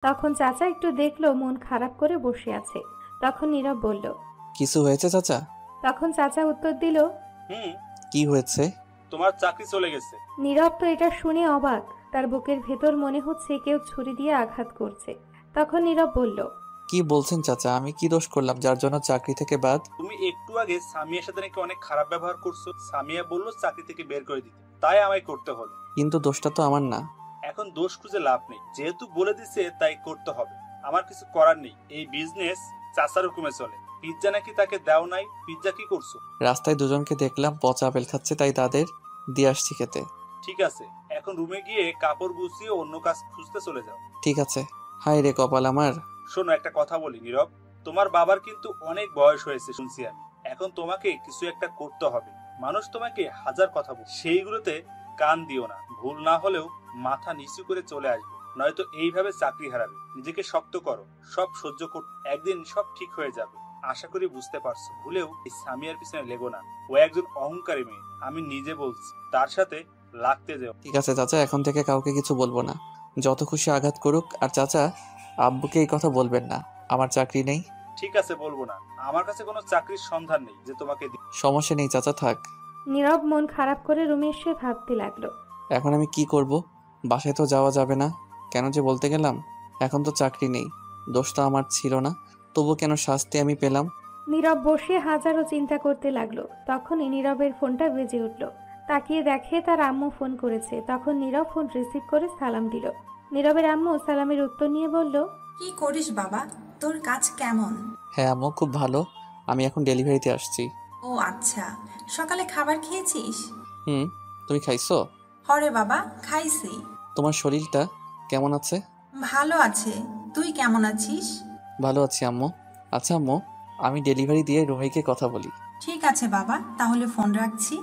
তখন চাচা একটু দেখলো মন খারাপ করে বসে আছে। তখন নীরব বলল, কিছু হয়েছে চাচা? তখন চাচা উত্তর দিল, হুম, কি হয়েছে? তোমার চাকরি চলে গেছে। নীরব তো এটা শুনে অবাক। তার বুকের ভেতর মনে হচ্ছে কেউ ছুরি দিয়ে আঘাত করছে। তখন নীরব বলল, কি বলছেন চাচা? আমি কি দোষ করলাম যার জন্য চাকরি থেকে বাদ? তুমি একটু আগে সামিয়ার সাথে নাকি অনেক খারাপ ব্যবহার করছো। সামিয়া বললো চাকরি থেকে বের করে দিতে, তাই আমায় করতে হলো। কিন্তু দোষটা তো আমার না। এখন দোষ খুঁজে লাভ নেই, যেহেতু বলে দিছে তাই করতে হবে। আমার কিছু করার নেই, এই বিজনেস চাচার হুকুমে চলে। পিৎজা নাকি তাকে দাও নাই, পিৎজা কি করছো? রাস্তায় দুজনকে দেখলাম পচা আপেল খাচ্ছে, তাই তাদের দিয়ে আসছি খেতে। ঠিক আছে, এখন রুমে গিয়ে কাপড় গুছিয়ে অন্য কাজ খুঁজতে চলে যাও। ঠিক আছে। হায় রে কপাল আমার। শোনো, একটা কথা বলি নীরব, তোমার বাবার কিন্তু অনেক বয়স হয়েছে শুনছি আমি। এখন তোমাকে কিছু একটা করতে হবে। মানুষ তোমাকে হাজার কথা বল, সেইগুলোতে কান দিও না। ভুল না হলেও মাথা নিচু করে চলে আসবে, নয়তো এইভাবে চাকরি হারাবে। নিজেকে শক্ত করো, সব সহ্য কর, একদিন সব ঠিক হয়ে যাবে। আশা করি বুঝতে পারছো। ভুলেও এই সামিয়ার পিছনে লেগো না, ও একজন অহংকারী মেয়ে। আমি নিজে বলছি, তার সাথে লাগতে যেও। ঠিক আছে চাচা, এখন থেকে কাউকে কিছু বলবো না, যত খুশি আঘাত করুক। আর চাচা, আব্বুকে এই কথা বলবেন না, আমার চাকরি নেই। ঠিক আছে, বলবো না। আমার কাছে কোনো চাকরির সন্ধান নেই যে তোমাকে সমস্যা নেই চাচা, থাক। নীরব মন খারাপ করে রুমে এসে ভাবতে লাগলো। এখন আমি কি করব? বাসায় তো যাওয়া যাবে না, কেন যে বলতে গেলাম। এখন তো চাকরি নেই, দোষটা আমার ছিল না, তবু কেন শাস্তি আমি পেলাম? নীরব বসে হাজারো চিন্তা করতে লাগলো। তখনই নীরবের ফোনটা বেজে উঠল। তাকিয়ে দেখে তার আম্মু ফোন করেছে। তখন নীরব ফোন রিসিভ করে সালাম দিল। নীরবের আম্মু সালামের উত্তর নিয়ে বলল, কি করিস বাবা? তোর কাজ কেমন? হ্যাঁ আম্মু, খুব ভালো। আমি এখন ডেলিভারিতে আসছি। ও আচ্ছা, সকালে খাবার খেয়েছিস? হুম। তুমি খাইছো? হরে বাবা, খাইছি। তোমার শরীরটা কেমন আছে? ভালো আছে। তুই কেমন আছিস? ভালো আছি আম্মু। আচ্ছা আম্মু, আমি ডেলিভারি দিয়ে রুমে গিয়ে কথা বলি। ঠিক আছে বাবা, তাহলে ফোন রাখছি।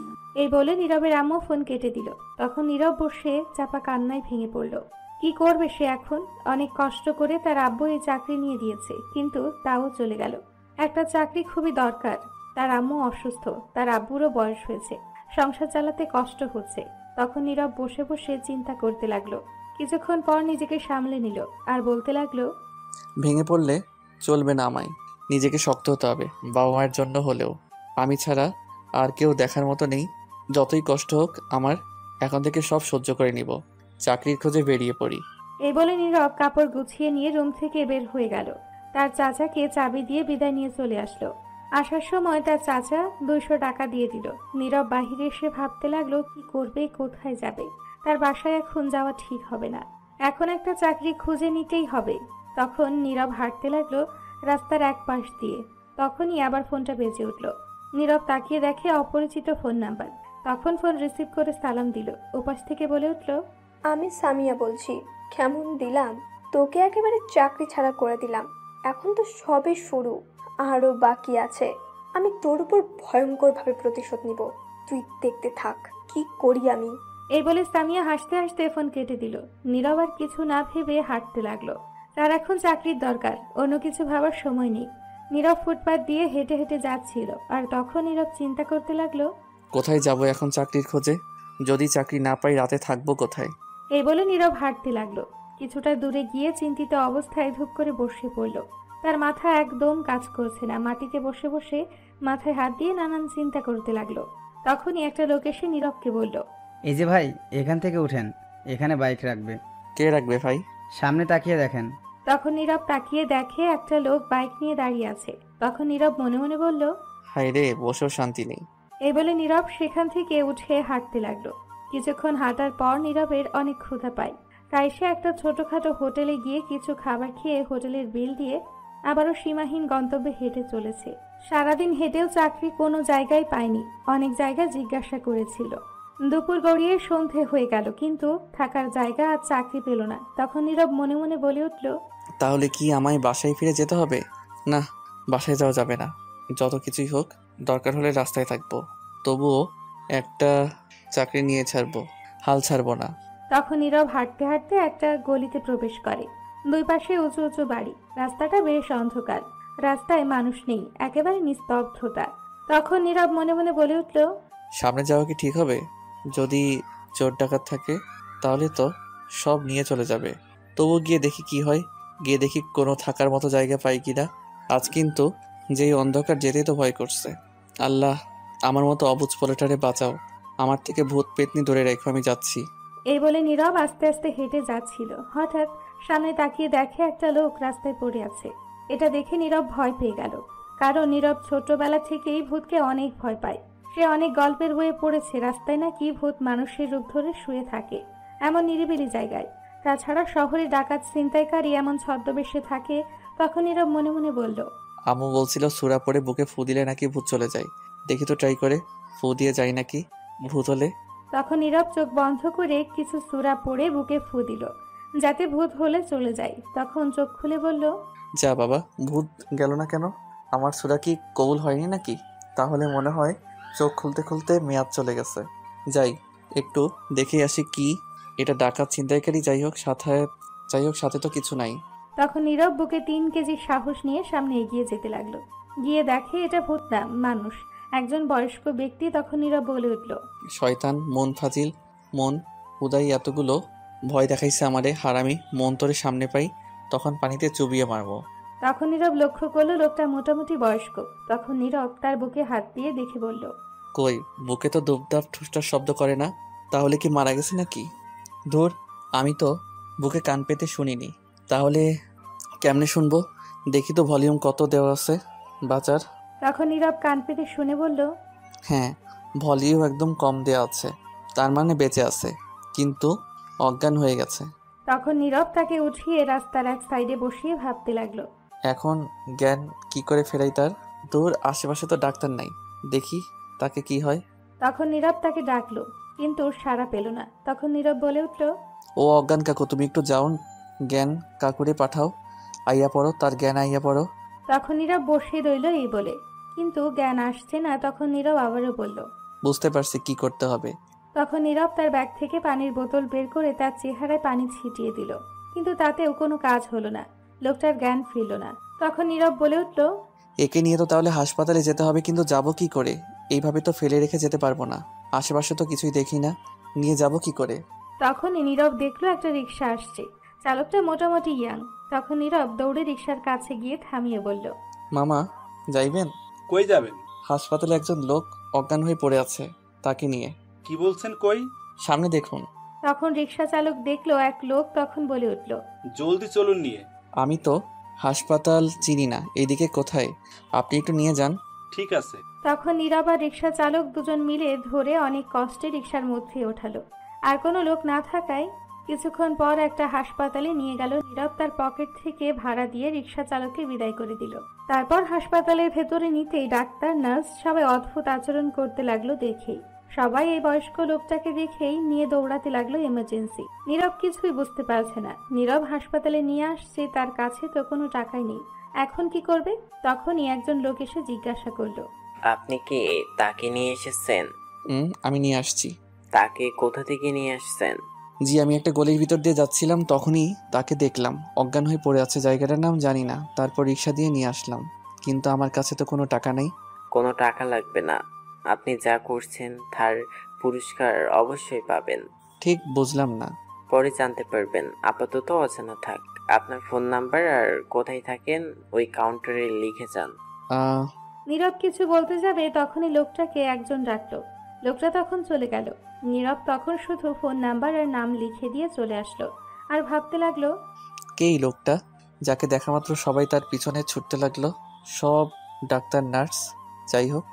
এই বলে নীরবের আম্মু ফোন কেটে দিল। তখন নীরব বসে চাপা কান্নায় ভেঙে পড়ল। কি করবে সে এখন? অনেক কষ্ট করে তার আব্বু এই চাকরি নিয়ে দিয়েছে, কিন্তু তাও চলে গেল। একটা চাকরি খুবই দরকার। তার আম্মু অসুস্থ, তার আব্বুরও বয়স হয়েছে, সংসার চালাতে কষ্ট হচ্ছে। তখন নীরব বসে বসে চিন্তা করতে লাগলো। কিছুক্ষণ পর নিজেকে সামলে নিল আর বলতে লাগলো, ভেঙে পড়লে চলবে না আমায়, নিজেকে শক্ত হতে হবে, বাবা মায়ের জন্য হলেও। আমি ছাড়া আর কেউ দেখার মতো নেই। যতই কষ্ট হোক আমার, এখন থেকে সব সহ্য করে নিব। চাকরির খোঁজে বেরিয়ে পড়ি। এই বলে নীরব কাপড় গুছিয়ে নিয়ে রুম থেকে বের হয়ে গেল। তার চাচাকে চাবি দিয়ে বিদায় নিয়ে চলে আসলো। আসার সময় তার চাচা 200 টাকা দিয়ে দিল। নীরব বাহিরে এসে ভাবতে লাগলো কি করবে, কোথায় যাবে। তার বাসায় এখন যাওয়া ঠিক হবে না। এখন একটা চাকরি খুঁজে নিতেই হবে। তখন নীরব হাঁটতে লাগলো রাস্তার এক পাশ দিয়ে। তখনই আবার ফোনটা বেজে উঠল। নীরব তাকিয়ে দেখে অপরিচিত ফোন নাম্বার। তখন ফোন রিসিভ করে সালাম দিল। ওপাশ থেকে বলে উঠল, আমি সামিয়া বলছি। কেমন দিলাম তোকে, একেবারে চাকরি ছাড়া করে দিলাম। এখন তো সবে শুরু, আরো বাকি আছে। আমি তোর উপর ভয়ঙ্করভাবে প্রতিশোধ নিব, তুই দেখতে থাক কি করি আমি। এই বলে সামিয়া হাসতে হাসতে ফোন কেটে দিল। নীরব আর কিছু না ভেবে হাঁটতে লাগলো। তার এখন চাকরির দরকার, অন্য কিছু ভাবার সময় নেই। নীরব ফুটপাত দিয়ে হেঁটে হেঁটে যাচ্ছিল। আর তখন নীরব চিন্তা করতে লাগলো, কোথায় যাব এখন চাকরির খোঁজে? যদি চাকরি না পাই, রাতে থাকবো কোথায়? এই বলে নীরব হাঁটতে লাগলো। কিছুটা দূরে গিয়ে চিন্তিত অবস্থায় ধূপ করে বসে পড়ল। তার মাথা একদম কাজ করছে না। মাটিতে বসে বসে মাথায় হাত দিয়ে নানান চিন্তা করতে লাগলো। তখনই একটা লোক এসে নীরবকে বলল, এই যে ভাই, এখান থেকে উঠেন, এখানে বাইক রাখবে। কে রাখবে ভাই? সামনে তাকিয়ে দেখেন। তখন নীরব তাকিয়ে দেখে একটা লোক বাইক নিয়ে দাঁড়িয়ে আছে। তখন নীরব মনে মনে বলল, হায় রে, বসেও শান্তি নেই। এই বলে নীরব সেখান থেকে উঠে হাঁটতে লাগলো। কিছুক্ষণ হাঁটার পর নীরবের অনেক ক্ষুধা পায়। তাই সে একটা ছোটখাটো হোটেলে গিয়ে কিছু খাবার খেয়ে হোটেলের বিল দিয়ে আবারও সীমাহীন গন্তব্যে হেঁটে চলেছে। সারাদিন হেঁটেও চাকরি কোনো জায়গায় পায়নি। অনেক জায়গায় জিজ্ঞাসা করেছিল। দুপুর গড়িয়ে সন্ধে হয়ে গেল, কিন্তু থাকার জায়গা আর চাকরি পেল না। তখন নীরব মনে মনে বলে উঠল, তাহলে কি আমায় বাসায় ফিরে যেতে হবে? না, বাসায় যাওয়া যাবে না। যত কিছুই হোক, দরকার হলে রাস্তায় থাকবো, তবুও একটা চাকরি নিয়ে ছাড়বো, হাল ছাড়বো না। তখন নীরব হাঁটতে হাঁটতে একটা গলিতে প্রবেশ করে। দুই পাশে উঁচু উঁচু বাড়ি। রাস্তাটা বেশ অন্ধকার। রাস্তায় মানুষ নেই, একেবারে নিস্তব্ধতা। তখন নীরব মনে মনে বলে উঠল, সামনে যাওয়া কি ঠিক হবে? যদি চোর ডাকাত থাকে তাহলে তো সব নিয়ে চলে যাবে। তবু গিয়ে দেখি কি হয়। গিয়ে দেখি কোনো থাকার মতো জায়গা পাই কিনা। আজ কিন্তু যেই অন্ধকার, যেতেই তো ভয় করছে। আল্লাহ, আমার মতো অবুঝ পোলাটারে বাঁচাও। আমার থেকে ভূত পেতনি দূরে রেখো, আমি যাচ্ছি। এই বলে নীরব আস্তে আস্তে হেঁটে যাচ্ছিল। হঠাৎ সামনে তাকিয়ে দেখে একটা লোক রাস্তায় পড়ে আছে। এটা দেখে নীরব ভয় পেয়ে গেল, কারণ নীরব ছোটবেলা থেকেই ভূতকে অনেক ভয় পায়। সে অনেক গল্পের বইয়ে পড়েছে রাস্তায় নাকি ভূত মানুষের রূপ ধরে শুয়ে থাকে এমন নিরিবিলি জায়গায়। তাছাড়া শহরে ডাকাত ছিনতাইকারী এমন ছদ্মবেশে থাকে। তখন নীরব মনে মনে বলল, আম্মু বলছিল সূরা পড়ে বুকে ফু দিলে নাকি ভূত চলে যায়। দেখি তো ট্রাই করে, ফু দিয়ে যায় নাকি ভূত হলে। তখন নীরব চোখ বন্ধ করে কিছু সূরা পড়ে বুকে ফু দিল, যাতে ভূত হলে চলে যায়। তখন চোখ খুলে বলল, যা বাবা, ভূত গেল না কেন? আমার সূরা কি কবুল হয়নি নাকি? তাহলে মনে হয় চোখ খুলতে খুলতে মেয়াদ চলে গেছে। যাই একটু দেখে আসি কি এটা, ডাকাত ছিনতাইকারী। যাই হোক সাথে তো কিছু নাই। তখন নীরব বুকে 3 কেজি সাহস নিয়ে সামনে এগিয়ে যেতে লাগলো। গিয়ে দেখে এটা ভূত না, মানুষ, একজন বয়স্ক ব্যক্তি। তখন নীরব বলে উঠল, শয়তান, মন ফাজিল, মন হুদাই এতগুলো ভয় দেখাইছে আমারে। হারামি, মন তোরে সামনে পাই তখন পানিতে চুবিয়ে মারবো। তখন নীরব লক্ষ্য করলো লোকটা মোটামুটি বয়স্ক। তখন নীরব তার বুকে হাত দিয়ে দেখে বলল, কই, বুকে তো দুপদাপ ঠুসটার শব্দ করে না। তাহলে কি মারা গেছে নাকি? ধুর, আমি তো বুকে কান পেতে শুনিনি। তাহলে কেমনে শুনবো? দেখি তো ভলিউম কত দেওয়া আছে বাজার। তখন নীরব কান পেতে শুনে বলল, হ্যাঁ, ভলিউম একদম কম দেওয়া আছে। তার মানে বেঁচে আছে, কিন্তু অজ্ঞান হয়ে গেছে। তখন নীরব তাকে উঠিয়ে রাস্তার এক সাইডে বসিয়ে ভাবতে লাগলো। এখন জ্ঞান কি করে ফেরাই তার? দূর, আশেপাশে তো ডাক্তার নাই, দেখি তাকে কি হয়। তখন নীরব তাকে ডাকলো, কিন্তু সাড়া পেল না। তখন নীরব বলে উঠল, ও অজ্ঞান কাকু, তুমি একটু যাও, জ্ঞান কাকুরে পাঠাও, আইয়া পড়ো, তার জ্ঞান আইয়া পড়ো। তখন নীরব বসে রইল এই বলে, কিন্তু জ্ঞান আসছে না। তখন নীরব আবারও বলল। বুঝতে পারছি কি করতে হবে। তখন নীরব তার ব্যাগ থেকে পানির বোতল বের করে তার চেহারায় পানি ছিটিয়ে দিল, কিন্তু তাতেও কোনো কাজ হলো না। লোকটার জ্ঞান ফিরল না। তখন নীরব বলে উঠল, একে নিয়ে তো তাহলে হাসপাতালে যেতে হবে, কিন্তু যাব কি করে? এইভাবে তো ফেলে রেখে যেতে পারবো না। আশেপাশে তো কিছুই দেখি না, নিয়ে যাব কি করে? তখনই নীরব দেখলো একটা রিক্সা আসছে। চালকটা মোটামুটি ইয়াং। তখন নীরব দৌড়ে রিক্সার কাছে গিয়ে থামিয়ে বলল, মামা, যাইবেন? কই যাবেন? হাসপাতালে একজন লোক অজ্ঞান হয়ে পড়ে আছে, তাকে নিয়ে। কি বলছেন? কই? সামনে দেখুন। তখন রিক্সা চালক দেখলো এক লোক। তখন বলে উঠল, জলদি চলুন নিয়ে। আমি তো হাসপাতাল চিনি না, এইদিকে কোথায়? আপনি একটু নিয়ে যান। ঠিক আছে। তখন নীরব আর রিক্সা চালক দুজন মিলে ধরে অনেক কষ্টে রিক্সার মধ্যে ওঠালো। আর কোনো লোক না থাকায় কিছুক্ষণ পর একটা হাসপাতালে নিয়ে গেল। নীরব তার পকেট থেকে ভাড়া দিয়ে রিক্সা চালককে বিদায় করে দিল। তারপর হাসপাতালের ভেতরে নিতেই ডাক্তার, নার্স সবাই অদ্ভুত আচরণ করতে লাগলো দেখেই। সবাই এই বয়স্ক লোকটাকে দেখেই নিয়ে দৌড়াতে লাগলো এমার্জেন্সি। নীরব কিছুই বুঝতে পারছে না। নীরব হাসপাতালে নিয়ে আসছে, তার কাছে তো কোনো টাকাই নেই। এখন কি করবে? তখনই একজন লোক এসে জিজ্ঞাসা করলো, আপনি কি তাকে নিয়ে এসেছেন? আমি নিয়ে আসছি। তাকে কোথা থেকে নিয়ে আসছেন? জি, আমি একটা গলির ভিতর দিয়ে যাচ্ছিলাম, তখনই তাকে দেখলাম অজ্ঞান হয়ে পড়ে আছে। জায়গাটার নাম জানি না, তারপর রিক্সা দিয়ে নিয়ে আসলাম, কিন্তু আমার কাছে তো কোনো টাকা নেই। কোনো টাকা লাগবে না, আপনি যা করছেন তার পুরস্কার অবশ্যই পাবেন। ঠিক বুঝলাম না। পরে জানতে পারবেন, আপাতত অজানা থাক। আপনার ফোন নাম্বার আর কোথায় থাকেন ওই কাউন্টারে লিখে যান। নীরব কিছু বলতে যাবে, তখনই লোকটাকে একজন ডাকলো। লোকটা তখন চলে গেল। নীরব তখন শুধু ফোন নাম্বার আর নাম লিখে দিয়ে চলে আসলো, আর ভাবতে লাগলো, কে এই লোকটা, যাকে দেখা মাত্র সবাই তার পিছনে ছুটতে লাগলো? সব ডাক্তার, নার্স। যাই হোক,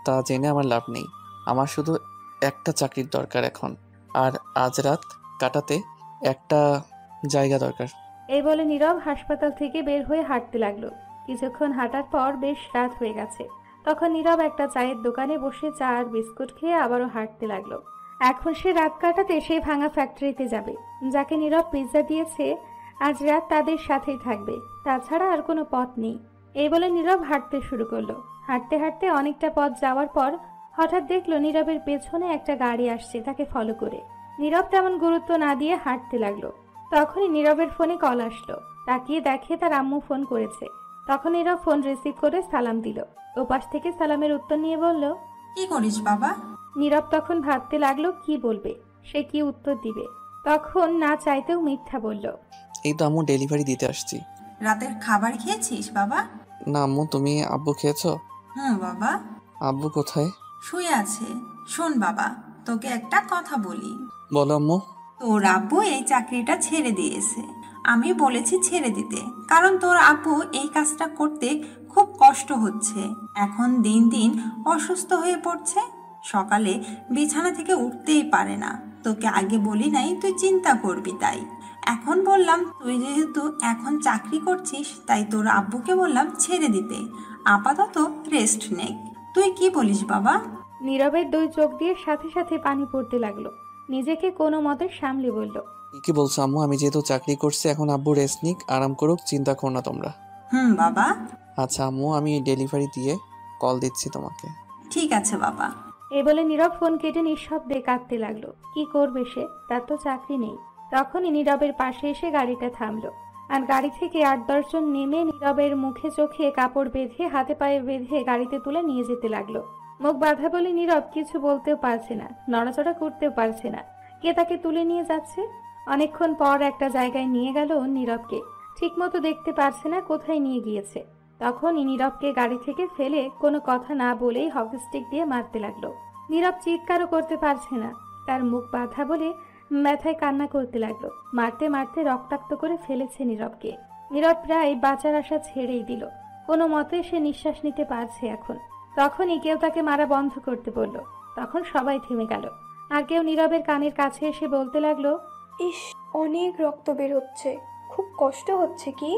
তা জেনে আমার লাভ নেই। আমার শুধু একটা চাকরির দরকার এখন, আর আজ রাত কাটাতে একটা জায়গা দরকার। এই বলে নীরব হাসপাতাল থেকে বের হয়ে হাঁটতে লাগলো। কিছুক্ষণ হাঁটার পর বেশ রাত হয়ে গেছে। তখন নীরব একটা চায়ের দোকানে বসে চা আর বিস্কুট খেয়ে আবারও হাঁটতে লাগলো। এখন সে রাত কাটাতে সেই ভাঙা ফ্যাক্টরিতে যাবে। যাকে নীরব পিৎজা দিয়েছে আজ রাত তাদের সাথেই থাকবে, তাছাড়া আর কোনো পথ নেই। এই বলে নীরব হাঁটতে শুরু করলো। হাঁটতে হাঁটতে অনেকটা পথ যাওয়ার পর হঠাৎ দেখলো নীরবের পেছনে একটা গাড়ি আসছে, তাকে ফলো করে। নীরব তেমন গুরুত্ব না দিয়ে হাঁটতে লাগলো। তখনই নীরবের ফোনে কল আসলো। তাকিয়ে দেখে তার আম্মু ফোন করেছে। তখন নীরব ফোন রিসিভ করে সালাম দিল। ওপাশ থেকে সালামের উত্তর নিয়ে বলল, কি করিস বাবা? নীরব তখন ভাবতে লাগলো কি বলবে, সে কি উত্তর দিবে। তখন না চাইতেও মিথ্যা বলল, এই তো আম্মু, ডেলিভারি দিতে আসছি। রাতের খাবার খেয়েছিস বাবা? না আম্মু, তুমি আব্বু খেয়েছো? হুম বাবা। আব্বু কোথায়? শুয়ে আছে। শোন বাবা, তোকে একটা কথা বলি। বলো আম্মু। তোর আব্বু এই চাকরিটা ছেড়ে দিয়েছে। আমি বলেছি ছেড়ে দিতে, কারণ তোর আব্বু এই কাজটা করতে খুব কষ্ট হচ্ছে। এখন দিন দিন অসুস্থ হয়ে পড়ছে। সকালে বিছানা থেকে উঠতেই পারে না। তোকে আগে বলি নাই তুই চিন্তা করবি, তাই এখন বললাম। তুই যেহেতু এখন চাকরি করছিস, তাই তোর আব্বুকে বললাম ছেড়ে দিতে। আপাতত রেস্ট নে। তুই কি বলিস বাবা? নীরবের দুই চোখ দিয়ে সাথে সাথে পানি পড়তে লাগলো। নিজেকে কোনো মতে সামলে বলল, কি বলছো আম্মু? আমি যেহেতু চাকরি করছি, এখন আব্বু রেস্ট নিক, আরাম করুক, চিন্তা করো না তোমরা। হুম বাবা। আচ্ছা আম্মু, আমি ডেলিভারি দিয়ে কল দিচ্ছি তোমাকে। ঠিক আছে বাবা। এই বলে নীরব ফোন কেটে নিঃশব্দে কাঁদতে লাগলো। কি করবে সে? তার তো চাকরি নেই। তখনই নীরবের পাশে এসে গাড়িটা থামলো, আর গাড়ি থেকে 8-10 জন নেমে নীরবের মুখে চোখে কাপড় বেঁধে হাতে পায়ে বেঁধে গাড়িতে তুলে নিয়ে যেতে লাগলো। মুখ বাঁধা বলে নীরব কিছু বলতেও পারছে না, নড়াচড়া করতেও পারছে না। কে তাকে তুলে নিয়ে যাচ্ছে? অনেকক্ষণ পর একটা জায়গায় নিয়ে গেল নীরবকে। ঠিক মতো দেখতে পারছে না কোথায় নিয়ে গিয়েছে। তখনই নীরবকে গাড়ি থেকে ফেলে কোনো কথা না বলেই হকি স্টিক দিয়ে মারতে লাগলো। নীরব চিৎকারও করতে পারছে না, তার মুখ বাঁধা বলে ব্যথায় কান্না করতে লাগলো। মারতে মারতে রক্তাক্ত করে ফেলেছে নীরবকে। নীরব প্রায় বাঁচার আশা ছেড়েই দিল। কোনো মতে সে নিঃশ্বাস নিতে পারছে এখন। তখনই কেউ তাকে মারা বন্ধ করতে বলল। তখন সবাই থেমে গেল, আর কেউ নীরবের কানের কাছে এসে বলতে লাগলো, ইস, অনেক রক্ত বের হচ্ছে, খুব কষ্ট হচ্ছে কি?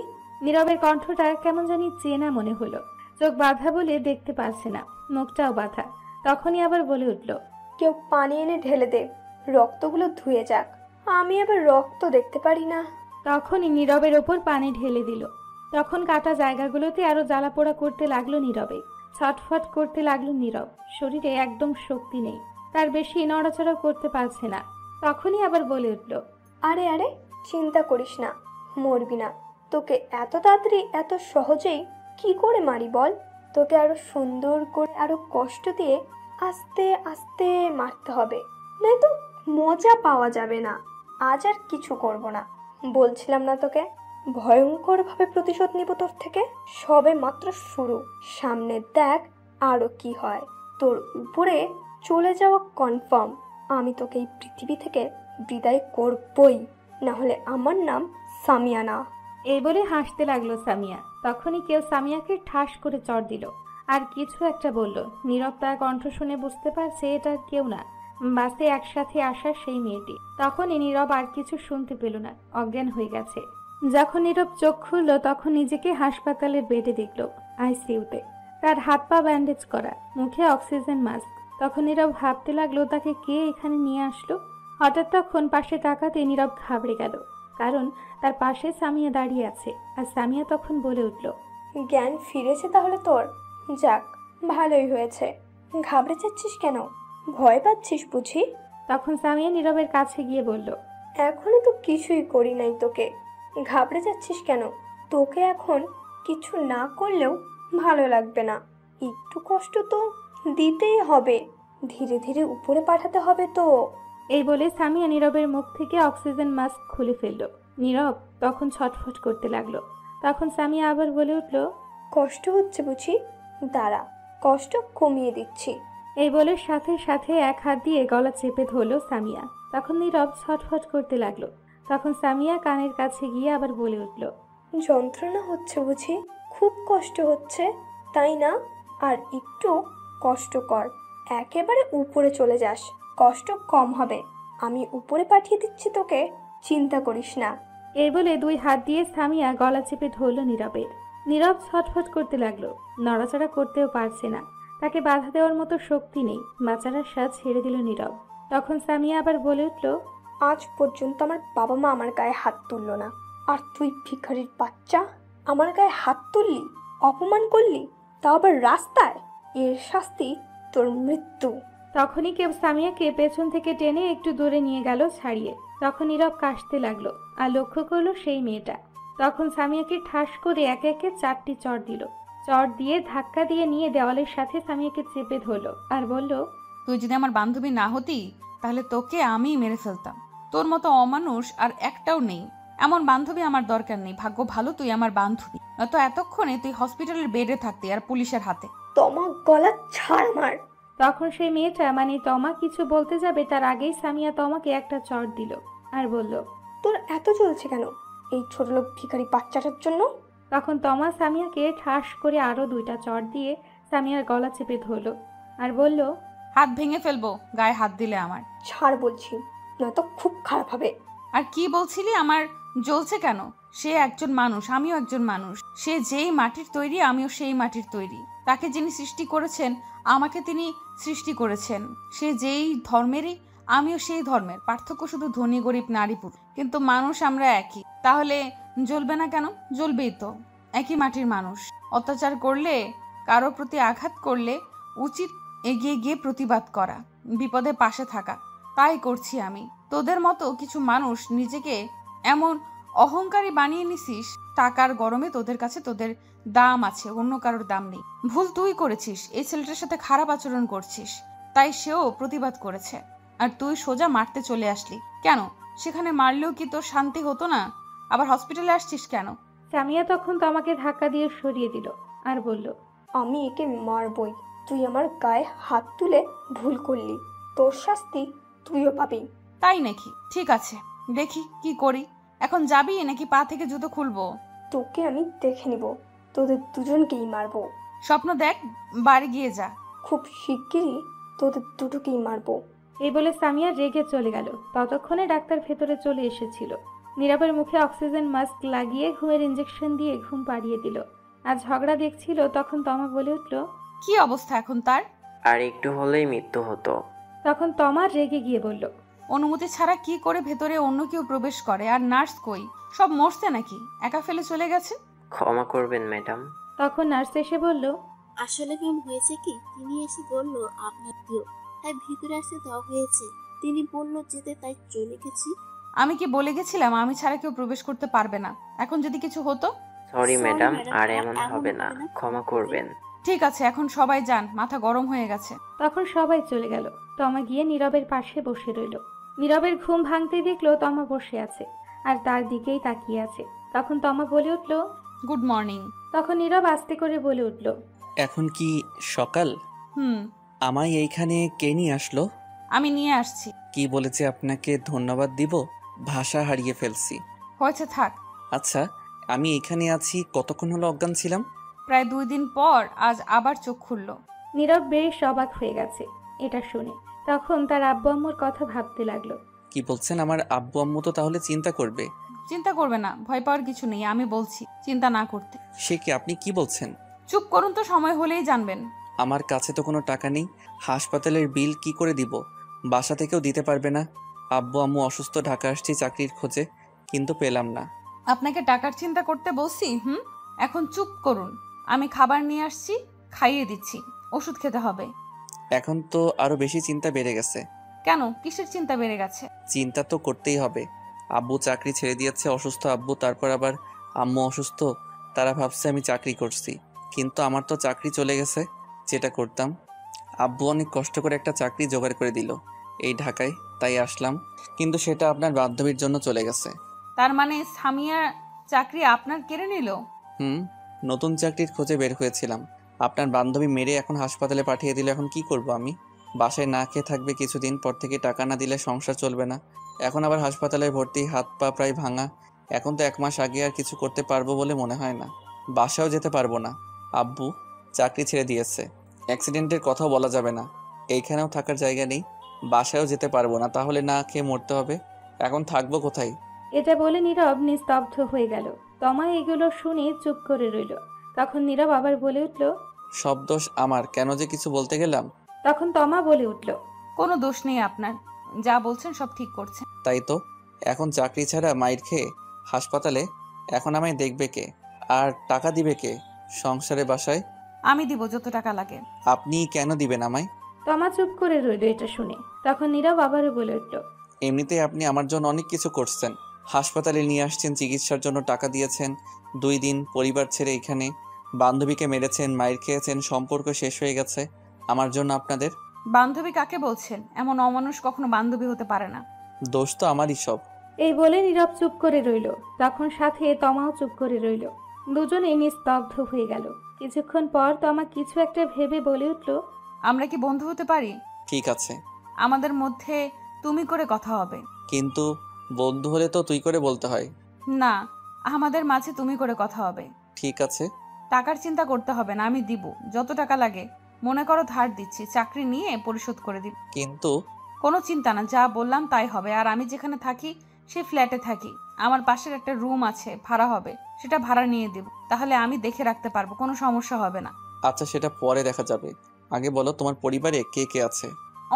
নীরবের কণ্ঠটা কেমন জানি চেনা মনে হলো। চোখ বাঁধা বলে দেখতে পারছে না, মুখটাও বাঁধা। তখনই আবার বলে উঠল, কেউ পানি এনে ঢেলে দে, রক্তগুলো ধুয়ে যাক। আমি আবার রক্ত দেখতে পারি না। তখনই নীরবের ওপর পানি ঢেলে দিল। তখন কাটা জায়গাগুলোতে আরো জ্বালা পোড়া করতে লাগলো নীরবে। ছটফট করতে লাগলো নীরব। শরীরে একদম শক্তি নেই, তার বেশি নড়াচড়া করতে পারছে না। তখনই আবার বলে উঠল, আরে আরে, চিন্তা করিস না, মরবি না। তোকে এত তাড়াতাড়ি এত সহজেই কি করে মারি বল? তোকে আরো সুন্দর করে আরো কষ্ট দিয়ে আস্তে আস্তে মারতে হবে, নয়তো মজা পাওয়া যাবে না। আজ আর কিছু করব না, বলছিলাম না তোকে? ভয়ঙ্করভাবে প্রতিশোধ নিব তোর থেকে। সবে মাত্র শুরু, সামনে দেখ আরো কি হয়। তোর উপরে চলে যাওয়া কনফার্ম। আমি তোকে এই পৃথিবী থেকে বিদায় করবই, না হলে আমার নাম সামিয়া না। এই বলে হাসতে লাগলো সামিয়া। তখনই কেউ সামিয়াকে ঠাস করে চড় দিল, আর কিছু একটা বলল। নীরব তার কণ্ঠ শুনে বুঝতে পারছে এটা কেউ না, বাসে একসাথে আসা সেই মেয়েটি। তখনই নীরব আর কিছু শুনতে পেল না, অজ্ঞান হয়ে গেছে। যখন নীরব চোখ খুলল তখন নিজেকে হাসপাতালের বেডে দেখল, আইসিইউতে। তার হাত পা ব্যান্ডেজ করা, মুখে অক্সিজেন মাস্ক। তখন নীরব ভাবতে লাগলো তাকে কে এখানে নিয়ে আসলো। হঠাৎ তখন পাশে তাকাতে নীরব ঘাবড়ে গেল, কারণ তার পাশে সামিয়া দাঁড়িয়ে আছে। আর সামিয়া তখন বলে উঠল, জ্ঞান ফিরেছে তাহলে তোর? যাক, ভালোই হয়েছে। ঘাবড়ে যাচ্ছিস কেন? ভয় পাচ্ছিস বুঝি? তখন সামিয়া নীরবের কাছে গিয়ে বলল, এখনো তো কিছুই করি নাই তোকে, ঘাবড়ে যাচ্ছিস কেন? তোকে এখন কিছু না করলেও ভালো লাগবে না। একটু কষ্ট তো দিতেই হবে, ধীরে ধীরে উপরে পাঠাতে হবে তো। এই বলে সামিয়া নীরবের মুখ থেকে অক্সিজেন মাস্ক খুলে ফেলল। নীরব তখন ছটফট করতে লাগলো। তখন সামিয়া আবার বলে উঠল, কষ্ট হচ্ছে বুঝি? দাঁড়া, কষ্ট কমিয়ে দিচ্ছি। এই বলে সাথে সাথে এক হাত দিয়ে গলা চেপে ধরলো সামিয়া। তখন নীরব ছটফট করতে লাগলো। তখন সামিয়া কানের কাছে গিয়ে আবার বলে উঠল, যন্ত্রণা হচ্ছে বুঝি? খুব কষ্ট হচ্ছে, তাই না? আর একটু কষ্ট কর, একেবারে উপরে চলে যাস, কষ্ট কম হবে। আমি উপরে পাঠিয়ে দিচ্ছি তোকে, চিন্তা করিস না। এই বলে দুই হাত দিয়ে সামিয়া গলা চেপে ধরল নীরবের। নীরব ছটফট করতে লাগলো, নড়াচড়া করতেও পারছে না। তাকে বাধা দেওয়ার মতো শক্তি নেই। বাঁচার আশা ছেড়ে দিল নীরব। তখন সামিয়া আবার বলে উঠল, আজ পর্যন্ত আমার বাবা মা আমার গায়ে হাত তুললো না, আর তুই ভিখারির বাচ্চা আমার গায়ে হাত তুললি, অপমান করলি, তাও আবার রাস্তায়। এর শাস্তি তোর মৃত্যু। তখনই কেউ সামিয়াকে পেছন থেকে টেনে একটু দূরে নিয়ে গেল ছাড়িয়ে। তখন নীরব কাশতে লাগলো, আর লক্ষ্য করলো সেই মেয়েটা। তখন সামিয়াকে ঠাস করে একে একে 4টি চড় দিল। চড় দিয়ে ধাক্কা দিয়ে নিয়ে দেওয়ালের সাথে সামিয়াকে চেপে ধরলো, আর বলল, তুই যদি আমার বান্ধবী না হতি তাহলে তোকে আমিই মেরে ফেলতাম। তোর মতো অমানুষ আর একটাও নেই। এমন বান্ধবী আমার দরকার নেই। ভাগ্য ভালো তুই আমার বান্ধবী, নয়তো এতক্ষণে তুই হসপিটালের বেডে থাকতি আর পুলিশের হাতে। তমা গলা ছাড় আমার। তখন সেই মেয়েটা মানে তমা কিছু বলতে যাবে তার আগেই সামিয়া তমাকে একটা চড় দিল আর বলল, তোর এত চলছে কেন এই ছোট লোক ভিখারি বাচ্চাটার জন্য? তখন তমা সামিয়াকে ঠাস করে আরো 2টা চড় দিয়ে সামিয়ার গলা চেপে ধরল আর বলল, হাত ভেঙে ফেলবো গায়ে হাত দিলে আমার। ছাড় বলছি, নয়তো খুব খারাপ হবে। আর কি বলছিলি? আমার জ্বলছে কেন? সে একজন মানুষ, আমিও একজন মানুষ। সে যেই মাটির তৈরি আমিও সেই মাটির তৈরি। তাকে যিনি সৃষ্টি করেছেন আমাকে তিনি সৃষ্টি করেছেন। সে যেই ধর্মেরই আমিও সেই ধর্মের। পার্থক্য শুধু ধনী গরিব নারী পুরুষ, কিন্তু মানুষ আমরা একই। তাহলে জ্বলবে না কেন? জ্বলবেই তো, একই মাটির মানুষ। অত্যাচার করলে, কারো প্রতি আঘাত করলে উচিত এগিয়ে গিয়ে প্রতিবাদ করা, বিপদে পাশে থাকা। তাই করছি আমি। তোদের মতো কিছু মানুষ নিজেকে এমন অহংকারী বানিয়ে নিছিস, টাকার গরমে তোদের কাছে তোদের দাম আছে, অন্য কারোর দাম নেই। ভুল তুই করেছিস, এই ছেলেটার সাথে খারাপ আচরণ করছিস, তাই সেও প্রতিবাদ করেছে। আর তুই সোজা মারতে চলে আসলি কেন? সেখানে মারলেও কি তোর শান্তি হতো না? আবার হসপিটালে আসছিস কেন? সামিয়া তখন তমাকে ধাক্কা দিয়ে সরিয়ে দিল আর বলল, আমি একে মারবই। তুই আমার গায়ে হাত তুলে ভুল করলি, তোর শাস্তি তুইও পাবি। তাই নাকি? ঠিক আছে, দেখি কি করি। এখন যাবি নাকি পা থেকে জুতো খুলবো? তোকে আমি দেখে নিব, তোদের দুজনকেই মারবো। স্বপ্ন দেখ, বাড়ি গিয়ে যা। খুব শিগগিরই তোদের দুটোকেই মারবো। এই বলে সামিয়া রেগে চলে গেল। ততক্ষণে ডাক্তার ভেতরে চলে এসেছিল। নীরবের মুখে অক্সিজেন মাস্ক লাগিয়ে ঘুমের ইঞ্জেকশন দিয়ে ঘুম পাড়িয়ে দিল। আর ঝগড়া দেখছিল। তখন তমা বলে উঠল, কি অবস্থা এখন তার? আর একটু হলেই মৃত্যু হতো। তখন তমা রেগে গিয়ে বলল, অনুমতি ছাড়া কি করে ভেতরে অন্য কেউ প্রবেশ করে? আর নার্স কই? সব মরছে নাকি? একা ফেলে চলে গেছে? ক্ষমা করবেন ম্যাডাম। তখন নার্স এসে বলল, আসলে ম্যাম হয়েছে কি, তিনি এসে বলল আপনার প্রিয়, তাই ভিতরে আসতে দেওয়া হয়েছে। তিনি বলল যেতে, তাই চলে গেছি। আমি কি বলে গেছিলাম আমি ছাড়া কেউ প্রবেশ করতে পারবে না? এখন যদি কিছু হতো? সরি ম্যাডাম, আর এমন হবে না, ক্ষমা করবেন। ঠিক আছে, এখন সবাই যান, মাথা গরম হয়ে গেছে। তখন সবাই চলে গেল। তমা গিয়ে নীরবের পাশে বসে রইল। নীরবের ঘুম ভাঙতে দেখলো তমা বসে আছে আর তার দিকেই তাকিয়ে আছে। তখন তমা বলে উঠল, গুড মর্নিং। তখন নীরব আস্তে করে বলে উঠল, এখন কি সকাল? হুম। আমায় এইখানে কে নিয়ে আসলো? আমি নিয়ে আসছি। কি বলেছে আপনাকে ধন্যবাদ দিব? ভাষা হারিয়ে ফেলছি। হয়েছে, থাক। আচ্ছা, আমি এখানে আছি কতক্ষণ হলো অজ্ঞান ছিলাম? প্রায় 2 দিন পর আজ আবার চোখ খুলল। নীরব বেশ অবাক হয়ে গেছে এটা শুনে। তখন তার আব্বু আম্মুর কথা ভাবতে লাগলো। কি বলছেন? আমার আব্বু আম্মু তো তাহলে চিন্তা করবে। চিন্তা করবে না, ভয় পাওয়ার কিছু নেই। আমি বলছি চিন্তা না করতে। সে কি? আপনি কি বলছেন? চুপ করুন তো, সময় হলেই জানবেন। আমার কাছে তো কোনো টাকা নেই। হাসপাতালের বিল কি করে দিব? বাসা থেকেও দিতে পারবে না। আব্বু আম্মু অসুস্থ, ঢাকা আসছি চাকরির খোঁজে, কিন্তু পেলাম না। আপনাকে টাকার চিন্তা করতে বলছি? এখন চুপ করুন। আমি খাবার নিয়ে আসছি, খাইয়ে দিচ্ছি। ওষুধ খেতে হবে। এখন তো আরো বেশি চিন্তা বেড়ে গেছে। কেন? কিসের চিন্তা বেড়ে গেছে? চিন্তা তো করতেই হবে। আব্বু চাকরি ছেড়ে দিয়েছে, অসুস্থ আব্বু, তারপর আবার আম্মু অসুস্থ। তারা ভাবছে আমি চাকরি করছি, কিন্তু আমার তো চাকরি চলে গেছে যেটা করতাম। আব্বু অনেক কষ্ট করে একটা চাকরি জোগাড় করে দিল এই ঢাকায়, তাই আসলাম, কিন্তু সেটা আপনার বান্ধবীর জন্য চলে গেছে। তার মানে সামিয়া চাকরি আপনার কেড়ে নিল? নতুন চাকরির খোঁজে বের হয়েছিলাম, আপনার বান্ধবী মেরে এখন হাসপাতালে পাঠিয়ে দিল। এখন কি করব আমি? বাসায় না খেয়ে থাকবে কিছুদিন, পর থেকে টাকা না দিলে সংসার চলবে না। এখন আবার হাসপাতালে ভর্তি, হাত পা প্রায় ভাঙা। এখন তো 1 মাস আগে আর কিছু করতে পারবো বলে মনে হয় না। বাসাও যেতে পারবো না। আব্বু চাকরি ছেড়ে দিয়েছে, অ্যাক্সিডেন্টের কথাও বলা যাবে না। এইখানেও থাকার জায়গা নেই, বাসায়ও যেতে পারবো না। তাহলে না খেয়ে মরতে হবে। এখন থাকবো কোথায়? এটা বলে নীরব নিস্তব্ধ হয়ে গেল। তমা এগুলো শুনে চুপ করে রইল। তখন নীরব আবার বলে উঠল, সব দোষ আমার, কেন যে কিছু বলতে গেলাম। তখন তমা বলে উঠল, কোনো দোষ নেই আপনার, যা বলছেন সব ঠিক করছেন। তাই তো, এখন চাকরি ছাড়া মাইর খেয়ে হাসপাতালে, এখন আমায় দেখবে কে আর টাকা দিবে কে সংসারে বাসায়? আমি দিব যত টাকা লাগে। আপনি কেন দিবেন আমায়? তমা চুপ করে রইল এটা শুনে। তখন নীরব আবারও বলে উঠল, এমনিতেই আপনি আমার জন্য অনেক কিছু করছেন। হাসপাতালে নিয়ে আসছেন, চিকিৎসার জন্য টাকা দিয়েছেন, 2 দিন পরিবার ছেড়ে এখানে, বান্ধবীকে মেরেছেন, মাইর খেয়েছেন, সম্পর্ক শেষ হয়ে গেছে আমার জন্য আপনাদের। বান্ধবী কাকে বলছেন? এমন অমানুষ কখনো বান্ধবী হতে পারে না। দোষ তো আমারই সব। এই বলে নীরব চুপ করে রইল। তখন সাথে তমাও চুপ করে রইল। দুজনেই নিস্তব্ধ হয়ে গেল। কিছুক্ষণ পর তমা কিছু একটা ভেবে বলে উঠল, আমরা কি বন্ধু হতে পারি? ঠিক আছে, আমাদের মধ্যে তুমি করে কথা হবে। কিন্তু বন্ধু হলে তো তুই করে বলতে হয়। না, আমাদের মাঝে তুমি করে কথা হবে। ঠিক আছে। টাকার চিন্তা করতে হবে না, আমি দিব যত টাকা লাগে। মনে করো ধার দিচ্ছি, চাকরি নিয়ে পরিশোধ করে দিব। কিন্তু কোনো চিন্তা না, যা বললাম তাই হবে। আর আমি যেখানে থাকি সেই ফ্ল্যাটে থাকি। আমার পাশের একটা রুম আছে, ভাড়া হবে, সেটা ভাড়া নিয়ে দেব। তাহলে আমি দেখে রাখতে পারবো, কোনো সমস্যা হবে না। আচ্ছা, সেটা পরে দেখা যাবে। আগে বলো, তোমার পরিবারে কে কে আছে?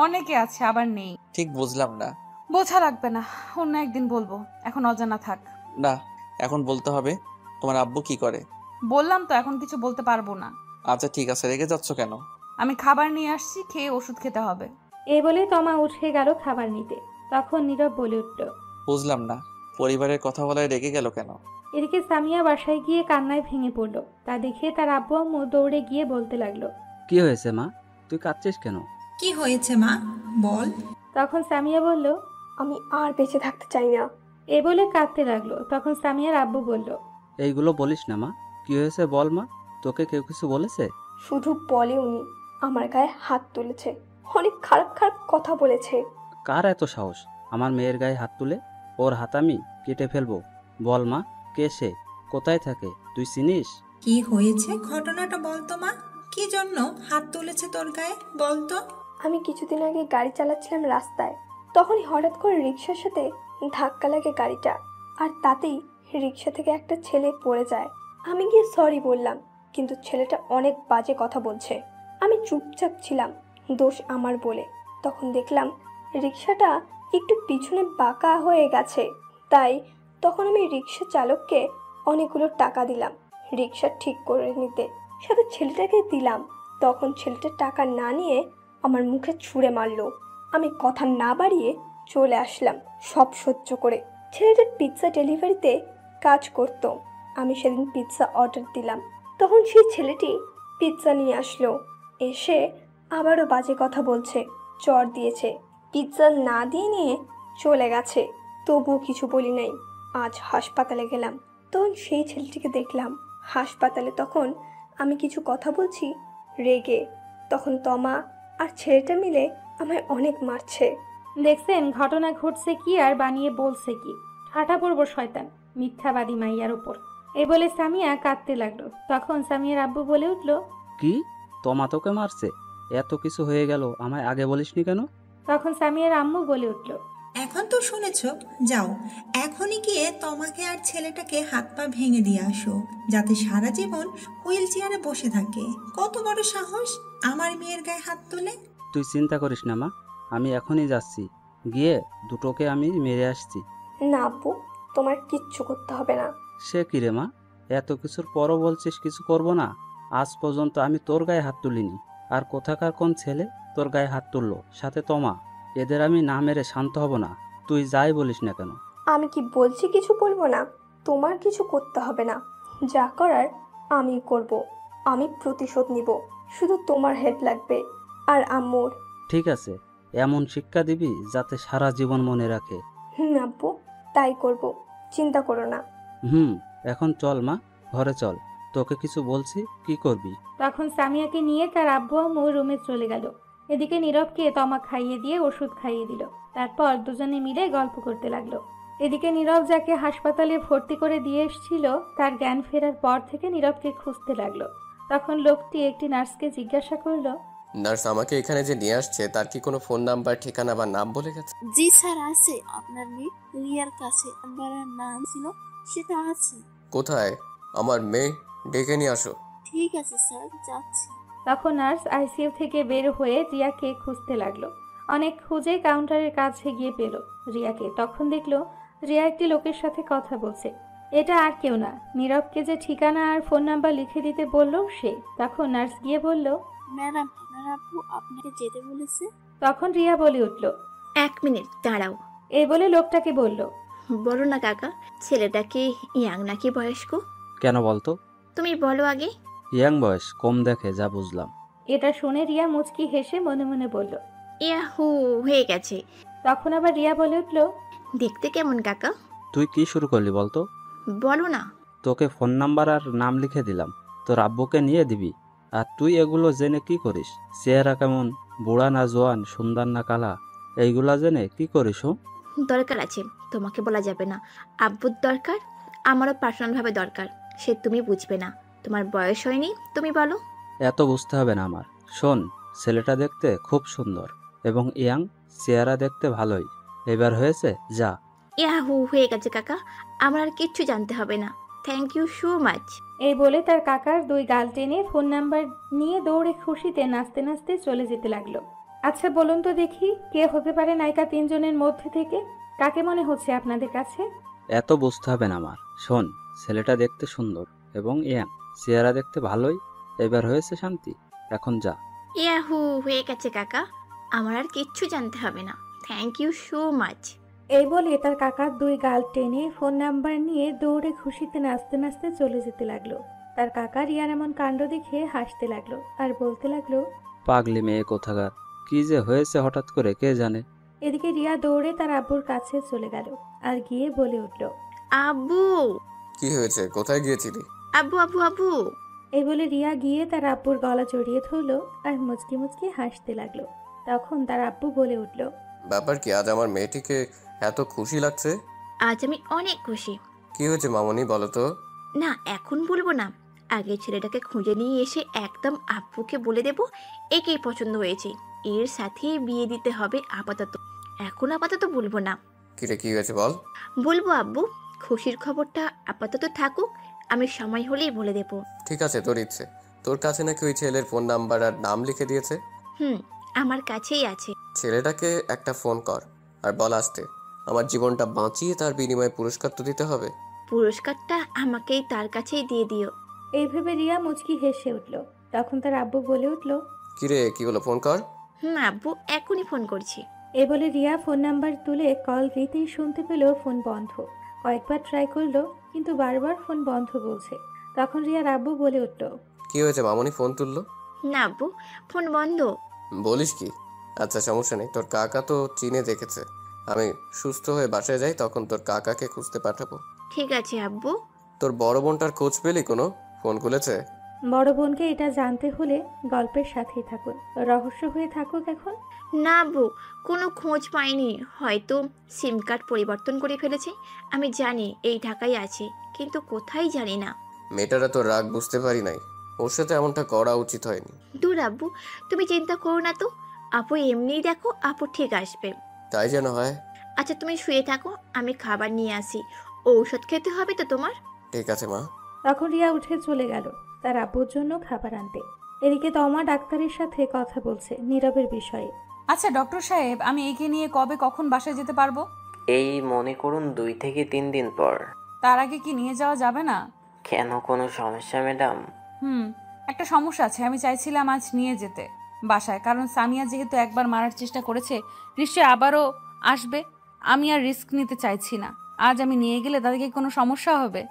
অনেকে আছে, আবার নেই। ঠিক বুঝলাম না। বোঝা লাগবে না, অন্য একদিন বলবো, এখন অজানা থাক। না, এখন বলতে হবে। তোমার আব্বু কি করে? বললাম তো, এখন কিছু বলতে পারবো না। আচ্ছা ঠিক আছে, রেগে যাচ্ছ কেন? আমি খাবার নিয়ে আসছি, খেয়ে ওষুধ খেতে হবে। এই বলে তমা উঠে গেল খাবার নিতে। তখন নীরব বলে উঠল, বুঝলাম না, পরিবারের কথা বলায় রেগে গেল কেন? এদিকে সামিয়া বাসায় গিয়ে কান্নায় ভেঙে পড়ল। তা দেখে তার আব্বু আম্মু দৌড়ে গিয়ে বলতে লাগলো, কি হয়েছে মা, তুই কাঁদছিস কেন? কি হয়েছে মা, বল। তখন সামিয়া বলল, আমি আর বেঁচে থাকতে চাই না। এ বলে কাঁদতে লাগলো। তখন সামিয়ার আব্বু বলল, এইগুলো বলিস না মা, কি হয়েছে বল মা, তোকে কেউ কিছু বলেছে? শুধু বলে উনি আমার গায়ে হাত তুলেছে, অনেক খারাপ খারাপ কথা বলেছে। কার এত সাহস আমার মেয়ের গায়ে হাত তুলে? ওর হাত আমি কেটে ফেলবো। বল মা, কে সে, কোথায় থাকে, তুই চিনিস? কি হয়েছে ঘটনাটা বলতো মা, কি জন্য হাত তুলেছে তোর গায়ে, বলতো। আমি কিছুদিন আগে গাড়ি চালাচ্ছিলাম রাস্তায়, তখনই হঠাৎ করে রিক্সার সাথে ধাক্কা লাগে গাড়িটা, আর তাতেই রিক্সা থেকে একটা ছেলে পড়ে যায়। আমি গিয়ে সরি বললাম, কিন্তু ছেলেটা অনেক বাজে কথা বলছে। আমি চুপচাপ ছিলাম, দোষ আমার বলে। তখন দেখলাম রিক্সাটা একটু পিছনে বাঁকা হয়ে গেছে, তাই তখন আমি রিক্সা চালককে অনেকগুলো টাকা দিলাম রিক্সা ঠিক করে নিতে, সাথে ছেলেটাকে দিলাম। তখন ছেলেটা টাকা না নিয়ে আমার মুখে ছুঁড়ে মারলো। আমি কথা না বাড়িয়ে চলে আসলাম সব সহ্য করে। ছেলেটার পিৎজা ডেলিভারিতে কাজ করত। আমি সেদিন পিৎজা অর্ডার দিলাম, তখন সেই ছেলেটি পিৎজা নিয়ে আসলো। এসে আবারও বাজে কথা বলছে, চর দিয়েছে, পিৎজা না দিয়ে নিয়ে চলে গেছে। তবুও কিছু বলি নাই। আজ হাসপাতালে গেলাম, তখন সেই ছেলেটিকে দেখলাম হাসপাতালে। তখন আমি কিছু কথা বলছি রেগে, তখন তমা আর ছেলেটা মিলে আমায় অনেক মারছে। দেখছেন ঘটনা ঘটছে কি আর বানিয়ে বলছে কি। ঠাটা পড়বো শয়তান, মিথ্যাবাদী মাইয়ার ওপর। এই বলে সামিয়া কাঁদতে লাগলো। তখন সামিয়ার আব্বু বলে উঠল, কি, তোমা তোকে মারছে? এত কিছু হয়ে গেল, আমায় আগে বলিসনি কেন? তখন সামিয়ার আম্মু বলে উঠল, এখন তো শুনেছ, যাও এখনই গিয়ে তোমাকে আর ছেলেটাকে হাত পা ভেঙে দিয়ে আসো, যাতে সারা জীবন হুইল চেয়ারে বসে থাকে। কত বড় সাহস আমার মেয়ের গায়ে হাত তুলে। তুই চিন্তা করিস না মা, আমি এখনই যাচ্ছি, গিয়ে দুটোকে আমি মেরে আসছি। না আব্বু, তোমার কিচ্ছু করতে হবে না। সে কি রে মা, এত কিছুর পরও বলছিস কিছু করব না? আজ পর্যন্ত আমি তোর গায়ে হাত তুলিনি, আর কোথাকার কোন ছেলে তোর গায়ে হাত তুললো, সাথে তোমা। এদের আমি না মেরে শান্ত হব না, তুই যাই বলিস না কেন। আমি কি বলছি কিছু বলবো না? তোমার কিছু করতে হবে না, যা করার আমি করব। আমি প্রতিশোধ নিব, শুধু তোমার হেড লাগবে আর আম্মুর। ঠিক আছে, এমন শিক্ষা দিবি যাতে সারা জীবন মনে রাখে। আব্বু, তাই করব, চিন্তা করো না। এখন চল মা, ঘরে চল, তোকে কিছু বলছি, কি করবি? তখন সামিয়াকে নিয়ে তার আব্বু আম্মু রুমে চলে গেল। এদিকে নীরবকে তমা খাইয়ে দিয়ে ওষুধ খাইয়ে দিল। তারপর দুজনে মিলে গল্প করতে লাগলো। এদিকে নীরব যাকে হাসপাতালে ভর্তি করে দিয়ে এসেছিল, তার জ্ঞান ফেরার পর থেকে নীরবকে খুঁজতে লাগলো। তখন লোকটি একটি নার্সকে জিজ্ঞাসা করলো, নার্স, আমাকে এখানে যে নিয়ে আসছে তার কি কোনো ফোন নাম্বার, ঠিকানা বা নাম বলে গেছে? জি স্যার, আছে। আপনার মেয়ে রিয়ার কাছে নাম্বার আর নাম ছিল, সেটা আছে। কোথায়? আমার মেয়ে, ডেকে নিয়ে আসো। ঠিক আছে স্যার, যাচ্ছি। তখন নার্স আইসিইউ থেকে বের হয়ে রিয়াকে খুঁজতে লাগলো। অনেক খুঁজে কাউন্টারের কাছে গিয়ে পেল রিয়াকে। তখন দেখলো রিয়া একটি লোকের সাথে কথা বলছে। এটা আর কেউ না, নীরবকে যে ঠিকানা আর ফোন নাম্বার লিখে দিতে বলল সে। তখন নার্স গিয়ে বলল, ম্যাডাম, আপনার আব্বু আপনাকে যেতে বলেছে। তখন রিয়া বলে উঠল, 1 মিনিট দাঁড়াও। এই বলে লোকটাকে বলল, বলো না কাকা, ছেলেটা কি ইয়াং নাকি বয়স্ক? কেন বলতো? তুমি বলো আগে। ইয়াং বয়স, কম দেখে, যা বুঝলাম। এটা শুনে রিয়া মুচকি হেসে মনে মনে বলল, ইয়াহু, হয়ে গেছে। তখন আবার রিয়া বলে উঠল, দেখতে কেমন কাকা? তুই কি শুরু করলি বলতো? বলো না। তোকে ফোন নাম্বার আর নাম লিখে দিলাম, তোর আব্বুকে নিয়ে দিবি। আর তুই এগুলো জেনে কি করিস? চেহারা কেমন, বুড়া না জোয়ান, সুন্দর না কালা, এইগুলা জেনে কি করিস? দরকার আছে, তোমাকে বলা যাবে না। আব্বুর দরকার, আমারও পার্সোনালভাবে দরকার। সে তুমি বুঝবে না, তোমার বয়স হয়নি, তুমি বলো। এত বুঝতে হবে না আমার। শোন, ছেলেটা দেখতে খুব সুন্দর এবং ইয়াং, চেহারা দেখতে ভালোই। এবার হয়েছে, যা। ইয়াহু, হয়ে গেছে কাকা, আমার আর কিচ্ছু জানতে হবে না। Thank you so much. এই বলে তার কাকার 2 গাল টেনে ফোন নাম্বার নিয়ে দৌড়ে খুশিতে নাচতে নাচতে চলে যেতে লাগলো। আচ্ছা বলুন তো দেখি, কে হতে পারে নায়িকা 3 জনের মধ্যে থেকে? কাকে মনে হচ্ছে আপনাদের কাছে? এত বুঝতে হবে না আমার। শোন, ছেলেটা দেখতে সুন্দর এবং ইয়াং, চেহারা দেখতে ভালোই। এবার হয়েছে শান্তি, এখন যা। ইয়াহু, হয়ে গেছে কাকা, আমার আর কিচ্ছু জানতে হবে না। Thank you so much. এই বলে তার কাকার 2 গাল টেনে ফোন নাম্বার নিয়ে দৌড়ে খুশিতে নাচতে নাচতে চলে যেতে লাগলো। তার কাকা রিয়ার এমন কাণ্ড দেখে হাসতে লাগলো আর বলতে লাগলো, পাগলি মেয়ে কোথাকার, কি যে হয়েছে হঠাৎ করে কে জানে। এদিকে রিয়া দৌড়ে তার আব্বুর কাছে চলে গেল আর গিয়ে বলে উঠল, আব্বু। কি হয়েছে, কোথায় গিয়েছিলি? আব্বু আব্বু আব্বু। এই বলে রিয়া গিয়ে তার আব্বুর গলা জড়িয়ে ধরলো আর মুচকি মুচকি হাসতে লাগলো। তখন তার আব্বু বলে উঠল, ব্যাপার কি, আজ আমার মেয়েটিকে এত খুশি লাগছে? আজ আমি অনেক খুশি। কি হয়েছে মামনি, বলো তো? না, এখন বলবো না। আগে ছেলেটাকে খুঁজে নিয়ে এসে একদম আব্বুকে বলে দেব একেই পছন্দ হয়েছে, এর সাথেই বিয়ে দিতে হবে আপাতত। এখন আপাতত বলবো না। কিরে, কি হয়েছে বল? বলবো আব্বু, খুশির খবরটা আপাতত থাকুক, আমি সময় হলেই বলে দেব। ঠিক আছে, তোর ইচ্ছে। তোর কাছে নাকি ওই ছেলের ফোন নাম্বার আর নাম লিখে দিয়েছে? আমার কাছেই আছে। ছেলেটাকে একটা ফোন কর আর বল আসতে। আমার জীবনটা বাঁচিয়ে তার বিনিময়ে পুরস্কার তো দিতে হবে। পুরস্কারটা আমাকেই তার কাছেই দিয়ে দিও। এই ভেবে রিয়া মুচকি হেসে উঠল। তখন তার আব্বু বলে উঠল, কিরে, কি হলো, ফোন কর। আব্বু, এখনই ফোন করছি। এই বলে রিয়া ফোন নাম্বার তুলে কল দিতেই শুনতে পেল ফোন বন্ধ। কয়েকবার ট্রাই করলো কিন্তু বারবার ফোন বন্ধ বলছে। তখন রিয়ার আব্বু বলে উঠল, কি হয়েছে মামনি, ফোন তুললো? না আব্বু, ফোন বন্ধ। বলিস কি? আচ্ছা সমস্যা নেই, তোর কাকা তো চিনে দেখেছে। আমি সুস্থ হয়ে বাসায় যাই, তখন তোর কাকাকে খুঁজতে পাঠাবো। ঠিক আছে আব্বু। তোর বড় বোনটার খোঁজ পেলি কোনো? ফোন খুলেছে? বড় বোনকে এটা জানতে হলে গল্পের সাথেই থাকুন, রহস্য হয়ে থাকুক এখন। না আব্বু, কোনো খোঁজ পাইনি। হয়তো সিম কার্ড পরিবর্তন করে ফেলেছে। আমি জানি এই ঢাকায় আছে, কিন্তু কোথায় জানি না। মেয়েটারা তো রাগ বুঝতে পারি নাই, ওর সাথে এমনটা করা উচিত হয়নি। দূর আব্বু, তুমি চিন্তা করো না তো। আপু এমনিই দেখো, আপু ঠিক আসবে। তাই যেন হয়। আচ্ছা তুমি শুয়ে থাকো, আমি খাবার নিয়ে আসি। ঔষধ খেতে হবে তো তোমার? ঠিক আছে মা। তখন রিয়া উঠে চলে গেল তার আব্বুর জন্য খাবার আনতে। এদিকে তমা ডাক্তারের সাথে কথা বলছে নীরবের বিষয়ে। আচ্ছা ডক্টর সাহেব, আমি একে নিয়ে কবে কখন বাসায় যেতে পারবো? এই মনে করুন 2 থেকে 3 দিন পর। তার আগে কি নিয়ে যাওয়া যাবে না? কেন, কোনো সমস্যা ম্যাডাম? একটা সমস্যা আছে। আমি চাইছিলাম আজ নিয়ে যেতে বাসায়, কারণ সামিয়া যেহেতু একবার মারার চেষ্টা করেছে, নিশ্চয়ই আবারও আসবে। আমি আর রিস্ক নিতে চাইছি না। আজ আমি নিয়ে গেলে তাদেরকে কোনো সমস্যা হবে?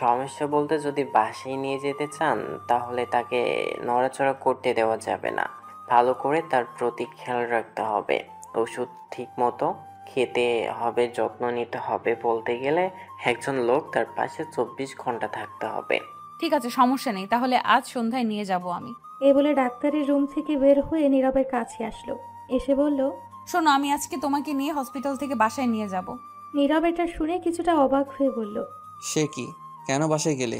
সমস্যা বলতে, যদি বাসায় নিয়ে যেতে চান তাহলে তাকে নড়াচড়া করতে দেওয়া যাবে না। ভালো করে তার প্রতি খেয়াল রাখতে হবে, ওষুধ ঠিক মতো খেতে হবে, যত্ন নিতে হবে। বলতে গেলে একজন লোক তার পাশে 24 ঘন্টা থাকতে হবে। ঠিক আছে, সমস্যা নেই, তাহলে আজ সন্ধ্যায় নিয়ে যাব আমি। এই বলে ডাক্তারের রুম থেকে বের হয়ে নীরবের কাছে আসলো। এসে বলল, শোনো, আমি আজকে তোমাকে নিয়ে হসপিটাল থেকে বাসায় নিয়ে যাব। নীরব এটা শুনে কিছুটা অবাক হয়ে বলল, সে কি, কেন বাসায় গেলে?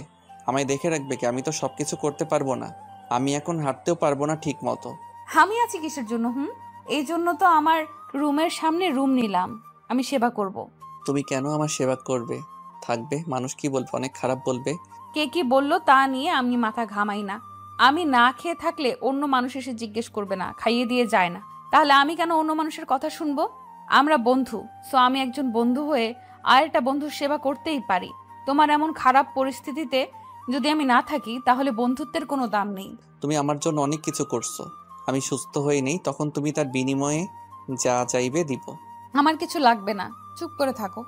আমায় দেখে রাখবে কি? আমি তো সবকিছু করতে পারবো না। আমি এখন হাঁটতেও পারবো না ঠিক মতো। আমি আছি কিসের জন্য? এই জন্য তো আমার রুমের সামনে রুম নিলাম, আমি সেবা করব। তুমি কেন আমার সেবা করবে? থাকবে, মানুষ কি বলবে, অনেক খারাপ বলবে। কে কি বললো তা নিয়ে আমি মাথা ঘামাই না। আমি না খেয়ে থাকলে অন্য মানুষ এসে জিজ্ঞেস করবে না, খাইয়ে দিয়ে যায় না, তাহলে আমি কেন অন্য মানুষের কথা শুনবো? আমরা বন্ধু, সো আমি একজন বন্ধু হয়ে আর একটা বন্ধুর সেবা করতেই পারি। তোমার এমন খারাপ পরিস্থিতিতে যদি আমি না থাকি, তাহলে বন্ধুত্বের কোনো দাম নেই। তুমি আমার জন্য অনেক কিছু করছো। আমি সুস্থ হয়ে নেই, তখন তুমি তার বিনিময়ে যা চাইবে দিব। আমার কিছু লাগবে না, চুপ করে থাকো।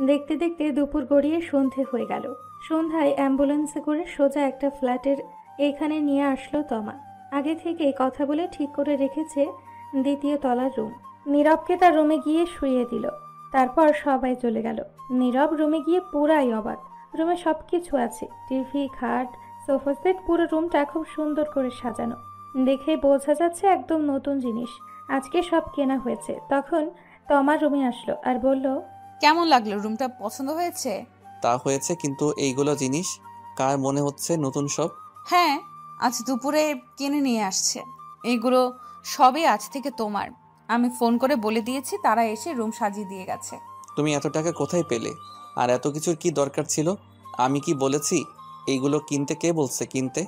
দেখতে দেখতে দুপুর গড়িয়ে সন্ধে হয়ে গেল। সন্ধ্যায় অ্যাম্বুলেন্সে করে সোজা একটা ফ্ল্যাটের এইখানে নিয়ে আসলো তমা। আগে থেকে কথা বলে ঠিক করে রেখেছে 2য় তলার রুম। নীরবকে তার রুমে গিয়ে শুইয়ে দিল। তারপর সবাই চলে গেল। নীরব রুমে গিয়ে পুরাই অবাক। রুমে সবকিছু আছে, টিভি, খাট, সোফা সেট, পুরো রুমটা খুব সুন্দর করে সাজানো। দেখে বোঝা যাচ্ছে একদম নতুন জিনিস, আজকে সব কেনা হয়েছে। তখন তমা রুমে আসলো আর বলল, কেমন লাগলো? রুমটা পছন্দ হয়েছে? তা হয়েছে, কিন্তু এইগুলো জিনিস কার মনে হচ্ছে নতুন সব? হ্যাঁ, আজ দুপুরে কিনে নিয়ে আসছে। এইগুলো সবই আজ থেকে তোমার। আমি ফোন করে বলে দিয়েছি, তারা এসে রুম সাজিয়ে দিয়ে গেছে। তুমি এত টাকা কোথায় পেলে? আর এত কিছুর কি দরকার ছিল? আমি কি বলেছি এইগুলো কিনতে? কে বলছে কিনতে?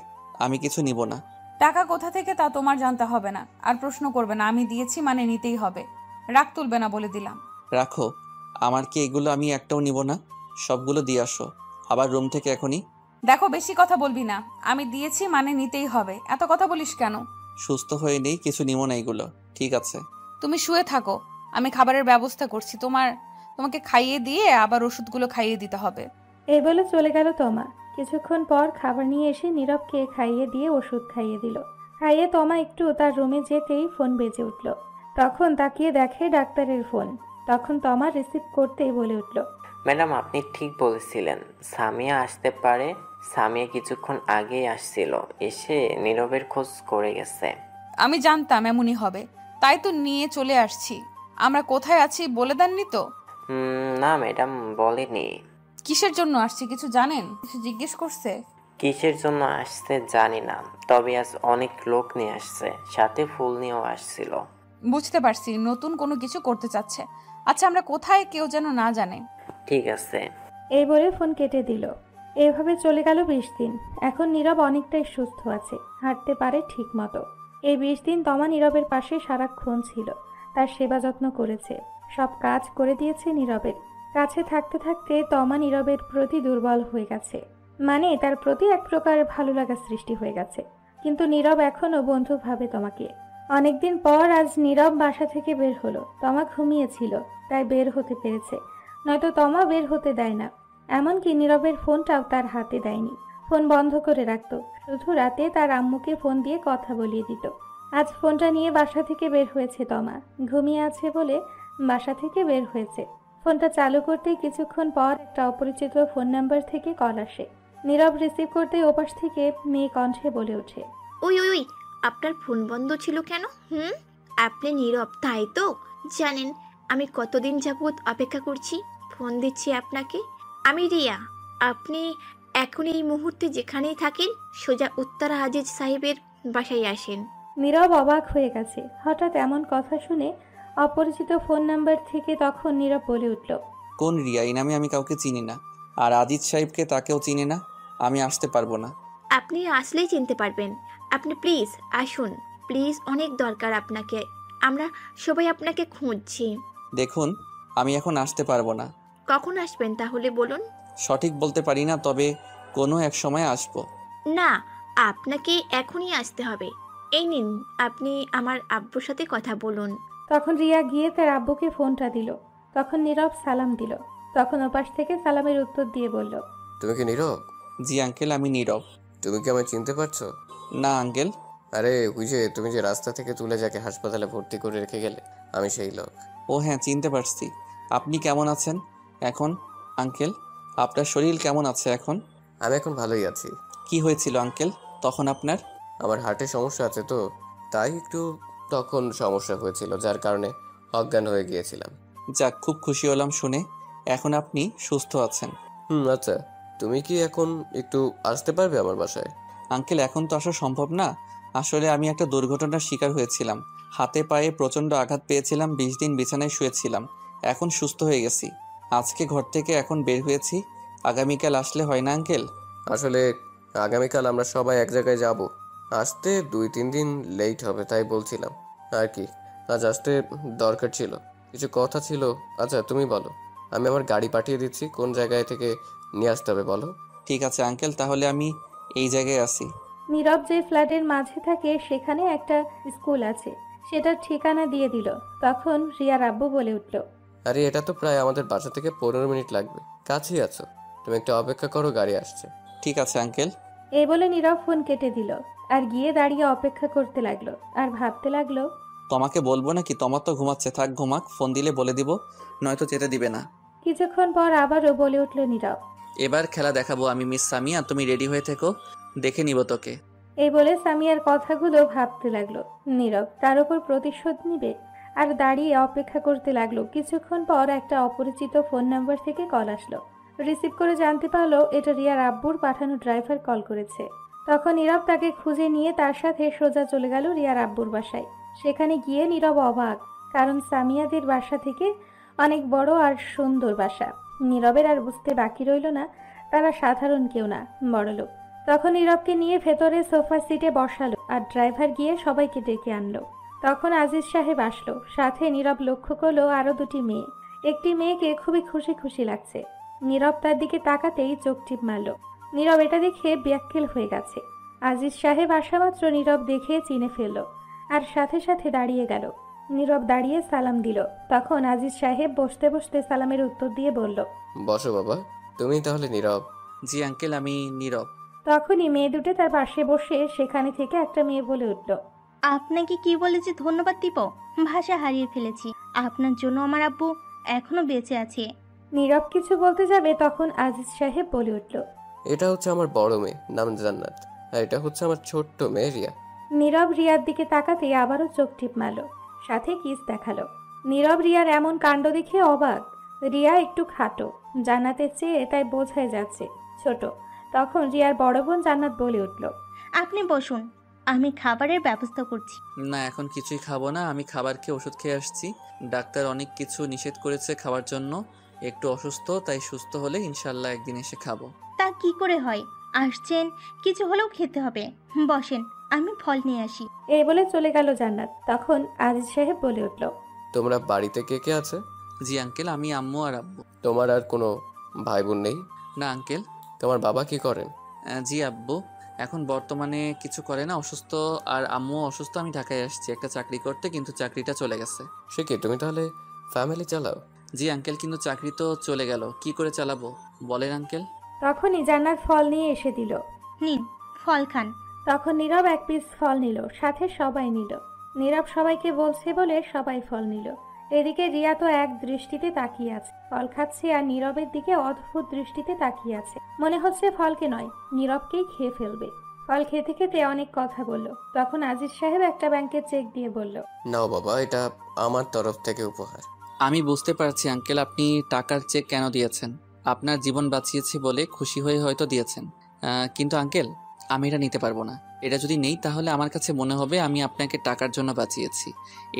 আমি কিছু নিব না। টাকা কোথা থেকে তা তোমার জানতে হবে না, আর প্রশ্ন করবে না। আমি দিয়েছি মানে নিতেই হবে, রাগ তুলবে না বলে দিলাম। রাখো, আমার কি এগুলো আমি একটাও নিব না? সবগুলো দিয়ে আসো আবার রুম থেকে এখনই। দেখো, বেশি কথা বলবি না। আমি দিয়েছি মানে নিতেই হবে, এত কথা বলিস কেন? সুস্থ হয়ে নেই, কিছু নিব না এগুলো, ঠিক আছে? তুমি শুয়ে থাকো, আমি খাবারের ব্যবস্থা করছি। তোমাকে খাইয়ে দিয়ে আবার ওষুধগুলো খাইয়ে দিতে হবে। এই বলে চলে গেল তমা। কিছুক্ষণ পর খাবার নিয়ে এসে নীরবকে খাইয়ে দিয়ে ওষুধ খাইয়ে দিল। খাইয়ে তমা একটু তার রুমে যেতেই ফোন বেজে উঠল। তখন তাকিয়ে দেখে ডাক্তারের ফোন। তখন তমা রিসিভ করতেই বলে উঠল, ম্যাডাম, আপনি ঠিক বলেছিলেন, সামিয়া আসতে পারে। সামিয়া কিছুক্ষণ আগেই আসছিল, এসে নীরবের খোঁজ করে গেছে। আমি জানতাম এমনই হবে, তাই তো নিয়ে চলে আসছি। আমরা কোথায় আছি বলে দেননি তো? না ম্যাডাম, বলেনি। কিসের জন্য আসছি কিছু জানেন? কিছু জিজ্ঞেস করছে? কিসের জন্য আসছে জানি না, তবে আজ অনেক লোক নিয়ে আসছে, সাথে ফুল নিয়েও আসছিল। বুঝতে পারছি, নতুন কোনো কিছু করতে চাচ্ছে। আচ্ছা, আমরা কোথায় কেউ যেন না জানে। ঠিক আছে। এই বলে ফোন কেটে দিল। এভাবে চলে গেল 20 দিন। এখন নীরব অনেকটাই সুস্থ আছে, হাঁটতে পারে ঠিক মতো। এই 20 দিন তমা নীরবের পাশে সারাক্ষণ ছিল, তার সেবা যত্ন করেছে, সব কাজ করে দিয়েছে নীরবের। কাছে থাকতে থাকতে তমা নীরবের প্রতি দুর্বল হয়ে গেছে, মানে তার প্রতি এক প্রকার ভালো লাগা সৃষ্টি হয়ে গেছে। কিন্তু নীরব এখনো বন্ধু ভাবে তমাকে। অনেকদিন পর আজ নীরব বাসা থেকে বের হলো। তমা ঘুমিয়েছিল, তাই বের হতে পেরেছে, নয়তো তমা বের হতে দেয় না। এমনকি নীরবের ফোনটাও তার হাতে দেয়নি, ফোন বন্ধ করে রাখতো। শুধু রাতে তার আম্মুকে ফোন দিয়ে কথা বলিয়ে দিত। আজ ফোনটা নিয়ে বাসা থেকে বের হয়েছে তমা। ঘুমিয়ে আছে বলে বাসা থেকে বের হয়েছে। ফোনটা চালু করতেই কিছুক্ষণ পর একটা অপরিচিত ফোন নাম্বার থেকে কল আসে। নীরব রিসিভ করতেই ওপাশ থেকে মেয়ে কণ্ঠে বলে ওঠে, ওই ওই ওই, আপনার ফোন বন্ধ ছিল কেন? আপনি নীরব তাই তো? জানেন আমি কতদিন যাবৎ অপেক্ষা করছি, ফোন দিচ্ছি আপনাকে। আমি রিয়া। আপনি এখন এই মুহূর্তে যেখানেই থাকেন সোজা উত্তরা আজিজ সাহেবের বাসায় আসেন। নীরব অবাক হয়ে গেছে হঠাৎ এমন কথা শুনে। অপরিচিত ফোন নাম্বার থেকে তখন নীরব বলে উঠল, কোন রিয়া? এই নামে আমি কাউকে চিনি না, আর আজিজ সাহেবকে তাকেও চিনি না। আমি আসতে পারবো না। আপনি আসলেই চিনতে পারবেন। আপনি প্লিজ আসুন, প্লিজ, অনেক দরকার আপনাকে। আমরা সবাই আপনাকে খুঁজছি। দেখুন, আমি এখন আসতে পারবো না। কখন আসবেন তাহলে বলুন? সঠিক বলতে পারি না, তবে কোনো এক সময় আসবো। না, আপনাকে এখনই আসতে হবে। এই নিন, আপনি আমার আব্বুর সাথে কথা বলুন। তখন রিয়া গিয়ে তার আব্বুকে ফোনটা দিল। তখন নীরব সালাম দিল। তখন ওপাশ থেকে সালামের উত্তর দিয়ে বলল, তুমি কি নীরব? জি আঙ্কেল, আমি নীরব। তুমি কি আমায় চিনতে পারছো? না আঙ্কেল। আরে ওই যে তুমি যে রাস্তা থেকে তুলে যাকে হাসপাতালে ভর্তি করে রেখে গেলে, আমি সেই লোক। ও হ্যাঁ, চিনতে পারছি। আপনি কেমন আছেন এখন আঙ্কেল? আপনার শরীর কেমন আছে এখন? আমি এখন ভালোই আছি। কি হয়েছিল আঙ্কেল তখন আপনার? আমার হার্টে সমস্যা আছে তো, তাই একটু তখন সমস্যা হয়েছিল, যার কারণে অজ্ঞান হয়ে গিয়েছিলাম। যাক, খুব খুশি হলাম শুনে এখন আপনি সুস্থ আছেন। আচ্ছা, তুমি কি এখন একটু আসতে পারবে আমার বাসায়? আঙ্কেল, এখন তো আসা সম্ভব না। আসলে আমি একটা দুর্ঘটনার শিকার হয়েছিলাম, হাতে পায়ে প্রচণ্ড আঘাত পেয়েছিলাম, 20 দিন বিছানায় শুয়েছিলাম। এখন সুস্থ হয়ে গেছি, আজকে ঘর থেকে এখন বের হয়েছি। আগামীকাল আসলে হয় না আঙ্কেল? আসলে আগামীকাল আমরা সবাই এক জায়গায় যাব, আসতে 2-3 দিন লেট হবে, তাই বলছিলাম আর কি। আজ আসতে দরকার ছিল, কিছু কথা ছিল। আচ্ছা তুমি বলো, আমি আমার গাড়ি পাঠিয়ে দিচ্ছি, কোন জায়গায় থেকে নিয়ে আসতে হবে বলো। ঠিক আছে আঙ্কেল, তাহলে আমি এই জায়গায় আসি। নীরব যে ফ্ল্যাটের মাঝে থাকে সেখানে একটা স্কুল আছে, সেটার ঠিকানা দিয়ে দিল। তখন রিয়ার আব্বু বলে উঠল, আরে এটা তো প্রায় আমাদের বাসা থেকে 15 মিনিট লাগবে, কাছেই আছো, তুমি একটু অপেক্ষা করো, গাড়ি আসছে। ঠিক আছে আঙ্কেল। এই বলে নীরব ফোন কেটে দিল আর গিয়ে দাঁড়িয়ে অপেক্ষা করতে লাগলো আর ভাবতে লাগলো, তোমাকে বলবো নাকি? তোমার তো ঘুমাচ্ছে, থাক ঘুমাক, ফোন দিলে বলে দিব, নয়তো যেতে দিবে না। কিছুক্ষণ পর আবারও বলে উঠল নীরব। এবার খেলা দেখাবো আমি, মিস সামিয়া, তুমি রেডি হয়ে থেকো, দেখে নিব তোকে। এই বলে সামিয়ার কথাগুলো ভাবতে লাগলো। নীরব তার উপর প্রতিশোধ নিবে আর দাঁড়িয়ে অপেক্ষা করতে লাগলো। কিছুক্ষণ পর একটা অপরিচিত ফোন নাম্বার থেকে কল আসলো। রিসিভ করে জানতে পারলো এটা রিয়ার আব্বুর পাঠানো ড্রাইভার কল করেছে। তখন নীরব তাকে খুঁজে নিয়ে তার সাথে সোজা চলে গেল রিয়ার আব্বুর বাসায়। সেখানে গিয়ে নীরব অবাক, কারণ সামিয়াদের বাসা থেকে অনেক বড় আর সুন্দর বাসা। নীরবের আর বুঝতে বাকি রইল না তারা সাধারণ কেউ না, বড়লোক। তখন নীরবকে নিয়ে ভেতরে সোফা সিটে বসালো আর ড্রাইভার গিয়ে সবাইকে ডেকে আনলো। তখন আজিজ সাহেব আসলো, সাথে নীরব লক্ষ্য করলো আরো দুটি মেয়ে। একটি মেয়েকে খুবই খুশি খুশি লাগছে। নীরব তার দিকে তাকাতেই চোখ টিপ মারল। নীরব এটা দেখে ব্যাকুল হয়ে গেছে। আজিজ সাহেব আসা মাত্র নীরব দেখে চিনে ফেলল আর সাথে সাথে দাঁড়িয়ে গেল। নীরব দাঁড়িয়ে সালাম দিল। তখন আজিজ সাহেব বসতে বসতে সালামের উত্তর দিয়ে বলল, বসো বাবা, তুমি তাহলে নীরব? জি আঙ্কেল, আমি নীরব। তখনই মেয়ে দুটো তার পাশে বসে সেখানে থেকে একটা মেয়ে বলে উঠল, আপনাকে কি বলে যে ধন্যবাদ দিব, ভাষা হারিয়ে ফেলেছি। আপনার জন্য আমার আব্বু এখনো বেঁচে আছে। নীরব কিছু বলতে যাবে তখন আজিজ সাহেব বলে উঠল, এটা হচ্ছে আমার বড় মেয়ে, নাম জান্নাত, আর এটা হচ্ছে আমার ছোট্ট মেয়ে রিয়া। নীরব রিয়ার দিকে তাকাতে আবারও চোখ টিপ মারল, সাথে কিস দেখালো। নীরব রিয়ার এমন কাণ্ড দেখে অবাক। রিয়া একটু খাটো, জান্নাতের চেয়ে, তাই বোঝাই যাচ্ছে ছোট। তখন রিয়ার বড় বোন জান্নাত বলে উঠল, আপনি বসুন, আমি খাবারের ব্যবস্থা করছি। না, এখন কিছুই খাবো না, আমি খাবার খেয়ে ওষুধ খেয়ে আসছি। ডাক্তার অনেক কিছু নিষেধ করেছে খাওয়ার জন্য, একটু অসুস্থ, তাই সুস্থ হলে ইনশাল্লাহ একদিন এসে খাবো। তা কি করে হয়, আসছেন কিছু হলেও খেতে হবে। বসেন, আমি ফল নিয়ে আসি। এই বলে চলে গেল জান্নাত। তখন আজিজ সাহেব বলে উঠল, তোমরা বাড়িতে কে কে আছে? জি আঙ্কেল, আমি, আম্মু আর আব্বু। তোমার আর কোনো ভাই বোন নেই? না আঙ্কেল। তোমার বাবা কি করেন? জি আব্বু এখন বর্তমানে কিছু করে না, অসুস্থ, আর আম্মু অসুস্থ। আমি ঢাকায় আসছি একটা চাকরি করতে, কিন্তু চাকরিটা চলে গেছে। সে কি, তুমি তাহলে ফ্যামিলি চালাও? জি আঙ্কেল, কিন্তু চাকরি তো চলে গেল, কি করে চালাবো বলেন আঙ্কেল। তখনই জান্নাত ফল নিয়ে এসে দিল। নিন, ফল খান। তখন নীরব এক পিস ফল নিল, সাথে সবাই নিল। নীরব সবাইকে বলছে বলে সবাই ফল নিল। এদিকে রিয়া তো এক দৃষ্টিতে তাকিয়ে আছে, ফল খাচ্ছে আর নীরবের দিকে অদ্ভুত দৃষ্টিতে তাকিয়ে আছে। মনে হচ্ছে ফলকে নয়, নীরবকেই খেয়ে ফেলবে। ফল খেতে খেতে অনেক কথা বলল। তখন আজিজ সাহেব একটা ব্যাংকের চেক দিয়ে বলল, নাও বাবা, এটা আমার তরফ থেকে উপহার। আমি বুঝতে পারছি আঙ্কেল, আপনি টাকার চেক কেন দিয়েছেন। আপনার জীবন বাঁচিয়েছি বলে খুশি হয়ে হয়তো দিয়েছেন, কিন্তু আঙ্কেল আমি এটা নিতে পারবো না। এটা যদি নেই তাহলে আমার কাছে মনে হবে আমি আপনাকে টাকার জন্য বাঁচিয়েছি।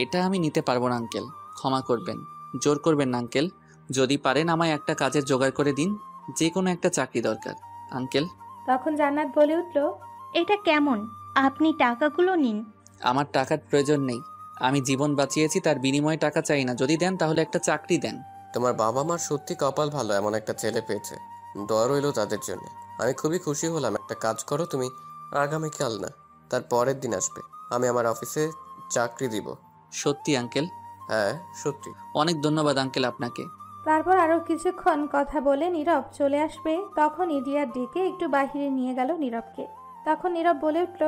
এটা আমি নিতে পারবো না আঙ্কেল, ক্ষমা করবেন, জোর করবেন না আঙ্কেল। যদি পারেন আমায় একটা কাজের জোগাড় করে দিন, যে কোনো একটা চাকরি দরকার আঙ্কেল। তখন জান্নাত বলে উঠল, এটা কেমন, আপনি টাকাগুলো নিন। আমার টাকার প্রয়োজন নেই, আমি জীবন বাঁচিয়েছি, তার বিনিময়ে টাকা চাই না। যদি দেন তাহলে একটা চাকরি দেন। তোমার বাবা মার সত্যি কপাল ভালো, এমন একটা ছেলে পেয়েছে। দোয়া রইল তাদের জন্য। আমি খুবই খুশি হলাম। একটা কাজ করো, তুমি আগামীকাল না, তার পরের দিন আসবে। আমি আমার অফিসে চাকরি দিব। সত্যি আঙ্কেল? হ্যাঁ সত্যি। অনেক ধন্যবাদ আঙ্কেল আপনাকে। তারপর আরো কিছুক্ষণ কথা বলে নীরব চলে আসবে। তখন রিয়া ডেকে একটু বাহিরে নিয়ে গেল নীরবকে। তখন নীরব বলে উঠল,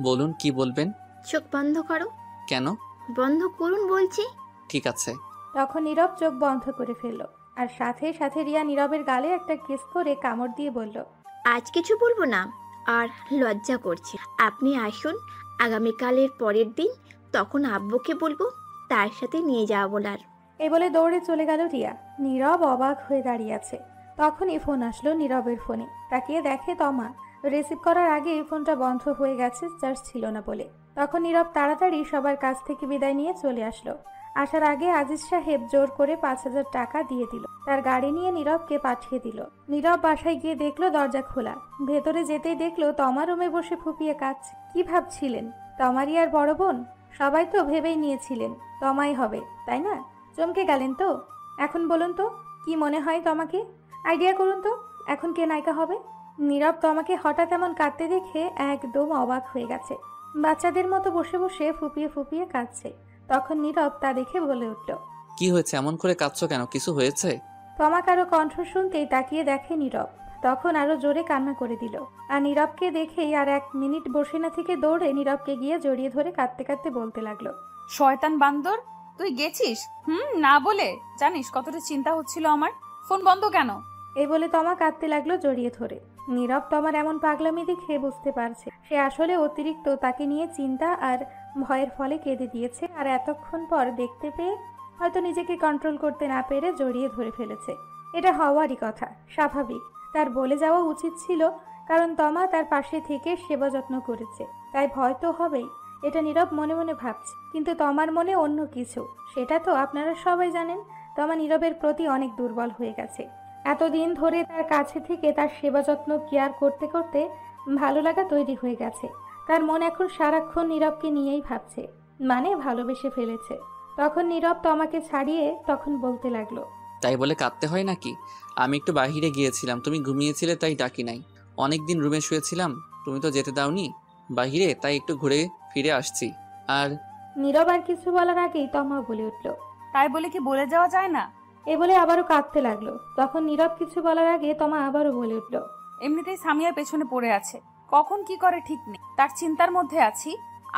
বলুন কি বলবেন। চোখ বন্ধ করো। কেন? বন্ধ করুন বলছি। ঠিক আছে। তখন নীরব চোখ বন্ধ করে ফেলল আর সাথে সাথে রিয়া নীরবের গালে একটা কিস করে কামড় দিয়ে বলল, আজ কিছু বলবো না, আর লজ্জা করছে। আপনি আসুন আগামীকালের পরের দিন, তখন আব্বুকে বলবো তার সাথে নিয়ে যাওয়া বলার। এই বলে দৌড়ে চলে গেল রিয়া। নীরব অবাক হয়ে দাঁড়িয়ে আছে। তখনই ফোন আসলো নীরবের ফোনে। তাকিয়ে দেখে তমা। রিসিভ করার আগে ফোনটা বন্ধ হয়ে গেছে, চার্জ ছিল না বলে। তখন নীরব তাড়াতাড়ি সবার কাছ থেকে বিদায় নিয়ে চলে আসলো। আসার আগে আজিজ সাহেব জোর করে 5,000 টাকা দিয়ে দিল। তার গাড়ি নিয়ে নীরবকে পাঠিয়ে দিল। নীরব বাসায় গিয়ে দেখলো দরজা খোলা। ভেতরে যেতেই দেখলো তমা রুমে বসে ফুপিয়ে কাঁদছে। কি ভাবছিলেন? তমারই আর বড় বোন? সবাই তো ভেবেই নিয়েছিলেন তমাই হবে, তাই না? চমকে গেলেন তো? এখন বলুন তো কি মনে হয় তোমাকে? আইডিয়া করুন তো এখন কে নায়িকা হবে? নীরব তোমাকে হঠাৎ এমন কাঁদতে দেখে একদম অবাক হয়ে গেছে। বাচ্চাদের মতো বসে বসে ফুপিয়ে ফুপিয়ে কাঁদছে। তখন নীরব তা দেখে বলে উঠল, কি হয়েছে, এমন করে কাঁদছো কেন? কিছু হয়েছে? তমা কারো কণ্ঠ শুনতেই তাকিয়ে দেখে নীরব। তখন আরো জোরে কান্না করে দিল। আর নীরবকে দেখেই আর 1 মিনিট বসে না থেকে দৌড়ে নীরবকে গিয়ে জড়িয়ে ধরে কাঁদতে কাঁদতে বলতে লাগলো, শয়তান বান্দর, তুই গেছিস না বলে? জানিস কতটা চিন্তা হচ্ছিল আমার। ফোন বন্ধ কেন? এই বলে তমা কাঁদতে লাগলো জড়িয়ে ধরে। নীরব তমার এমন পাগলামি দেখে বুঝতে পারছে সে আসলে অতিরিক্ত তাকে নিয়ে চিন্তা আর ভয়ের ফলে কেঁদে দিয়েছে, আর এতক্ষণ পর দেখতে পেয়ে হয়তো নিজেকে কন্ট্রোল করতে না পেরে জড়িয়ে ধরে ফেলেছে। এটা হওয়ারই কথা, স্বাভাবিক, তার বলে যাওয়া উচিত ছিল, কারণ তমা তার পাশে থেকে সেবা যত্ন করেছে, তাই ভয় তো হবেই। এটা নীরব মনে মনে ভাবছে, কিন্তু তমার মনে অন্য কিছু, সেটা তো আপনারা সবাই জানেন। তমা নীরবের প্রতি অনেক দুর্বল হয়ে গেছে। এতদিন ধরে তার কাছে থেকে তার সেবা যত্ন কেয়ার করতে করতে ভালো লাগা তৈরি হয়ে গেছে। তার মন এখন সারাক্ষণ নীরবকে নিয়েই ভাবছে, মানে ভালোবেসে ফেলেছে। তখন নীরব তমাকে ছাড়িয়ে তখন বলতে লাগলো, তাই বলে কাঁদতে হয় নাকি? আমি একটু বাহিরে গিয়েছিলাম, তুমি ঘুমিয়েছিলে তাই ডাকি নাই। অনেকদিন রুমে শুয়েছিলাম, তুমি তো যেতে দাওনি বাহিরে, তাই একটু ঘুরে ফিরে আসছি। আর নীরব আর কিছু বলার আগেই তমা বলে উঠল, তাই বলে কি বলে যাওয়া যায় না? এ বলে আবারও কাঁদতে লাগলো। তখন নীরব কিছু বলার আগে তমা আবারও বলে উঠল, এমনিতেই সামিয়ার পেছনে পড়ে আছে, কখন কি করে ঠিক নেই, তার চিন্তার মধ্যে আছি।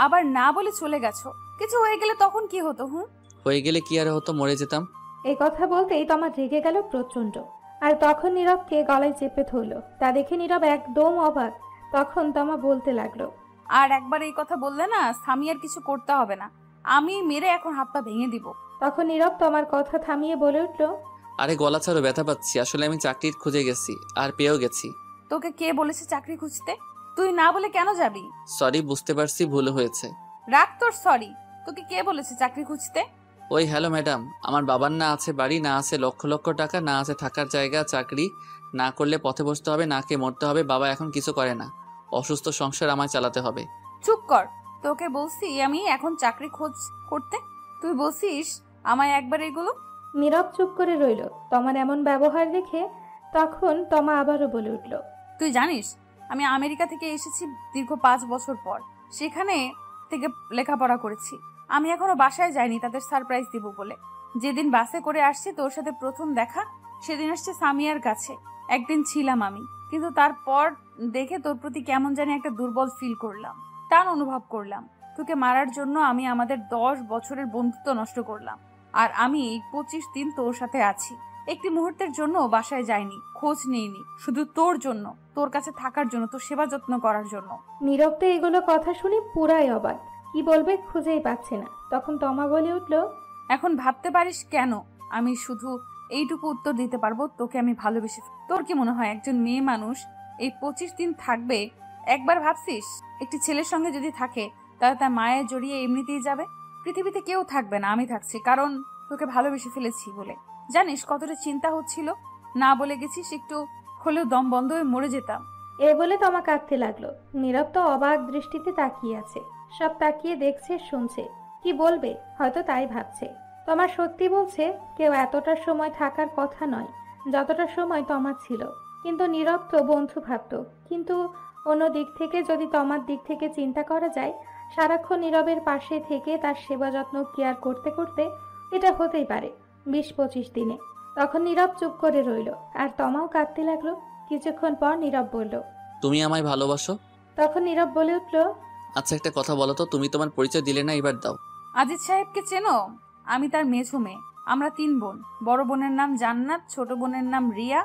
আবার না বলে চলে গেছো, কিছু হয়ে গেলে তখন কি হতো? হয়ে গেলে কি আর হতো, মরে যেতাম। এই কথা বলতেই তমা রেগে গেল প্রচন্ড, আর তখন নীরবকে গলায় চেপে ধরলো। তা দেখে নীরব একদম অবাক। তখন তমা বলতে লাগলো, আর একবার এই কথা বললে না, সামিয়ার কিছু করতে হবে না, আমি মেরে এখন হাত পা ভেঙে দিব। তখন নীরব তমার কথা থামিয়ে বলে উঠল, আরে গলা ছাড়ো, ব্যথা পাচ্ছি। আসলে আমি চাকরির খুঁজে গেছি, আর পেয়েও গেছি। তোকে কে বলেছে চাকরি খুঁজতে? তুই না বলে কেন যাবি? সরি, বুঝতে পারছি ভুল হয়েছে। রাখ তোর সরি। তোকে কে বলেছে চাকরি খুঁজতে? ওই হ্যালো ম্যাডাম, আমার বাবার না আছে বাড়ি, না আছে লক্ষ লক্ষ টাকা, না আছে থাকার জায়গা। চাকরি না করলে পথে বসতে হবে, না খেয়ে মরতে হবে। বাবা এখন কিছু করে না, অসুস্থ সংসার আমায় চালাতে হবে। চুপ কর, তোকে বলছি আমি এখন চাকরি খোঁজ করতে, তুই বলছিস আমায় একবার এগুলো। নীরব চুপ করে রইল তমার এমন ব্যবহার দেখে। তখন তমা আবারও বলে উঠল, তুই জানিস আমি আমেরিকা থেকে এসেছি দীর্ঘ 5 বছর পর, সেখানে থেকে লেখাপড়া করেছি। আমি এখনো বাসায় যাইনি তাদের সারপ্রাইজ দিব বলে। যেদিন বাসে করে আসছি তোর সাথে প্রথম দেখা, সেদিন আসছে সামিয়ার কাছে। একদিন ছিলাম আমি, কিন্তু তারপর দেখে তোর প্রতি কেমন জানি একটা দুর্বল ফিল করলাম, টান অনুভব করলাম। তোকে মারার জন্য আমি আমাদের 10 বছরের বন্ধুত্ব নষ্ট করলাম, আর আমি 25 দিন তোর সাথে আছি। একটি মুহূর্তের জন্য বাসায় যাইনি, খোঁজ নেইনি, শুধু তোর জন্য, তোর কাছে থাকার জন্য, তোর সেবা যত্ন করার জন্য। নীরব তো এগুলো কথা শুনে পুরাই অবাক, কি বলবে খুঁজেই পাচ্ছে না। তখন তমা বলে উঠল, এখন ভাবতে পারিস কেন আমি শুধু এইটুকু উত্তর দিতে পারবো, তোকে আমি ভালোবেসে। তোর কি মনে হয় একজন মেয়ে মানুষ এই 25 দিন থাকবে? একবার ভাবছিস একটি ছেলের সঙ্গে যদি থাকে তাহলে তার মায়ের জড়িয়ে এমনিতেই যাবে? পৃথিবীতে কেউ থাকবে না, আমি থাকছি, কারণ তোকে ভালোবেসে ফেলেছি বলে। জানিস কতটা চিন্তা হচ্ছিল, না বলে গেছিস, একটু হলেও দম বন্ধ হয়ে মরে যেতাম। এ বলে তমা কাঁদতে লাগলো। নীরব তো অবাক দৃষ্টিতে তাকিয়ে আছে, সব তাকিয়ে দেখছে শুনছে, কি বলবে হয়তো তাই ভাবছে। তমা সত্যি বলছে, কেউ এতটা সময় থাকার কথা নয় যতটা সময় তমার ছিল। কিন্তু নীরব তো বন্ধু ভাবতো, কিন্তু অন্য দিক থেকে যদি তমার দিক থেকে চিন্তা করা যায়, সারাক্ষণ নীরবের পাশে থেকে তার সেবা যত্ন কেয়ার করতে করতে এটা হতেই পারে 20-25 দিনে। তখন নীরব চুপ করে রইল, আর তমাও কাঁদতে লাগলো। কিছুক্ষণ পর নীরব বলল, তুমি আমায় ভালোবাসো? তখন নীরব বলে উঠল, আচ্ছা একটা কথা বলো তো, তুমি তোমার পরিচয় দিলে না, এবার দাও। আজিজ সাহেবকে চেনো? আমি তার মেঝো মেয়ে। আমরা 3 বোন। বড় বোনের নাম জান্নাত, ছোট বোনের নাম রিয়া,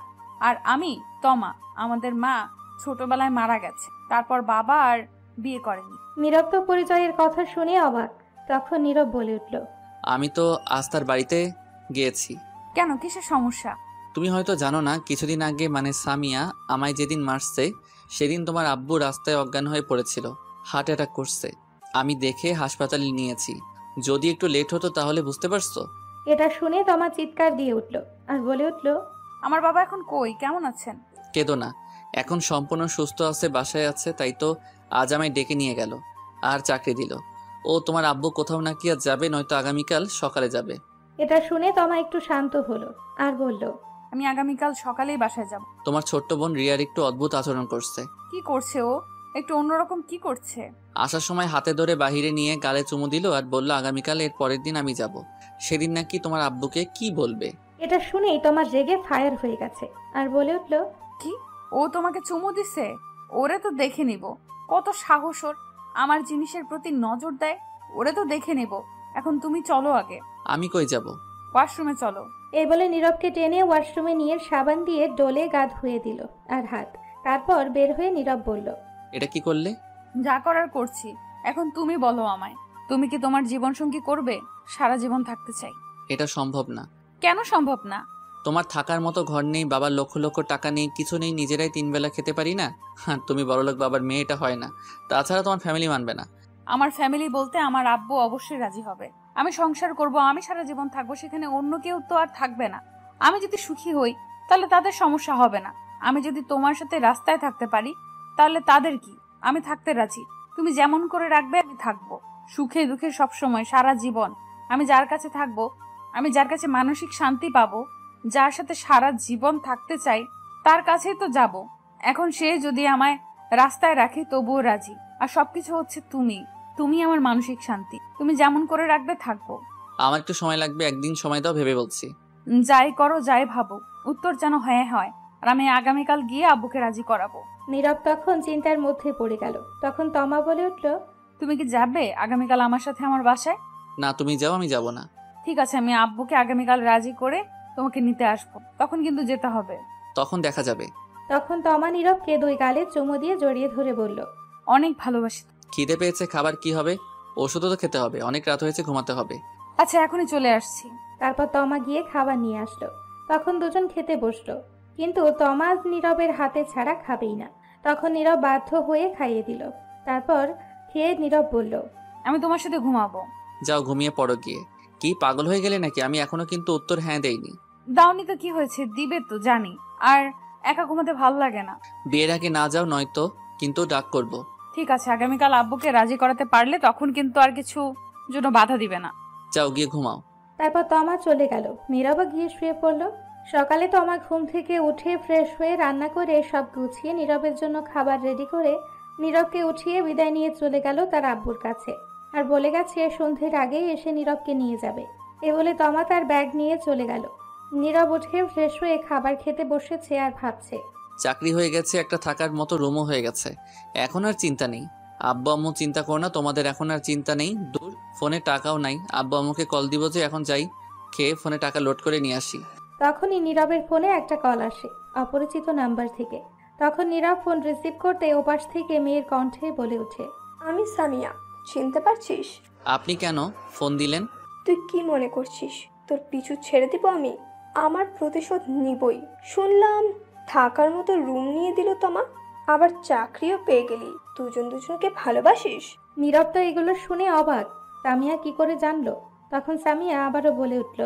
আর আমি তমা। আমাদের মা ছোটবেলায় মারা গেছে, তারপর বাবা আর বিয়ে করেনি। নীরব তো পরিচয়ের কথা শুনে অবাক। তখন নীরব বলে উঠল, আমি তো আজ তার বাড়িতে গিয়েছি। কেন, কিসের সমস্যা? তুমি হয়তো জানো না, কিছুদিন আগে মানে সামিয়া আমায় যেদিন মারছে সেদিন তোমার আব্বু রাস্তায় অজ্ঞান হয়ে পড়েছিল, হার্ট অ্যাটাক করছে। আমি দেখে হাসপাতালে নিয়েছি। যদি একটু লেট হতো তাহলে, বুঝতে পারছো? এটা শুনে তমা চিৎকার দিয়ে উঠল আর বলে উঠল, আমার বাবা এখন কই, কেমন আছেন? কেঁদো না, এখন সম্পূর্ণ সুস্থ আছে, বাসায় আছে। তাই তো আজ আমায় ডেকে নিয়ে গেল আর চাকরি দিল। ও তোমার আব্বু কোথাও নাকি আজ যাবে, নয়তো আগামীকাল সকালে যাবে। এটা শুনে তমা একটু শান্ত হলো আর বলল, আমি আগামীকাল সকালেই বাসায় যাব। তোমার ছোট্ট বোন রিয়ার একটু অদ্ভুত আচরণ করছে। কি করছে ও? একটু অন্যরকম কি করছে? আসার সময় হাতে ধরে বাহিরে নিয়ে গালে চুমু দিল আর বলল আগামীকাল এর পরের দিন আমি যাব। সেদিন নাকি তোমার আব্বুকে কি বলবে। এটা শুনেই তোমার রেগে ফায়ার হয়ে গেছে আর বলে উঠল, কি? ও তোমাকে চুমু দিছে? ওরে তো দেখে নিব, কত সাহস ওর আমার জিনিসের প্রতি নজর দেয়। ওরে তো দেখে নেব এখন তুমি চলো আগে। আমি কই যাব? ওয়াশরুমে চলো। এই বলে নীরবকে টেনে ওয়াশরুমে নিয়ে সাবান দিয়ে ডোলে গা ধুয়ে দিল আর হাত। তারপর বের হয়ে নীরব বলল, এটা কি করলে? যা করার করছি। এখন তুমি বলো আমায়, তুমি কি তোমার জীবনসঙ্গী করবে? সারা জীবন থাকতে চাই। এটা সম্ভব না। কেন সম্ভব না? তোমার থাকার মতো ঘর নেই, বাবার লক্ষ লক্ষ টাকা নেই, কিছু নেই, নিজেরাই 3 বেলা খেতে পারি না। হ্যাঁ, তুমি বড়লোক বাবার মেয়ে, এটা হয় না। তাছাড়া তোমার ফ্যামিলি মানবে না। আমার ফ্যামিলি বলতে আমার আব্বু অবশ্যই রাজি হবে। আমি সংসার করব, আমি সারা জীবন থাকবো, সেখানে অন্য কেউ তো আর থাকবে না। আমি যদি সুখী হই তাহলে তাদের সমস্যা হবে না। আমি যদি তোমার সাথে রাস্তায় থাকতে পারি তাহলে তাদের কি? আমি থাকতে রাজি। তুমি যেমন করে রাখবে আমি থাকবো, সুখে দুঃখে সবসময়, সারা জীবন। আমি যার কাছে থাকবো, আমি যার কাছে মানসিক শান্তি পাবো, যার সাথে সারা জীবন থাকতে চাই, তার কাছেই তো যাব। এখন সে যদি আমায় রাস্তায় রাখে তবুও রাজি। আর সবকিছু হচ্ছে তুমি। তুমি আমার মানসিক শান্তি। তুমি যেমন করে রাখবে থাকবো। আমার একটু সময় লাগবে, একদিন সময় দাও, ভেবে বলছি। যাই করো, যাই ভাবো, উত্তর যেন হ্যাঁ হয়। আর আমি আগামীকাল গিয়ে আব্বুকে রাজি করাবো। নীরব তখন চিন্তার মধ্যে পড়ে গেল। তখন তমা বলে উঠল, তুমি কি যাবে আগামীকাল আমার সাথে আমার বাসায়? না, তুমি যাও, আমি যাব না। ঠিক আছে, আমি আব্বুকে আগামীকাল রাজি করে তোমাকে নিতে আসবো। তখন কিন্তু যেতে হবে। তখন দেখা যাবে। তখন তমা নীরবকে 2 গালে চুমু দিয়ে জড়িয়ে ধরে বলল, অনেক ভালোবাসি। খিদে পেয়েছে, খাবার কি হবে? ওষুধও তো খেতে হবে, অনেক রাত হয়েছে, ঘুমাতে হবে। আচ্ছা, এখনই চলে আসছি। তারপর তমা গিয়ে খাবার নিয়ে আসলো। তখন দুজন খেতে বসলো, কিন্তু তমা নীরবের হাতে ছাড়া খাবেই না। তখন নীরব বাধ্য হয়ে খাইয়ে দিল। তারপর খেয়ে নীরব বলল, আমি তোমার সাথে ঘুমাবো। যাও, ঘুমিয়ে পড়ো গিয়ে। কি পাগল হয়ে গেলে নাকি? আমি এখনো কিন্তু উত্তর হ্যাঁ দেইনি। দাওনি তো কি হয়েছে, দিবে তো জানি। আর একা ঘুমাতে ভালো লাগে না। বিয়ের আগে না যাও, নয়তো কিন্তু ডাক করব। ঠিক আছে, আগামীকাল আব্বুকে রাজি করাতে পারলে তখন কিন্তু আর কিছু জন্য বাধা দিবে না। যাও, গিয়ে ঘুমাও। তারপর তমা চলে গেল। নীরবও গিয়ে শুয়ে পড়ল। সকালে তমা ঘুম থেকে উঠে ফ্রেশ হয়ে রান্না করে সব গুছিয়ে নীরবের জন্য খাবার রেডি করে নীরবকে উঠিয়ে বিদায় নিয়ে চলে গেল তার আব্বুর কাছে। আর বলে গেছে সন্ধ্যের আগেই এসে নীরবকে নিয়ে যাবে। এ বলে তমা তার ব্যাগ নিয়ে চলে গেল। নীরব উঠে ফ্রেশ হয়ে খাবার খেতে বসেছে আর ভাবছে, চাকরি হয়ে গেছে, একটা থাকার মতো রুমও হয়ে গেছে, এখন আর চিন্তা নেই। আব্বু আম্মু চিন্তা করো না, তোমাদের এখন আর চিন্তা নেই। দূর, ফোনে টাকাও নাই। আব্বু আম্মুকে কল দিব যে, এখন যাই, খেয়ে ফোনে টাকা লোড করে নিয়ে আসি। তখনই নীরবের ফোনে একটা কল আসে অপরিচিত নাম্বার থেকে। তখন নীরব ফোন রিসিভ করতে ওপাশ থেকে মেয়ের কণ্ঠে বলে ওঠে, আমি সামিয়া, চিনতে পারছিস? আপনি কেন ফোন দিলেন? তুই কি মনে করছিস তোর পিছু ছেড়ে দিব আমি? আমার প্রতিশোধ নিবই। শুনলাম থাকার মতো রুম নিয়ে দিল তোমা, আবার চাকরিও পেয়ে গেলি। দুজন দুজনকে ভালোবাসিস? নীরব তো এগুলো শুনে অবাক। সামিয়া কি করে জানলো? তখন সামিয়া আবারও বলে উঠল,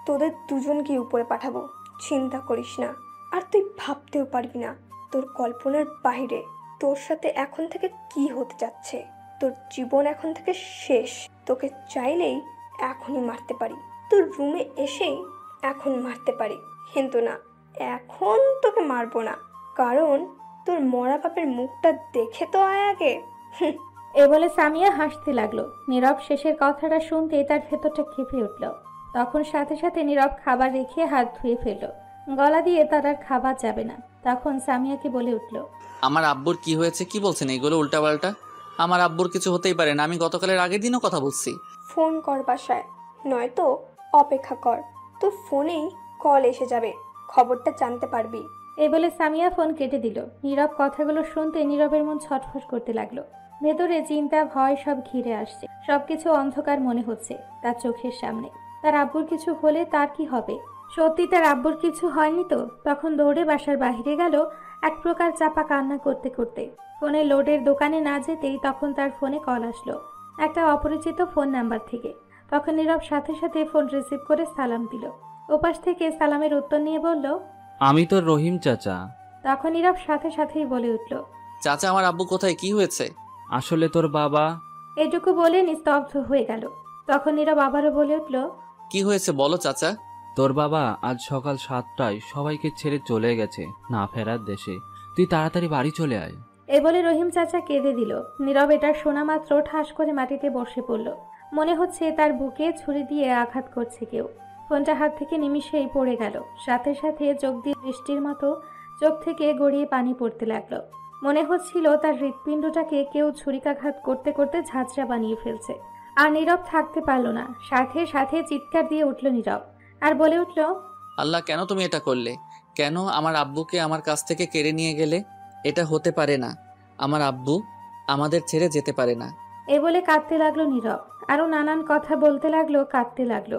তোদের দুজনকে উপরে পাঠাবো, চিন্তা করিস না। আর তুই ভাবতেও পারবি না, তোর কল্পনার বাইরে তোর সাথে এখন থেকে কি হতে যাচ্ছে। তোর জীবন এখন থেকে শেষ। তোকে চাইলেই এখনই মারতে পারি, তোর রুমে এসেই এখন মারতে পারি, কিন্তু না, এখন তোকে মারবো না, কারণ তোর মরা বাপের মুখটা দেখে তো আয় আগে। এ বলে সামিয়া হাসতে লাগলো। নীরব শেষের কথাটা শুনতে তার ভেতরটা কেঁপে উঠল। তখন সাথে সাথে নীরব খাবার রেখে হাত ধুয়ে ফেলল। গলা দিয়ে তার আর খাবার যাবে না। তখন সামিয়াকে বলে উঠল, আমার আব্বুর কি হয়েছে? কি বলছেন এগুলো উল্টাপাল্টা? আমার আব্বুর কিছু হতেই পারে না, আমি গতকালের আগের দিনও কথা বলছি। ফোন কর বাসায়, নয়তো অপেক্ষা কর, তোর ফোনেই কল এসে যাবে, খবরটা জানতে পারবি। এই বলে সামিয়া ফোন কেটে দিল। নীরব কথাগুলো শুনতে নীরবের মন ছটফট করতে লাগলো। ভেতরে চিন্তা ভয় সব ঘিরে আসছে। সবকিছু অন্ধকার মনে হচ্ছে তার চোখের সামনে। তার আব্বুর কিছু হলে তার কি হবে? সত্যি তার আব্বুর কিছু হয়নি তো? তখন দৌড়ে বাসার বাহিরে গেল এক প্রকার চাপা কান্না করতে করতে। ফোনে লোডের দোকানে না যেতেই তখন তার ফোনে কল আসলো একটা অপরিচিত ফোন নাম্বার থেকে। তখন নীরব সাথে সাথে ফোন রিসিভ করে সালাম দিল। ওপাশ থেকে সালামের উত্তর নিয়ে বলল, আমি তো রহিম চাচা। তখন নীরব সাথে সাথেই বলে উঠল, চাচা, আমার আব্বু কোথায়? কি হয়েছে? আসলে তোর বাবা। এটুকু বলে নিস্তব্ধ হয়ে গেল। তখন নীরব আবারও বলে উঠল, কি হয়েছে বলো চাচা। তোর বাবা আজ সকাল 7টায় সবাইকে ছেড়ে চলে গেছে না ফেরার দেশে। তুই তাড়াতাড়ি বাড়ি চলে আয়। এ বলে রহিম চাচা কেঁদে দিল। নীরব এটা শোনা মাত্র ঠাস করে মাটিতে বসে পড়ল। মনে হচ্ছে তার বুকে ছুরি দিয়ে আঘাত করছে কেউ। ফোনটা হাত থেকে নিমিষেই পড়ে গেল। সাথে সাথে চোখ দিয়ে বৃষ্টির মতো চোখ থেকে গড়িয়ে পানি পড়তে লাগলো। মনে হচ্ছিল তার হৃৎপিণ্ডটাকে কেউ ছুরিকাঘাত করতে করতে ঝাঁঝরা বানিয়ে ফেলছে। আর নীরব থাকতে পারল না, সাথে সাথে চিৎকার দিয়ে উঠল নীরব আর বলে উঠল, আল্লাহ, কেন তুমি এটা করলে? কেন আমার আব্বুকে আমার কাছ থেকে কেড়ে নিয়ে গেলে? এটা হতে পারে না। আমার আব্বু আমাদের ছেড়ে যেতে পারে না। এ বলে কাঁদতে লাগলো নীরব। আরো নানান কথা বলতে লাগলো, কাঁদতে লাগলো।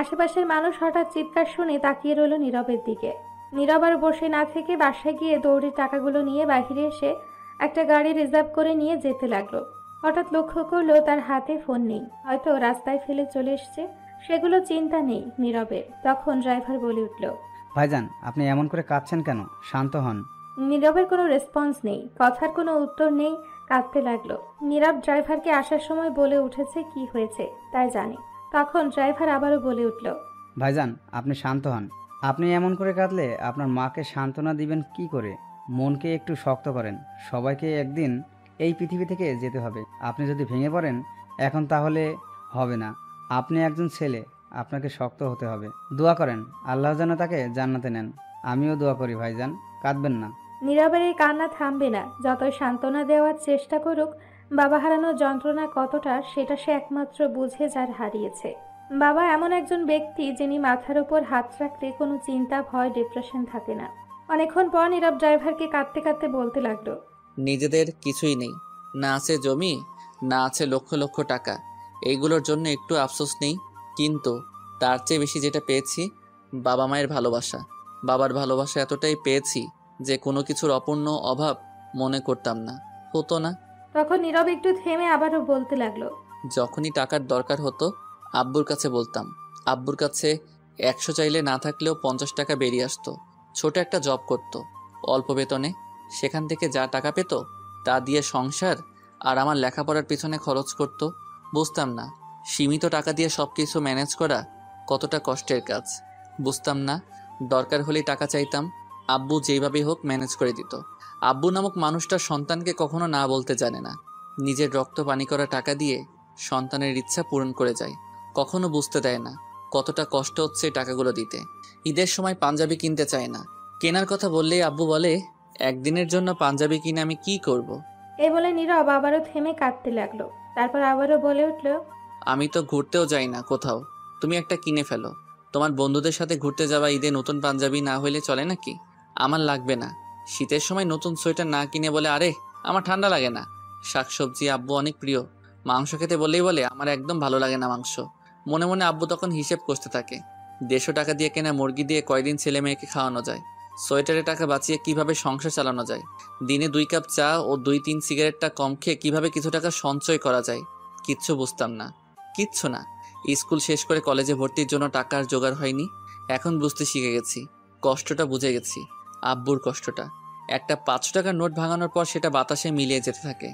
আশেপাশের মানুষ হঠাৎ চিৎকার শুনে তাকিয়ে রইল নীরবের দিকে। নীরব আর বসে না থেকে বাসায় গিয়ে দৌড়ে টাকাগুলো নিয়ে বাইরে এসে একটা গাড়ি রিজার্ভ করে নিয়ে যেতে লাগলো। হঠাৎ লক্ষ্য করলো তার হাতে ফোন নেই, হয়তো রাস্তায় ফেলে চলে এসছে। সেগুলো চিন্তা নেই নীরবের। তখন ড্রাইভার বলে উঠল, ভাইজান, আপনি এমন করে কাঁদছেন কেন? শান্ত হন। নীরবের কোনো রেসপন্স নেই, কথার কোনো উত্তর নেই, কাঁদতে লাগলো। নীরব ড্রাইভারকে আসার সময় বলে উঠেছে কি হয়েছে তাই জানে। তখন ড্রাইভার আবারও বলে উঠল, ভাইজান, আপনি শান্ত হন। আপনি এমন করে কাঁদলে আপনার মাকে সান্ত্বনা দিবেন কি করে? মনকে একটু শক্ত করেন। সবাইকে একদিন এই পৃথিবী থেকে যেতে হবে। আপনি যদি ভেঙে পড়েন এখন তাহলে হবে না। আপনি একজন ছেলে, আপনাকে শক্ত হতে হবে। দোয়া করেন আল্লাহ যেন তাকে জান্নাতে নেন। আমিও দোয়া করি ভাইজান, কাঁদবেন না। নীরবের এই কান্না থামবে না, যতই সান্ত্বনা দেওয়ার চেষ্টা করুক। বাবা হারানোর যন্ত্রণা কতটা সেটা সে একমাত্র বুঝে যার হারিয়েছে। বাবা এমন একজন ব্যক্তি যিনি মাথার উপর হাত রাখলে কোনো চিন্তা, ভয়, ডিপ্রেশন থাকে না। অনেকক্ষণ পর নীরব ড্রাইভারকে কাঁদতে কাঁদতে বলতে লাগলো, নিজেদের কিছুই নেই, না আছে জমি, না আছে লক্ষ লক্ষ টাকা। এইগুলোর জন্য একটু আফসোস নেই, কিন্তু তার চেয়ে বেশি যেটা পেয়েছি বাবা মায়ের ভালোবাসা। বাবার ভালোবাসা এতটাই পেয়েছি যে কোনো কিছুর অপূর্ণ অভাব মনে করতাম না, হতো না। তখন নীরব একটু থেমে আবারও বলতে লাগলো, যখনই টাকার দরকার হতো আব্বুর কাছে বলতাম। আব্বুর কাছে 100 চাইলে না থাকলেও 50 টাকা বেরিয়ে আসতো। ছোট একটা জব করত অল্প বেতনে, সেখান থেকে যা টাকা পেত তা দিয়ে সংসার আর আমার লেখাপড়ার পিছনে খরচ করত। বুঝতাম না সীমিত টাকা দিয়ে সব কিছু ম্যানেজ করা কতটা কষ্টের কাজ। বুঝতাম না দরকার হলেই টাকা চাইতাম, আব্বু যেইভাবে হোক ম্যানেজ করে দিত। আব্বু নামক মানুষটা সন্তানকে কখনো না বলতে জানে না। নিজের রক্ত পানি করা টাকা দিয়ে সন্তানের ইচ্ছা পূরণ করে যায়। কখনো বুঝতে দেয় না কতটা কষ্ট হচ্ছে টাকাগুলো দিতে। ঈদের সময় পাঞ্জাবি কিনতে চায় না, কেনার কথা বললেই আব্বু বলে, একদিনের জন্য পাঞ্জাবি কিনে আমি কি করব। এই বলে নীরব আবারও থেমে কাঁদতে লাগলো। তারপর আবারও বলে উঠল, আমি তো ঘুরতেও যাই না কোথাও, তুমি একটা কিনে ফেলো। তোমার বন্ধুদের সাথে ঘুরতে যাওয়া ঈদে নতুন পাঞ্জাবি না হইলে চলে নাকি? আমার লাগবে না। শীতের সময় নতুন সোয়েটার না কিনে বলে, আরে আমার ঠান্ডা লাগে না। শাকসবজি আব্বু অনেক প্রিয়, মাংস খেতে বললেই বলে আমার একদম ভালো লাগে না মাংস। মনে মনে আব্বু তখন হিসেব কষতে থাকে, 150 টাকা দিয়ে কেনা মুরগি দিয়ে কয়দিন ছেলে মেয়েকে খাওয়ানো যায়, সোয়েটারে টাকা বাঁচিয়ে কিভাবে সংসার চালানো যায়, দিনে 2 কাপ চা ও 2-3 সিগারেটটা কম খেয়ে কিভাবে কিছু টাকা সঞ্চয় করা যায়। কিচ্ছু বুঝতাম না, কিচ্ছু না। স্কুল শেষ করে কলেজে ভর্তির জন্য টাকার জোগাড় হয়নি। এখন বুঝতে শিখে গেছি, কষ্টটা বুঝে গেছি, আব্বুর কষ্টটা। একটা 5 টাকার নোট ভাঙানোর পর সেটা বাতাসে মিলিয়ে যেতে থাকে।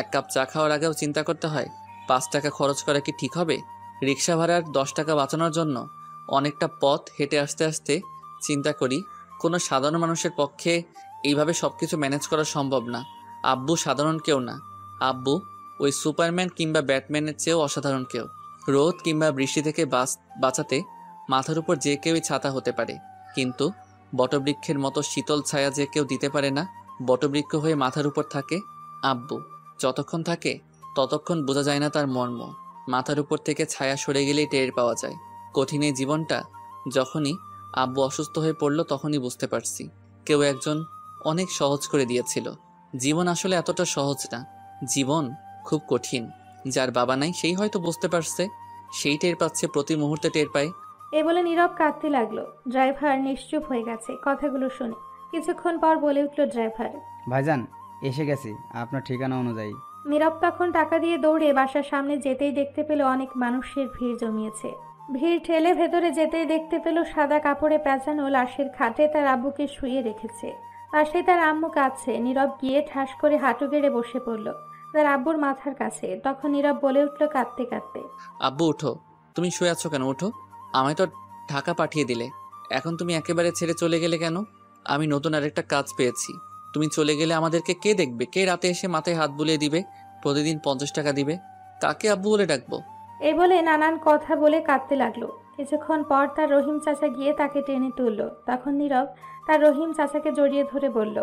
1 কাপ চা খাওয়ার আগেও চিন্তা করতে হয় 5 টাকা খরচ করা কি ঠিক হবে। রিক্সা ভাড়ার 10 টাকা বাঁচানোর জন্য অনেকটা পথ হেঁটে আসতে আসতে চিন্তা করি কোনো সাধারণ মানুষের পক্ষে এইভাবে সব কিছু ম্যানেজ করা সম্ভব না। আব্বু সাধারণ কেউ না, আব্বু ওই সুপারম্যান কিংবা ব্যাটম্যানের চেয়েও অসাধারণ কেউ। রোদ কিংবা বৃষ্টি থেকে বাঁচাতে মাথার উপর যে কেউই ছাতা হতে পারে, কিন্তু বটবৃক্ষের মতো শীতল ছায়া যে কেউ দিতে পারে না। বটবৃক্ষ হয়ে মাথার উপর থাকে আব্বু। যতক্ষণ থাকে ততক্ষণ বোঝা যায় না তার মর্ম। মাথার উপর থেকে ছায়া সরে গেলেই টের পাওয়া যায়। কঠিন এই জীবনটা যখনই আব্বু অসুস্থ হয়ে পড়ল তখনই বুঝতে পারছি কেউ একজন অনেক সহজ করে দিয়েছিল। জীবন আসলে এতটা সহজ না, জীবন খুব কঠিন। যার বাবা নাই সেই হয়তো বুঝতে পারছে, সেই টের পাচ্ছে, প্রতি মুহূর্তে টের পায়। এ বলে নীরব কাঁদতে লাগলো। ড্রাইভার নিশ্চুপ হয়ে গেছে কথাগুলো শুনে। কিছুক্ষণ পর বলে উঠল ড্রাইভার, ভাইজান, এসে গেছি আপনার ঠিকানা অনুযায়ী। নীরব তখন টাকা দিয়ে দৌড়ে বাসার সামনে যেতেই দেখতে পেল অনেক মানুষের ভিড় জমিয়েছে। ভিড় ঠেলে ভেতরে যেতেই দেখতে পেল সাদা কাপড়ে পেঁচানো লাশের খাটে তার আব্বুকে শুয়ে রেখেছে। পাশে তার আম্মু কাঁদছে। নীরব গিয়ে ঠাস করে হাঁটু গেড়ে বসে পড়ল তার আব্বুর মাথার কাছে। তখন নীরব বলে উঠল কাঁদতে কাঁদতে, আব্বু উঠো, তুমি শুয়ে আছো কেন? উঠো, আমায় তো ঢাকা পাঠিয়ে দিলে, এখন তুমি একেবারে ছেড়ে চলে গেলে কেন? আমি নতুন আরেকটা কাজ পেয়েছি। তুমি চলে গেলে আমাদেরকে কে দেখবে? কে রাতে এসে মাথায় হাত বুলিয়ে দিবে, প্রতিদিন 50 টাকা দিবে? কাকে আব্বু বলে ডাকবো? এই বলে নানান কথা বলে কাঁদতে লাগলো। কিছুক্ষণ পর তার রহিম চাচা গিয়ে তাকে টেনে তুলল। তখন নীরব তার রহিম চাচাকে জড়িয়ে ধরে বলল,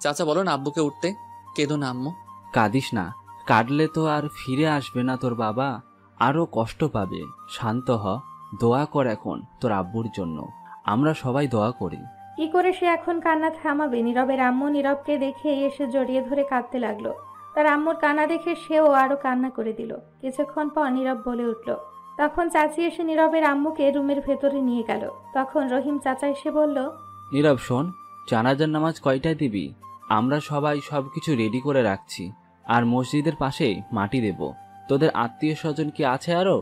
চাচা বলো না আব্বুকে উঠতে। কেঁদো না আম্মু। কাঁদিস না, কাঁদলে তো আর ফিরে আসবে না তোর বাবা। আরও কষ্ট পাবে। শান্ত হ, দোয়া কর এখন তোর আব্বুর জন্য। আমরা সবাই দোয়া করি। কি করে সে এখন কান্না থামাবে? নীরবের আম্মু নীরবকে দেখে এসে জড়িয়ে ধরে কাঁদতে লাগলো। তার আম্মুর কান্না দেখে সেও আরো কান্না করে দিল। কিছুক্ষণ পর নীরব বলে উঠল। তখন চাচি এসে নীরবের আম্মুকে রুমের ভেতরে নিয়ে গেল। তখন রহিম চাচা এসে বলল, নীরব শোন, জানাজার নামাজ কয়টায় দিবি? আমরা সবাই সবকিছু রেডি করে রাখছি, আর মসজিদের পাশে মাটি দেব। তোদের আত্মীয় স্বজন কি আছে আরো?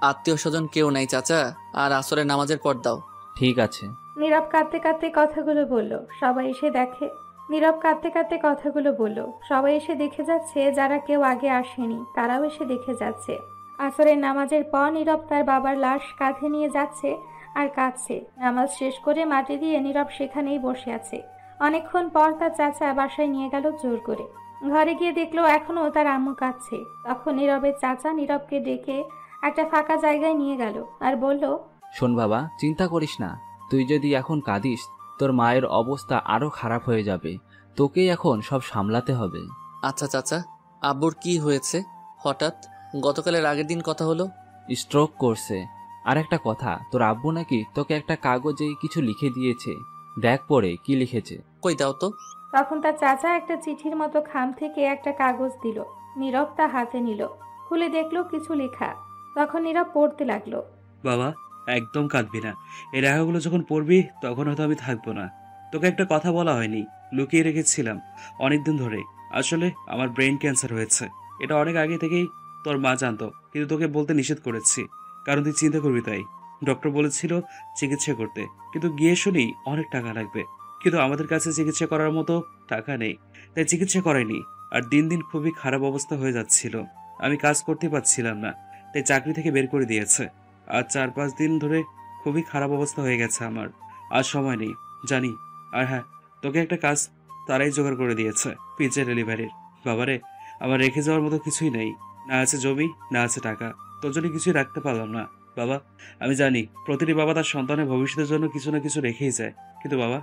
আত্মীয় স্বজন কেউ নাই চাচা, আর আসরের নামাজের পর দাও। ঠিক আছে। নীরব কাঁদতে কাঁদতে কথাগুলো বলল। সবাই এসে দেখে নীরব কাঁদতে কাঁদতে কথাগুলো বলল। সবাই এসে দেখে যাচ্ছে, যারা কেউ আগে আসেনি তারাও এসে দেখে যাচ্ছে। আসরের নামাজের পর নীরব তার বাবার লাশ কাঁধে নিয়ে যাচ্ছে আর কাঁদছে। নামাজ শেষ করে মাটি দিয়ে নীরব সেখানেই বসে আছে। অনেকক্ষণ পর তার চাচা বাসায় নিয়ে গেল জোর করে। ঘরে গিয়ে দেখলো এখনো তার আম্মু কাঁদছে। তখন নীরবের চাচা নীরবকে ডেকে একটা ফাঁকা জায়গায় নিয়ে গেল আর বলল, শোন বাবা, চিন্তা করিস না। তুই যদি এখন কাঁদিস তোর মায়ের অবস্থা আরো খারাপ হয়ে যাবে। তোকেই এখন সব সামলাতে হবে। আচ্ছা চাচা, আব্বুর কি হয়েছে হঠাৎ? গতকালের আগের দিন কথা হলো। স্ট্রোক করছে। আর একটা কথা, তোর আব্বু নাকি তোকে একটা কাগজে কিছু লিখে দিয়েছে। দেখ পড়ে কি লিখেছে। কই দাও তো। তখন তার চাচা একটা চিঠির মতো খাম থেকে একটা কাগজ দিল। নীরব তা হাতে নিল, খুলে দেখলো কিছু লেখা। তখন নীরব পড়তে লাগলো। বাবা, একদম কাঁদবি না। এই লেখাগুলো যখন পড়বি তখন হয়তো আমি থাকবো না। তোকে একটা কথা বলা হয়নি, লুকিয়ে রেখেছিলাম অনেকদিন ধরে। আসলে আমার ব্রেন ক্যান্সার হয়েছে। এটা অনেক আগে থেকেই তোর মা জানতো, কিন্তু তোকে বলতে নিষেধ করেছি, কারণ তুই চিন্তা করবি তাই। ডক্টর বলেছিল চিকিৎসা করতে, কিন্তু গিয়ে শুনি অনেক টাকা লাগবে। কিন্তু আমাদের কাছে চিকিৎসা করার মতো টাকা নেই, তাই চিকিৎসা করাইনি। আর দিন দিন খুবই খারাপ অবস্থা হয়ে যাচ্ছিল। আমি কাজ করতে পারছিলাম না, তাই চাকরি থেকে বের করে দিয়েছে। আর 4-5 দিন ধরে খুবই খারাপ অবস্থা হয়ে গেছে আমার। আর সময় নেই জানি। আর হ্যাঁ, তোকে একটা কাজ তারাই জোগাড় করে দিয়েছে, পিজ্জা ডেলিভারির। বাবারে, আমার রেখে যাওয়ার মতো কিছুই নেই। না আছে জমি, না আছে টাকা। তোর জন্য কিছুই রাখতে পারলাম না বাবা। আমি জানি প্রতিটি বাবা তার সন্তানের ভবিষ্যতের জন্য কিছু না কিছু রেখেই যায়, কিন্তু বাবা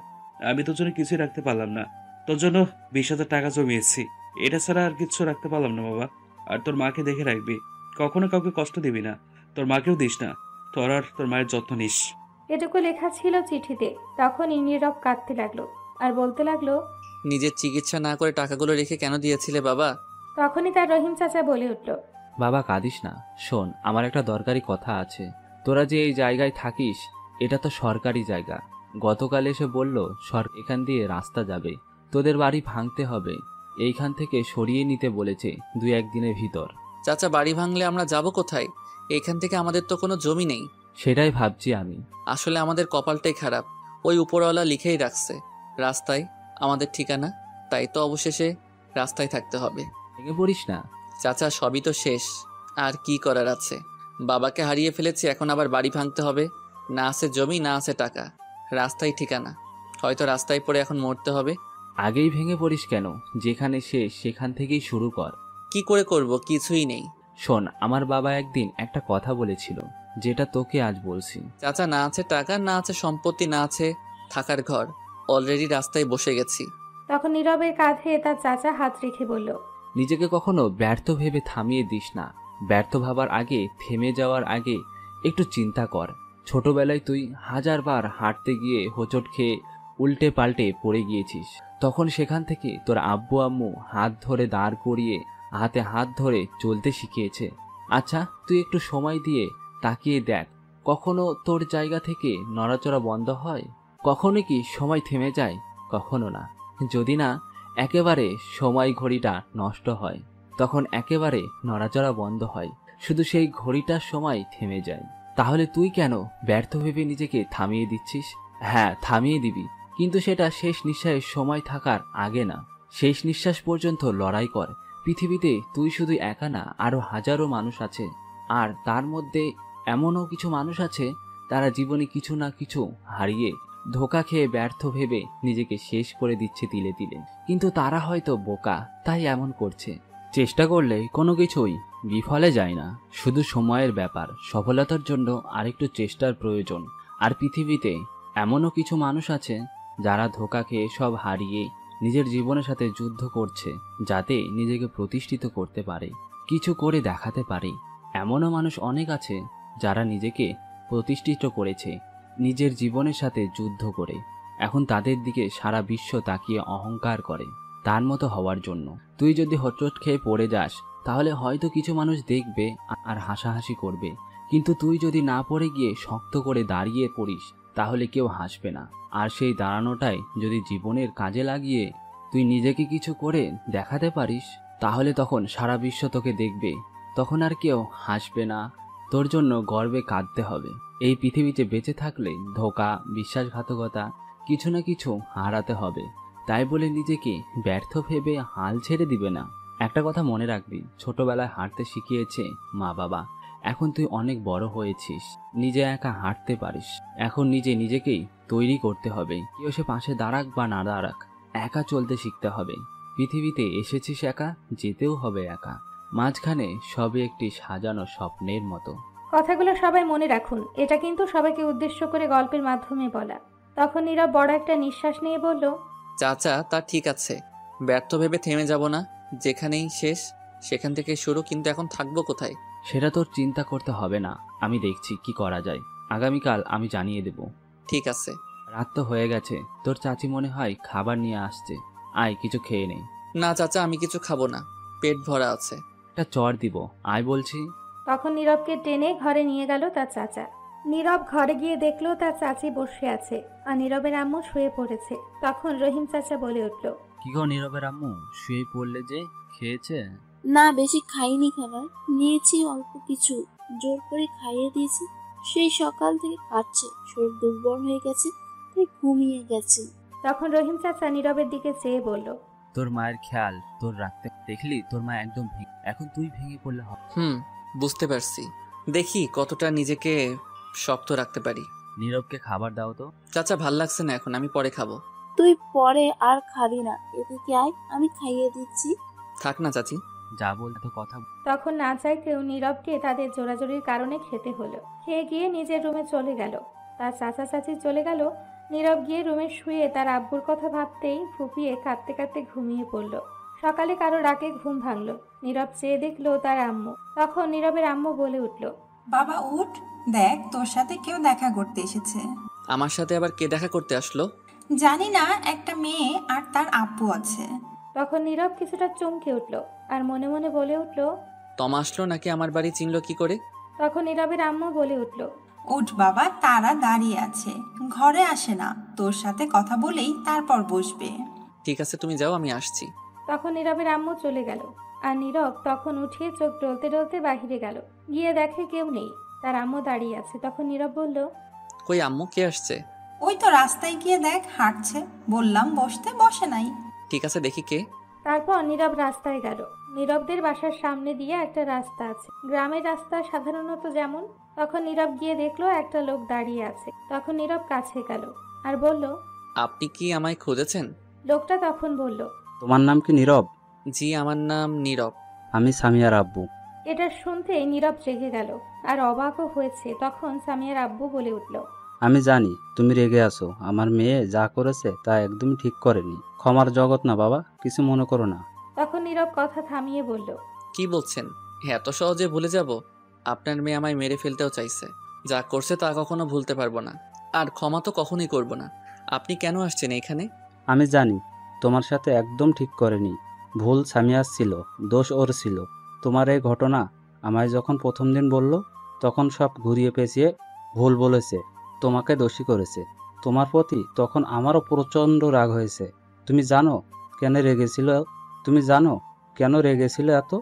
আমি তোর জন্য কিছুই রাখতে পারলাম না। তোর জন্য 20,000 টাকা জমিয়েছি, এটা ছাড়া আর কিছু রাখতে পারলাম না বাবা। আর তোর মাকে দেখে রাখবি, কখনো কাউকে কষ্ট দিবি না। তোর মাকেও দিস না। তোর আর তোর মায়ের যত্ন নিস। এটুকু লেখা ছিল চিঠিতে। তখনই নীরব কাঁদতে লাগলো আর বলতে লাগলো, নিজের চিকিৎসা না করে টাকাগুলো রেখে কেন দিয়েছিলে বাবা? তখনই তার রহিম চাচা বলে উঠল, বাবা কাঁদিস না। শোন, আমার একটা দরকারি কথা আছে। তোরা যে এই জায়গায় থাকিস, এটা তো সরকারি জায়গা। গতকাল এসে বলল এখান দিয়ে রাস্তা যাবে, তোদের বাড়ি ভাঙতে হবে। এইখান থেকে সরিয়ে নিতে বলেছে 2-1 দিনের ভিতর। চাচা, বাড়ি ভাঙলে আমরা যাব কোথায়? এখান থেকে আমাদের তো কোনো জমি নেই। সেটাই ভাবছি আমি। আসলে আমাদের কপালটাই খারাপ। ওই উপরওয়ালা লিখেই রাখছে রাস্তায় আমাদের ঠিকানা, তাই তো অবশেষে রাস্তায় থাকতে হবে। ভেঙে পড়িস না চাচা, সবই তো শেষ, আর কি করার আছে? বাবাকে হারিয়ে ফেলেছি, এখন আবার বাড়ি ভাঙতে হবে। না আছে জমি, না আছে টাকা, রাস্তায় ঠিকানা। হয়তো রাস্তায় পড়ে এখন মরতে হবে। আগেই ভেঙে পড়িস কেন? যেখানে শেষ সেখান থেকেই শুরু কর। কি করে করব? কিছুই নেই। শোন, আমার বাবা একদিন একটা কথা বলেছিল, যেটা তোকে আজ বলছি। চাচা, না আছে টাকা, না আছে সম্পত্তি, না আছে থাকার ঘর, অলরেডি রাস্তায় বসে গেছি। তখন নীরবের কাঁধে তার চাচা হাত রেখে বলল, নিজেকে কখনো ব্যর্থ ভেবে থামিয়ে দিস না। ব্যর্থ ভাবার আগে, থেমে যাওয়ার আগে একটু চিন্তা কর। ছোটবেলায় তুই 1000 বার হাঁটতে গিয়ে হোঁচট খেয়ে উল্টে পাল্টে পড়ে গিয়েছিস। তখন সেখান থেকে তোর আব্বু আম্মু হাত ধরে দাঁড় করিয়ে হাতে হাত ধরে চলতে শিখিয়েছে। আচ্ছা, তুই একটু সময় দিয়ে তাকিয়ে দেখ, কখনো তোর জায়গা থেকে নড়াচড়া বন্ধ হয়? কখনো কি সময় থেমে যায়? কখনো না। যদি না একেবারে সময় ঘড়িটা নষ্ট হয়, তখন একেবারে নড়াচড়া বন্ধ হয়, শুধু সেই ঘড়িটার সময় থেমে যায়। তাহলে তুই কেন ব্যর্থ ভেবে নিজেকে থামিয়ে দিচ্ছিস? হ্যাঁ, থামিয়ে দিবি, কিন্তু সেটা শেষ নিঃশ্বাসের সময় থাকার আগে না। শেষ নিঃশ্বাস পর্যন্ত লড়াই কর। পৃথিবীতে তুই শুধু একা না, আরো হাজারো মানুষ আছে। আর তার মধ্যে এমনও কিছু মানুষ আছে, তারা জীবনে কিছু না কিছু হারিয়ে ধোঁকা খেয়ে ব্যর্থ ভেবে নিজেকে শেষ করে দিচ্ছে তিলে তিলে। কিন্তু তারা হয়তো বোকা, তাই এমন করছে। চেষ্টা করলে কোনো কিছুই বিফলে যায় না, শুধু সময়ের ব্যাপার। সফলতার জন্য আরেকটু চেষ্টার প্রয়োজন। আর পৃথিবীতে এমনও কিছু মানুষ আছে, যারা ধোঁকা খেয়ে সব হারিয়ে নিজের জীবনের সাথে যুদ্ধ করছে, যাতে নিজেকে প্রতিষ্ঠিত করতে পারে, কিছু করে দেখাতে পারে। এমনও মানুষ অনেক আছে যারা নিজেকে প্রতিষ্ঠিত করেছে নিজের জীবনের সাথে যুদ্ধ করে। এখন তাদের দিকে সারা বিশ্ব তাকিয়ে অহংকার করে তার মতো হওয়ার জন্য। তুই যদি হোঁচট খেয়ে পড়ে যাস তাহলে হয়তো কিছু মানুষ দেখবে আর হাসাহাসি করবে, কিন্তু তুই যদি না পড়ে গিয়ে শক্ত করে দাঁড়িয়ে পড়িস তাহলে কেউ হাসবে না। আর সেই দাঁড়ানোটাই যদি জীবনের কাজে লাগিয়ে তুই নিজেকে কিছু করে দেখাতে পারিস তাহলে তখন সারা বিশ্ব তোকে দেখবে, তখন আর কেউ হাসবে না। তোর জন্য গর্বে কাঁদতে হবে। এই পৃথিবীতে বেঁচে থাকলে ধোঁকা, বিশ্বাসঘাতকতা, কিছু না কিছু হারাতে হবে। তাই বলে নিজেকে ব্যর্থ ভেবে হাল ছেড়ে দিবে না। একটা কথা মনে রাখবি, ছোটবেলায় হাঁটতে শিখিয়েছে মা বাবা। এখন তুই অনেক বড় হয়েছিস, নিজে একা হাঁটতে পারিস। এখন নিজেকেই তৈরি করতে হবে। কেউ সে পাশে দাঁড়াক বা না দাঁড়াক, একা চলতে শিখতে হবে। পৃথিবীতে এসেছিস একা, যেতেও হবে একা। মাঝখানে সবই একটি সাজানো স্বপ্নের মতো। কথাগুলো সবাই মনে রাখুন, এটা কিন্তু সবাইকে উদ্দেশ্য করে গল্পের মাধ্যমে বলা। তখন নীরব বড় একটা নিঃশ্বাস নিয়ে বলল, চাচা তা ঠিক আছে, ব্যর্থ ভেবে থেমে যাব না। যেখানেই শেষ সেখান থেকে শুরু, কিন্তু এখন থাকবো কোথায়? সেটা তোর চিন্তা করতে হবে না, আমি দেখছি কি করা যায়। আগামীকাল আমি জানিয়ে দেব। ঠিক আছে। রাত তো হয়ে গেছে, তোর চাচি মনে হয় খাবার নিয়ে আসছে। আয় কিছু খেয়ে নেই। না চাচা, আমি কিছু খাবো না, পেট ভরা আছে। একটা চড় দিব, আয় বলছি। তখন নীরবকে টেনে ঘরে নিয়ে গেল তার চাচা। নীরব ঘরে গিয়ে দেখলো তার চাচি বসে আছে আর নীরবের আম্মু শুয়ে পড়েছে। তখন রহিম চাচা বলে উঠল, কি গো নীরবের আম্মু, শুয়ে পড়লে যে? খেয়েছে? না, বেশি খাইনি, খাবার নিয়েছি অল্প কিছু, জোর করে খাইয়ে দিয়েছি। সেই সকাল থেকে খাচ্ছে, শরীর দুর্বল হয়ে গেছে, তাই ঘুমিয়ে গেছে। তখন রহিম চাচা নীরবের দিকে চেয়ে বলল, তোর মায়ের খেয়াল তোর রাখতে, দেখলি তোর মা একদম এখন তুই ভেঙে পড়লে হবে। বুঝতে পারছি, দেখি কতটা নিজেকে শক্ত রাখতে পারি। নীরবকে খাবার দাও তো। চাচা ভাল লাগছে না এখন, আমি পরে খাবো। তুই পরে আর খাবি না, এদিকে আয়, আমি খাইয়ে দিচ্ছি। থাক না চাচি, যা বল তো কথা। তখন না চাইতেও নীরবকে তাদের জোরাজোরির কারণে খেতে হলো। খেয়ে গিয়ে নিজের রুমে চলে গেল। তার চাচা চাচি চলে গেল। নীরব গিয়ে রুমে শুয়ে তার আব্বুর কথা ভাবতেই ফুপিয়ে কাঁদতে কাঁদতে ঘুমিয়ে পড়ল। সকালে কারো ডাকে ঘুম ভাঙল। নীরব চেয়ে দেখলো তার আম্মু। তখন নীরবের আম্মু বলে উঠল, বাবা উঠ, দেখ তোর সাথে কেউ দেখা করতে এসেছে। আমার সাথে আবার কে দেখা করতে আসলো? জানি না, একটা মেয়ে আর তার আব্বু আছে। তখন নীরব কিছুটা চমকে উঠল আর মনে মনে বলে উঠল, তমা আসলো নাকি আমার বাড়ি চিনলো কি করে? তখন নীরবের আম্মু বলে উঠল, উঠ বাবা, তারা দাঁড়িয়ে আছে, ঘরে আসে না, তোর সাথে কথা বলেই তারপর বসবে। ঠিক আছে, তুমি যাও, আমি আসছি। তখন নীরবের আম্মু চলে গেল আর নীরব তখন উঠিয়ে চোখ ডলতে ডলতে বাহিরে গেল। গিয়ে দেখে কেউ নেই, তার আম্মু দাঁড়িয়ে আছে। তখন নীরব বলল, কই আম্মু, কে আসছে? ওই তো রাস্তায় গিয়ে দেখ, হাঁটছে, বললাম বসতে, বসে নাই। ঠিক আছে, দেখি কে। তারপর নীরব রাস্তায় গেল। নীরবদের বাসার সামনে দিয়ে একটা রাস্তা আছে, গ্রামের রাস্তা সাধারণত যেমন। তখন নীরব গিয়ে দেখলো একটা লোক দাঁড়িয়ে আছে। তখন নীরব কাছে গেল আর বলল, আপনি কি আমায় খুঁজেছেন? লোকটা তখন বলল, তোমার নাম কি নীরব? জি, আমার নাম নীরব। আমি সামিয়ার আব্বু। এটা শুনতেই নীরব রেগে গেল আর অবাকও হয়েছে। তখন সামিয়ার আব্বু বলে উঠল, আমি জানি তুমি রেগে আছো, আমার মেয়ে যা করেছে তা একদমই ঠিক করেনি। ক্ষমার জগৎ না বাবা, কিছু মনে করো না। তখন নীরব কথা থামিয়ে বলল, কি বলছেন? এত সহজে ভুলে যাব? আপনার মেয়ে আমায় মেরে ফেলতেও চাইছে। যা করছে তা কখনো ভুলতে পারবো না, আর ক্ষমা তো কখনোই করব না। আপনি কেন আসছেন এখানে? আমি জানি তোমার সাথে একদম ঠিক করেনি, ভুল সামিয়ার ছিল, দোষ ওর ছিল। তোমার এই ঘটনা আমায় যখন প্রথম দিন বলল তখন সব ঘুরিয়ে পেঁচিয়ে ভুল বলেছে, তোমাকে দোষী করেছে। তোমার প্রতি তখন আমারও প্রচণ্ড রাগ হয়েছে। তুমি জানো কেন রেগেছিল? তুমি জানো কেন রেগেছিল এত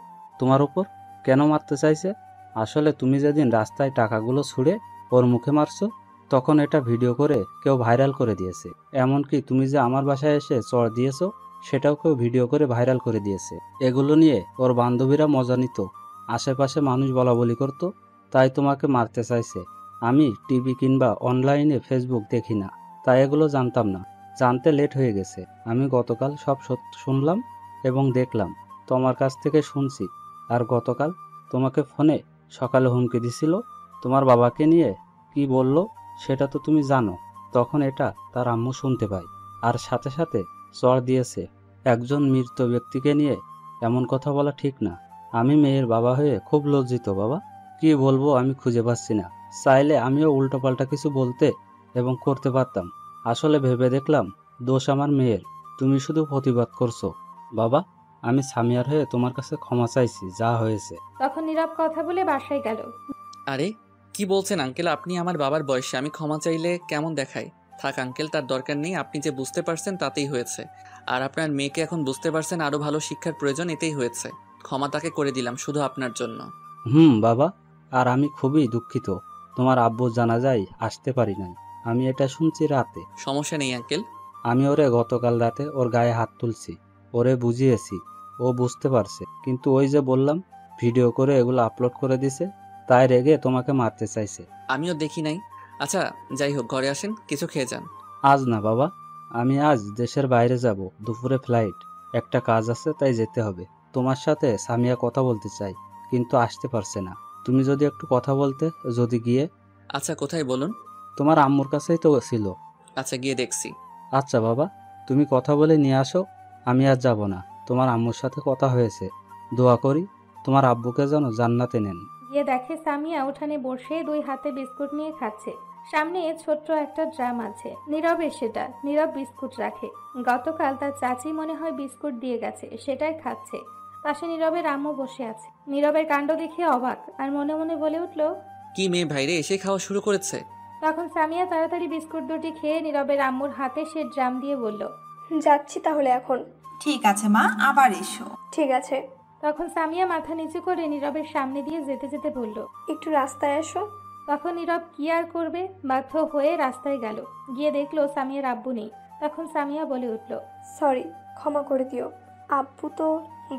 তোমার উপর? কেন মারতে চাইছে? আসলে তুমি যেদিন রাস্তায় টাকাগুলো ছুঁড়ে ওর মুখে মারছো, তখন এটা ভিডিও করে কেউ ভাইরাল করে দিয়েছে। এমনকি তুমি যে আমার বাসায় এসে চড় দিয়েছো সেটাও কেউ ভিডিও করে ভাইরাল করে দিয়েছে। এগুলো নিয়ে ওর বান্ধবীরা মজা নিত, আশেপাশে মানুষ বলা বলি করতো, তাই তোমাকে মারতে চাইছে। আমি টিভি কিংবা অনলাইনে ফেসবুক দেখি না, তাই এগুলো জানতাম না। জানতে লেট হয়ে গেছে। আমি গতকাল সব সত্য শুনলাম এবং দেখলাম, তোমার কাছ থেকে শুনছি। আর গতকাল তোমাকে ফোনে সকালে হুমকি দিছিল, তোমার বাবাকে নিয়ে কি বলল সেটা তো তুমি জানো। তখন এটা তার আম্মু শুনতে পায় আর সাথে সাথে চড় দিয়েছে। একজন মৃত ব্যক্তিকে নিয়ে এমন কথা বলা ঠিক না। আমি মেয়ের বাবা হয়ে খুব লজ্জিত বাবা। কি বলবো আমি খুঁজে পাচ্ছি না। চাইলে আমিও উল্টোপাল্টা কিছু বলতে এবং করতে পারতাম। আসলে ভেবে দেখলাম দোষ আমার মেয়ের, তুমি শুধু প্রতিবাদ করছো। বাবা, আমি সামিয়ার হয়ে তোমার কাছে ক্ষমা চাইছি যা হয়েছে। তখন নীরব কথা বলে বাসায় গেল। আরে কি বলছেন আঙ্কেল, আপনি আমার বাবার বয়সে, আমি ক্ষমা চাইলে কেমন দেখায়? থাক আঙ্কেল, তার দরকার নেই। আপনি যে বুঝতে পারছেন তাতেই হয়েছে। আর আপনার মেয়েকে এখন বুঝতে পারছেন আরো ভালো শিক্ষার প্রয়োজন, এতেই হয়েছে। ক্ষমা তাকে করে দিলাম শুধু আপনার জন্য। বাবা, আর আমি খুবই দুঃখিত তোমার আব্বু জানাজায় আসতে পারি নাই। আমি এটা শুনছি রাতে। সমস্যা নেই আঙ্কেল। আমি ওরে গতকাল রাতে ওর গায়ে হাত তুলছি, ওরে বুঝিয়েছি, ও বুঝতে পারছে। কিন্তু ওই যে বললাম ভিডিও করে এগুলো আপলোড করে দিছে, তাই রেগে তোমাকে মারতে চাইছে। আমিও দেখি নাই। আচ্ছা যাই হোক, ঘরে আসেন, কিছু খেয়ে যান। আজ না বাবা, আমি আজ দেশের বাইরে যাব, দুপুরে ফ্লাইট, একটা কাজ আছে তাই যেতে হবে। তোমার সাথে সামিয়া কথা বলতে চাই কিন্তু আসতে পারছে না। তুমি যদি একটু কথা বলতে, যদি গিয়ে। আচ্ছা কোথায় বলুন? তোমার আম্মুর কাছেই তো ছিল। আচ্ছা গিয়ে দেখছি। আচ্ছা বাবা, তুমি কথা বলে নিয়ে আসো, আমি আর যাব না। তোমার আম্মুর সাথে কথা হয়েছে, দোয়া করি তোমার আব্বুকে যেন জান্নাতে নেন। গিয়ে দেখে সামিয়া উঠানে বসে 2 হাতে বিস্কুট নিয়ে খাচ্ছে। সামনে ছোট্ট একটা ড্রাম আছে, নীরবের সেটা। নীরব বিস্কুট রাখে। গতকাল তার চাচি মনে হয় বিস্কুট দিয়ে গেছে, সেটাই খাচ্ছে। পাশে নীরবের আম্মু বসে আছে। নীরবের কাণ্ড দেখে অবাক আর মনে মনে বলে উঠল, কি মেয়ে ভাইরে এসে খাওয়া শুরু করেছে? তখন সামিয়া তাড়াতাড়ি বিস্কুট দুটি খেয়ে নীরবের আম্মুর হাতে সে ড্রাম দিয়ে বলল, যাচ্ছি তাহলে এখন। ঠিক আছে মা, আবার এসো। ঠিক আছে। তখন সামিয়া মাথা নিচু করে নীরবের সামনে দিয়ে যেতে যেতে বলল, একটু রাস্তায় এসো। তখন নীরব কি আর করবে, বাধ্য হয়ে রাস্তায় গেল। গিয়ে দেখলো সামিয়ার আব্বু নেই। তখন সামিয়া বলে উঠল, সরি, ক্ষমা করে দিও। আব্বু তো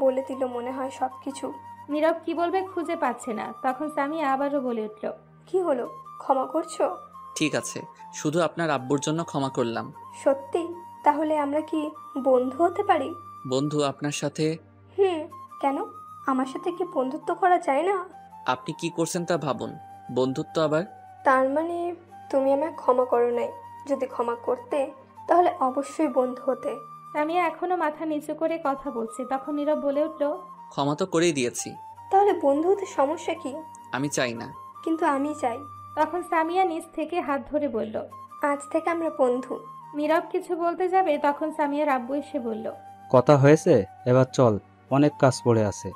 বলে দিল মনে হয় সব কিছু। নীরব কি বলবে খুঁজে পাচ্ছে না। তখন সামিয়া আবারও বলে উঠল, কি হলো, ক্ষমা করছো? ঠিক আছে, শুধু আপনার আব্বুর জন্য ক্ষমা করলাম। সত্যি? তাহলে আমরা কি বন্ধু হতে পারি? বন্ধু আপনার সাথে? কেন, আমার সাথে কি বন্ধুত্ব করা যায় না? আপনি কি করছেন তা ভাবুন। বন্ধুত্ব আবার? তার মানে তুমি আমায় ক্ষমা করো নাই? যদি ক্ষমা করতে তাহলে অবশ্যই বন্ধু হতে। সামিয়া এখনো মাথা নিচু করে কথা বলছে। তখন নীরব বলে উঠল, ক্ষমা তো করেই দিয়েছি। তাহলে বন্ধু হতে সমস্যা কি? আমি চাই না। কিন্তু আমি চাই। তখন সামিয়া নিচ থেকে হাত ধরে বলল, আজ থেকে আমরা বন্ধু। নীরব কিছু বলতে যাবে, তখন সামিয়ার আব্বু এসে বলল, কথা হয়েছে, এবার চল, অনেক কাজ পড়ে আছে।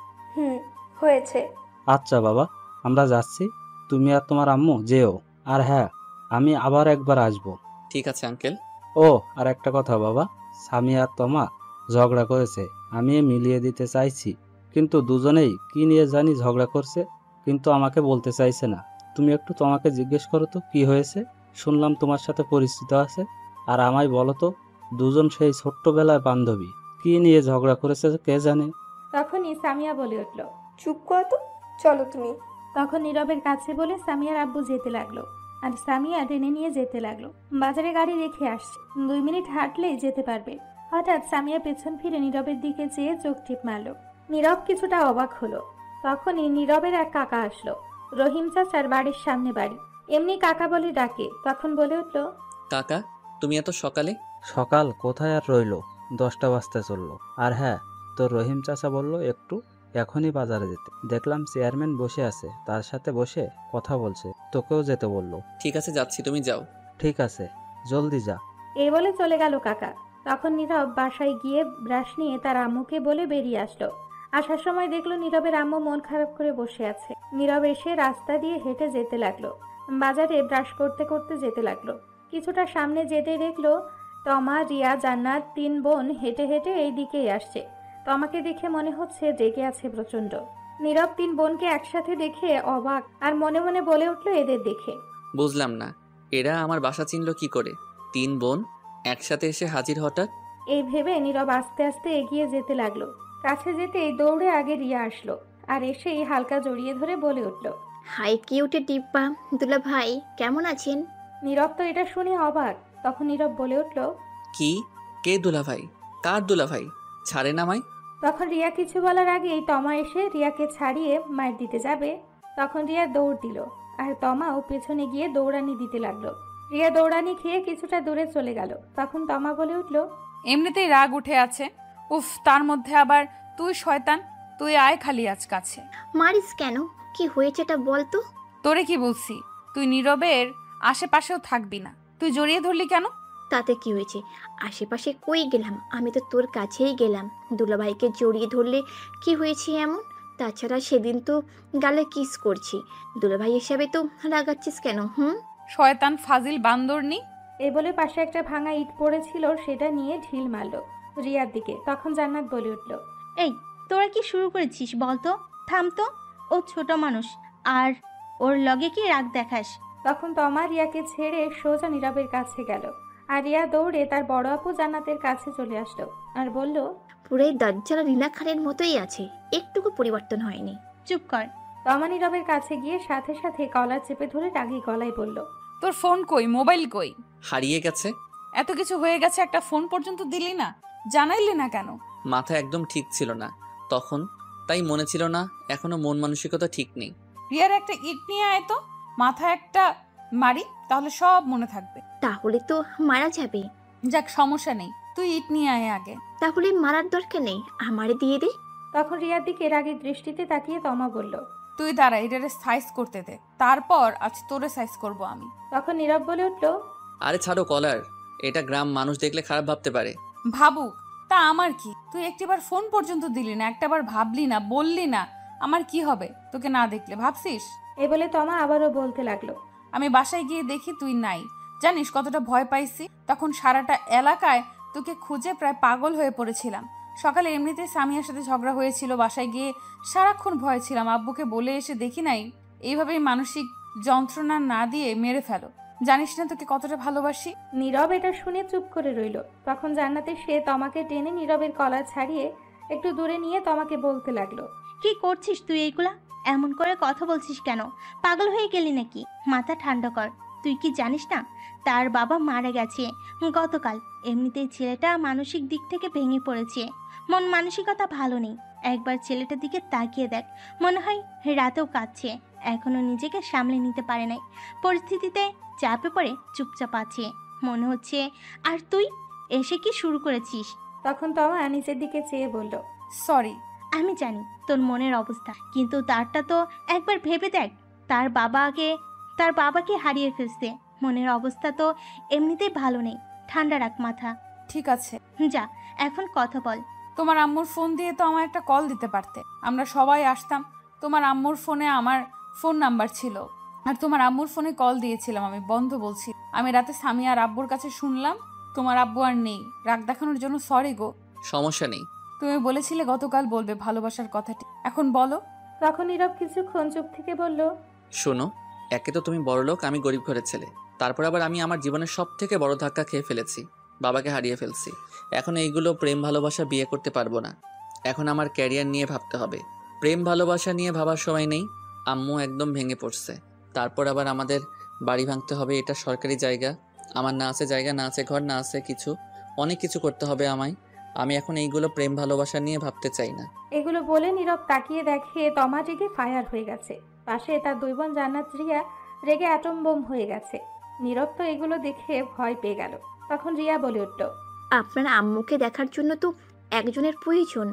হয়েছে। আচ্ছা বাবা, আমরা যাচ্ছি, তুমি আর তোমার আম্মু যেও। আর হ্যাঁ, আমি আবার একবার আসব। ঠিক আছে আঙ্কেল। ও আর একটা কথা বাবা, সামি আর তোমা ঝগড়া করেছে, আমি মিলিয়ে দিতে চাইছি, কিন্তু দুজনেই কি নিয়ে জানি ঝগড়া করছে, কিন্তু আমাকে বলতে চাইছে না। তুমি একটু তোমাকে জিজ্ঞেস করো তো কি হয়েছে। শুনলাম তোমার সাথে পরিচিত আছে, আর আমায় বলো তো, দুজন সেই ছোট্টবেলার বান্ধবী, কি নিয়ে ঝগড়া করেছে কে জানে। তখনই সামিয়া বলে উঠল, চুপ করো তো, চলো তুমি। তখন নীরবের কাছে বলে সামিয়ার আব্বু যেতে লাগলো, আর সামিয়া টেনে নিয়ে যেতে লাগলো। বাজারে গাড়ি রেখে আসছে, 2 মিনিট হাঁটলেই যেতে পারবে। হঠাৎ সামিয়া পেছন ফিরে নীরবের দিকে চেয়ে চোখ টিপ মারল। নীরব কিছুটা অবাক হলো। তখনই নীরবের এক কাকা আসলো। রহিম চাচার বাড়ির সামনে বাড়ি, এমনি কাকা বলে ডাকে। তখন বলে উঠল, কাকা তুমি এত সকালে? সকাল কোথায় আর রইলো, 10টা বাজতে চললো। আর হ্যাঁ, তোর রহিম চাচা বললো একটু এখনই বাজারে যেতে। দেখলাম চেয়ারম্যান বসে আছে, তার সাথে বসে কথা বলছে, তোকেও যেতে বললো। ঠিক আছে যাচ্ছি, তুমি যাও। ঠিক আছে, জলদি যা। এই বলে চলে গেল কাকা। তখন নীরব বাসায় গিয়ে ব্রাশ নিয়ে তার আম্মুকে বলে বেরিয়ে আসলো। আসার সময় দেখলো নীরবের আম্মু মন খারাপ করে বসে আছে। নীরব এসে রাস্তা দিয়ে হেঁটে যেতে লাগলো। বাজারে ব্রাশ করতে করতে যেতে লাগলো। কিছুটা সামনে যেতে দেখলো তমা, রিয়া, জান্নাত 3 বোন হেঁটে হেঁটে এই দিকেই আসছে। তমাকে দেখে মনে হচ্ছে রেগে আছে প্রচন্ড। নীরব 3 বোনকে একসাথে দেখে অবাক আর মনে মনে বলে উঠলো এদের দেখে, বুঝলাম না এরা আমার বাসা চিনল কি করে? 3 বোন একসাথে এসে হাজির হঠাৎ। এই ভেবে নীরব আস্তে আস্তে এগিয়ে যেতে লাগলো। কাছে যেতেই দৌড়ে আগে রিয়া আসলো আর এসেই হালকা জড়িয়ে ধরে বলে উঠল, হাই কিউটে টিপ্পা, দুলা ভাই কেমন আছেন? নীরব তো এটা শুনে অবাক। তখন নীরব বলে উঠল, কি? কে দুলাভাই? কার দুলাভাই? ছাড়ে না মাই। তখন রিয়া কিছু বলার আগেই তমা এসে রিয়াকে ছাড়িয়ে মার দিতে যাবে। তখন রিয়া দৌড় দিল আর তমাও পেছনে গিয়ে দৌড়ানি দিতে লাগলো। রিয়া দৌড়ানি খেয়ে কিছুটা দূরে চলে গেল। তখন তমা বলে উঠল, এমনিতেই রাগ উঠে আছে, উফ, তার মধ্যে আবার তুই শয়তান, তুই আয় খালি আজ কাছে। মারিস কেন? কি হয়েছেটা বল তো। তোরে কি বলছি, তুই নীরবের আশেপাশেও থাকবি না। তুই জড়িয়ে ধরলি কেন? তাতে কি হয়েছে? আশেপাশে কই গেলাম, আমি তো তোর কাছেই গেলাম। দুলাভাইকে জড়িয়ে ধরলে কি হয়েছে এমন? তাছাড়া সেদিন তো গালে কিস করছি, দুলাভাই হিসাবে তো রাগাচ্ছিস কেন? শয়তান ফাজিল বান্দরনি। এই বলে পাশে একটা ভাঙা ইট পড়েছিল, সেটা নিয়ে ঢিল মারল রিয়ার দিকে। তখন জান্নাত বলে উঠল, এই তোরা কি শুরু করেছিস বলতো? থাম তো, ও ছোট মানুষ, আর ওর লগে কি রাগ দেখাস? তখন তমা রিয়াকে ছেড়ে সোজা নীরবের কাছে গেল, আর রিয়া দৌড়ে তার বড় আপু জান্নাতের কাছে চলে আসলো আর বলল, পুরাই দাজ্জালা নীলা খানের মতোই আছে, একটুকু পরিবর্তন হয়নি। চুপ কর। তমা নীরবের কাছে গিয়ে সাথে সাথে কলার চেপে ধরে রাগী গলায় বলল, তোর ফোন কই, মোবাইল কই? হারিয়ে গেছে। এত কিছু হয়ে গেছে, একটা ফোন পর্যন্ত দিলি না, জানাইলি না কেন? মাথা একদম ঠিক ছিল না তখন, তাই মনে ছিল না। এখনো মন মানসিকতা ঠিক নেই। রিয়ার একটা ইট নিয়ে আয় তো, মাথায় একটা মারি, তাহলে সব মনে থাকবে। তাহলে তো মারা যাবে। যাক, সমস্যা নেই, তুই ইট নিয়ে আয় আগে। তাহলে মারার দরকার নেই, আমারে দিয়ে দে। তখন রিয়ার দিকে রাগী দৃষ্টিতে তাকিয়ে তমা বলল, তুই দাঁড়া, এটারে সাইজ করতে দে, তারপর আজ তোরে সাইজ করব আমি। তখন নীরব বলে উঠল, আরে ছাড়ো কলার, এটা গ্রাম, মানুষ দেখলে খারাপ ভাবতে পারে। ভাবুক, তা আমার কি? তুই একটিবার ফোন পর্যন্ত দিলি না, একটাবার ভাবলি না, বললি না। আমার কি হবে তোকে না দেখলে, ভাবছিস? এ বলে তমা আবারও বলতে লাগলো, আমি বাসায় গিয়ে দেখি তুই নাই। জানিস কতটা ভয় পাইছি? তখন সারাটা এলাকায় তোকে খুঁজে প্রায় পাগল হয়ে পড়েছিলাম। সকালে এমনিতেই সামিয়ার সাথে ঝগড়া হয়েছিল, বাসায় গিয়ে সারাক্ষণ ভয় ছিলাম। আব্বুকে বলে এসে দেখি নাই, এইভাবেই মানসিক যন্ত্রণা না দিয়ে মেরে ফেলো। জানিস না তোকে কতটা ভালোবাসি। নীরব এটা শুনে চুপ করে রইল। তখন জান্নাতে সে তমাকে টেনে নীরবের কলার ছাড়িয়ে একটু দূরে নিয়ে তমাকে বলতে লাগলো, কি করছিস তুই এইগুলা? এমন করে কথা বলছিস কেন? পাগল হয়ে গেলি নাকি? মাথা ঠান্ডা কর। তুই কি জানিস না তার বাবা মারা গেছে গতকাল? এমনিতেই ছেলেটা মানসিক দিক থেকে ভেঙে পড়েছে, মন মানসিকতা ভালো নেই। একবার ছেলেটার দিকে তাকিয়ে দেখ, মনে হয় রাতেও কাঁদছে, এখনো নিজেকে সামলে নিতে পারে নাই, পরিস্থিতিতে চাপে পড়ে চুপচাপ আছে মনে হচ্ছে। আর তুই এসে কি শুরু করেছিস? তখন তমা নিচের দিকে চেয়ে বলল, সরি। আমি জানি তোর মনের অবস্থা, কিন্তু তারটা তো একবার ভেবে দেখ। তার বাবাকে হারিয়ে ফেলছে, মনের অবস্থা তো এমনিতেই ভালো নেই। ঠান্ডা রাখ মাথা। ঠিক আছে, যা এখন কথা বল। তোমার আম্মুর ফোন দিয়ে তো আমার একটা কল দিতে পারতে, আমরা সবাই আসতাম। তোমার আম্মুর ফোনে আমার ফোন নাম্বার ছিল, আর তোমার আম্মুর ফোনে কল দিয়েছিলাম আমি, বন্ধ বলছি। আমি রাতে সামিয়া আর আব্বুর কাছে শুনলাম তোমার আব্বু আর নেই। রাগ দেখানোর জন্য সরি গো। সমস্যা নেই। তুমি বলেছিলে গতকাল বলবে ভালোবাসার কথাটি, এখন বলো। তখন নীরব কিছুক্ষণ চুপ থেকে বলল, শোনো, একে তো তুমি বড়লোক, আমি গরিব ঘরের ছেলে। তারপর আবার আমি আমার জীবনের সব থেকে বড় ধাক্কা খেয়ে ফেলেছি, বাবাকে হারিয়ে ফেলছি। এখন এইগুলো প্রেম ভালোবাসা বিয়ে করতে পারবো না। এখন আমার ক্যারিয়ার নিয়ে ভাবতে হবে, প্রেম ভালোবাসা নিয়ে ভাবার সময় নেই। আম্মু একদম ভেঙে পড়ছে, তারপর আবার আমাদের বাড়ি ভাঙতে হবে। এটা সরকারি জায়গা, আমার না আছে জায়গা, না আছে ঘর, না আছে কিছু, অনেক কিছু করতে হবে আমায়। আমি এখন এইগুলো প্রেম ভালোবাসা নিয়ে ভাবতে চাই না। এগুলো বলে নীরব তাকিয়ে দেখে তমা রেগে ফায়ার হয়ে গেছে। পাশে তার দুই বোন জান্নাত রিয়া রেগে অ্যাটম বোম হয়ে গেছে। নীরব তো এগুলো দেখে ভয় পেয়ে গেল। তখন রিয়া বলে উঠল, আপনার আম্মুকে দেখার জন্য তো একজনের প্রয়োজন।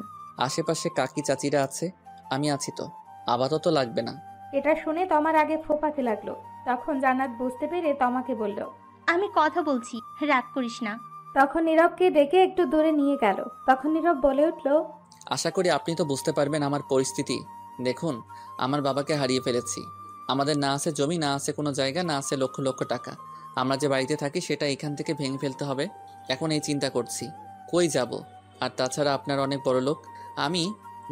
আশেপাশে কাকি চাচিরা আছে, আমি আছি তো, আপাতত লাগবে না। এটা শুনে তমার আগে ফোপাতে লাগলো। তখন জান্নাত বুঝতে পেরে তমাকে বলল, আমি কথা বলছি, রাগ করিস না। তখন নীরবকে ডেকে একটু দূরে নিয়ে গেল। তখন নীরব বলে উঠল, আশা করি আপনি তো বুঝতে পারবেন আমার পরিস্থিতি। দেখুন, আমার বাবাকে হারিয়ে ফেলেছি। আমাদের না আছে জমি, না আছে কোনো জায়গা, না আছে লক্ষ লক্ষ টাকা। আমরা যে বাড়িতে থাকি সেটা এখান থেকে ভেঙে ফেলতে হবে। এখন এই চিন্তা করছি কই যাব। আর তাছাড়া আপনার অনেক বড় লোক, আমি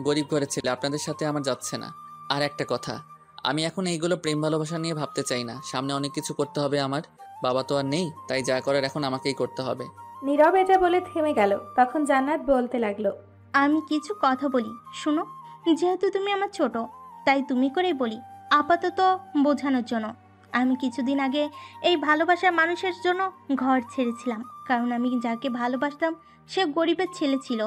গরিব ঘরের ছেলে, আপনাদের সাথে আমার যাচ্ছে না। আর একটা কথা, আমি এখন এইগুলো প্রেম ভালোবাসা নিয়ে ভাবতে চাই না। সামনে অনেক কিছু করতে হবে আমার, বাবা তো আর নেই, তাই যা করার এখন আমাকেই করতে হবে। নীরব এটা বলে থেমে গেল। তখন জান্নাত বলতে লাগলো, আমি কিছু কথা বলি শুনো। যেহেতু তুমি আমার ছোট, তাই তুমি করেই বলি, আপাতত বোঝানোর জন্য। আমি কিছুদিন আগে এই ভালোবাসার মানুষের জন্য ঘর ছেড়েছিলাম, কারণ আমি যাকে ভালোবাসতাম সে গরিবের ছেলে ছিল।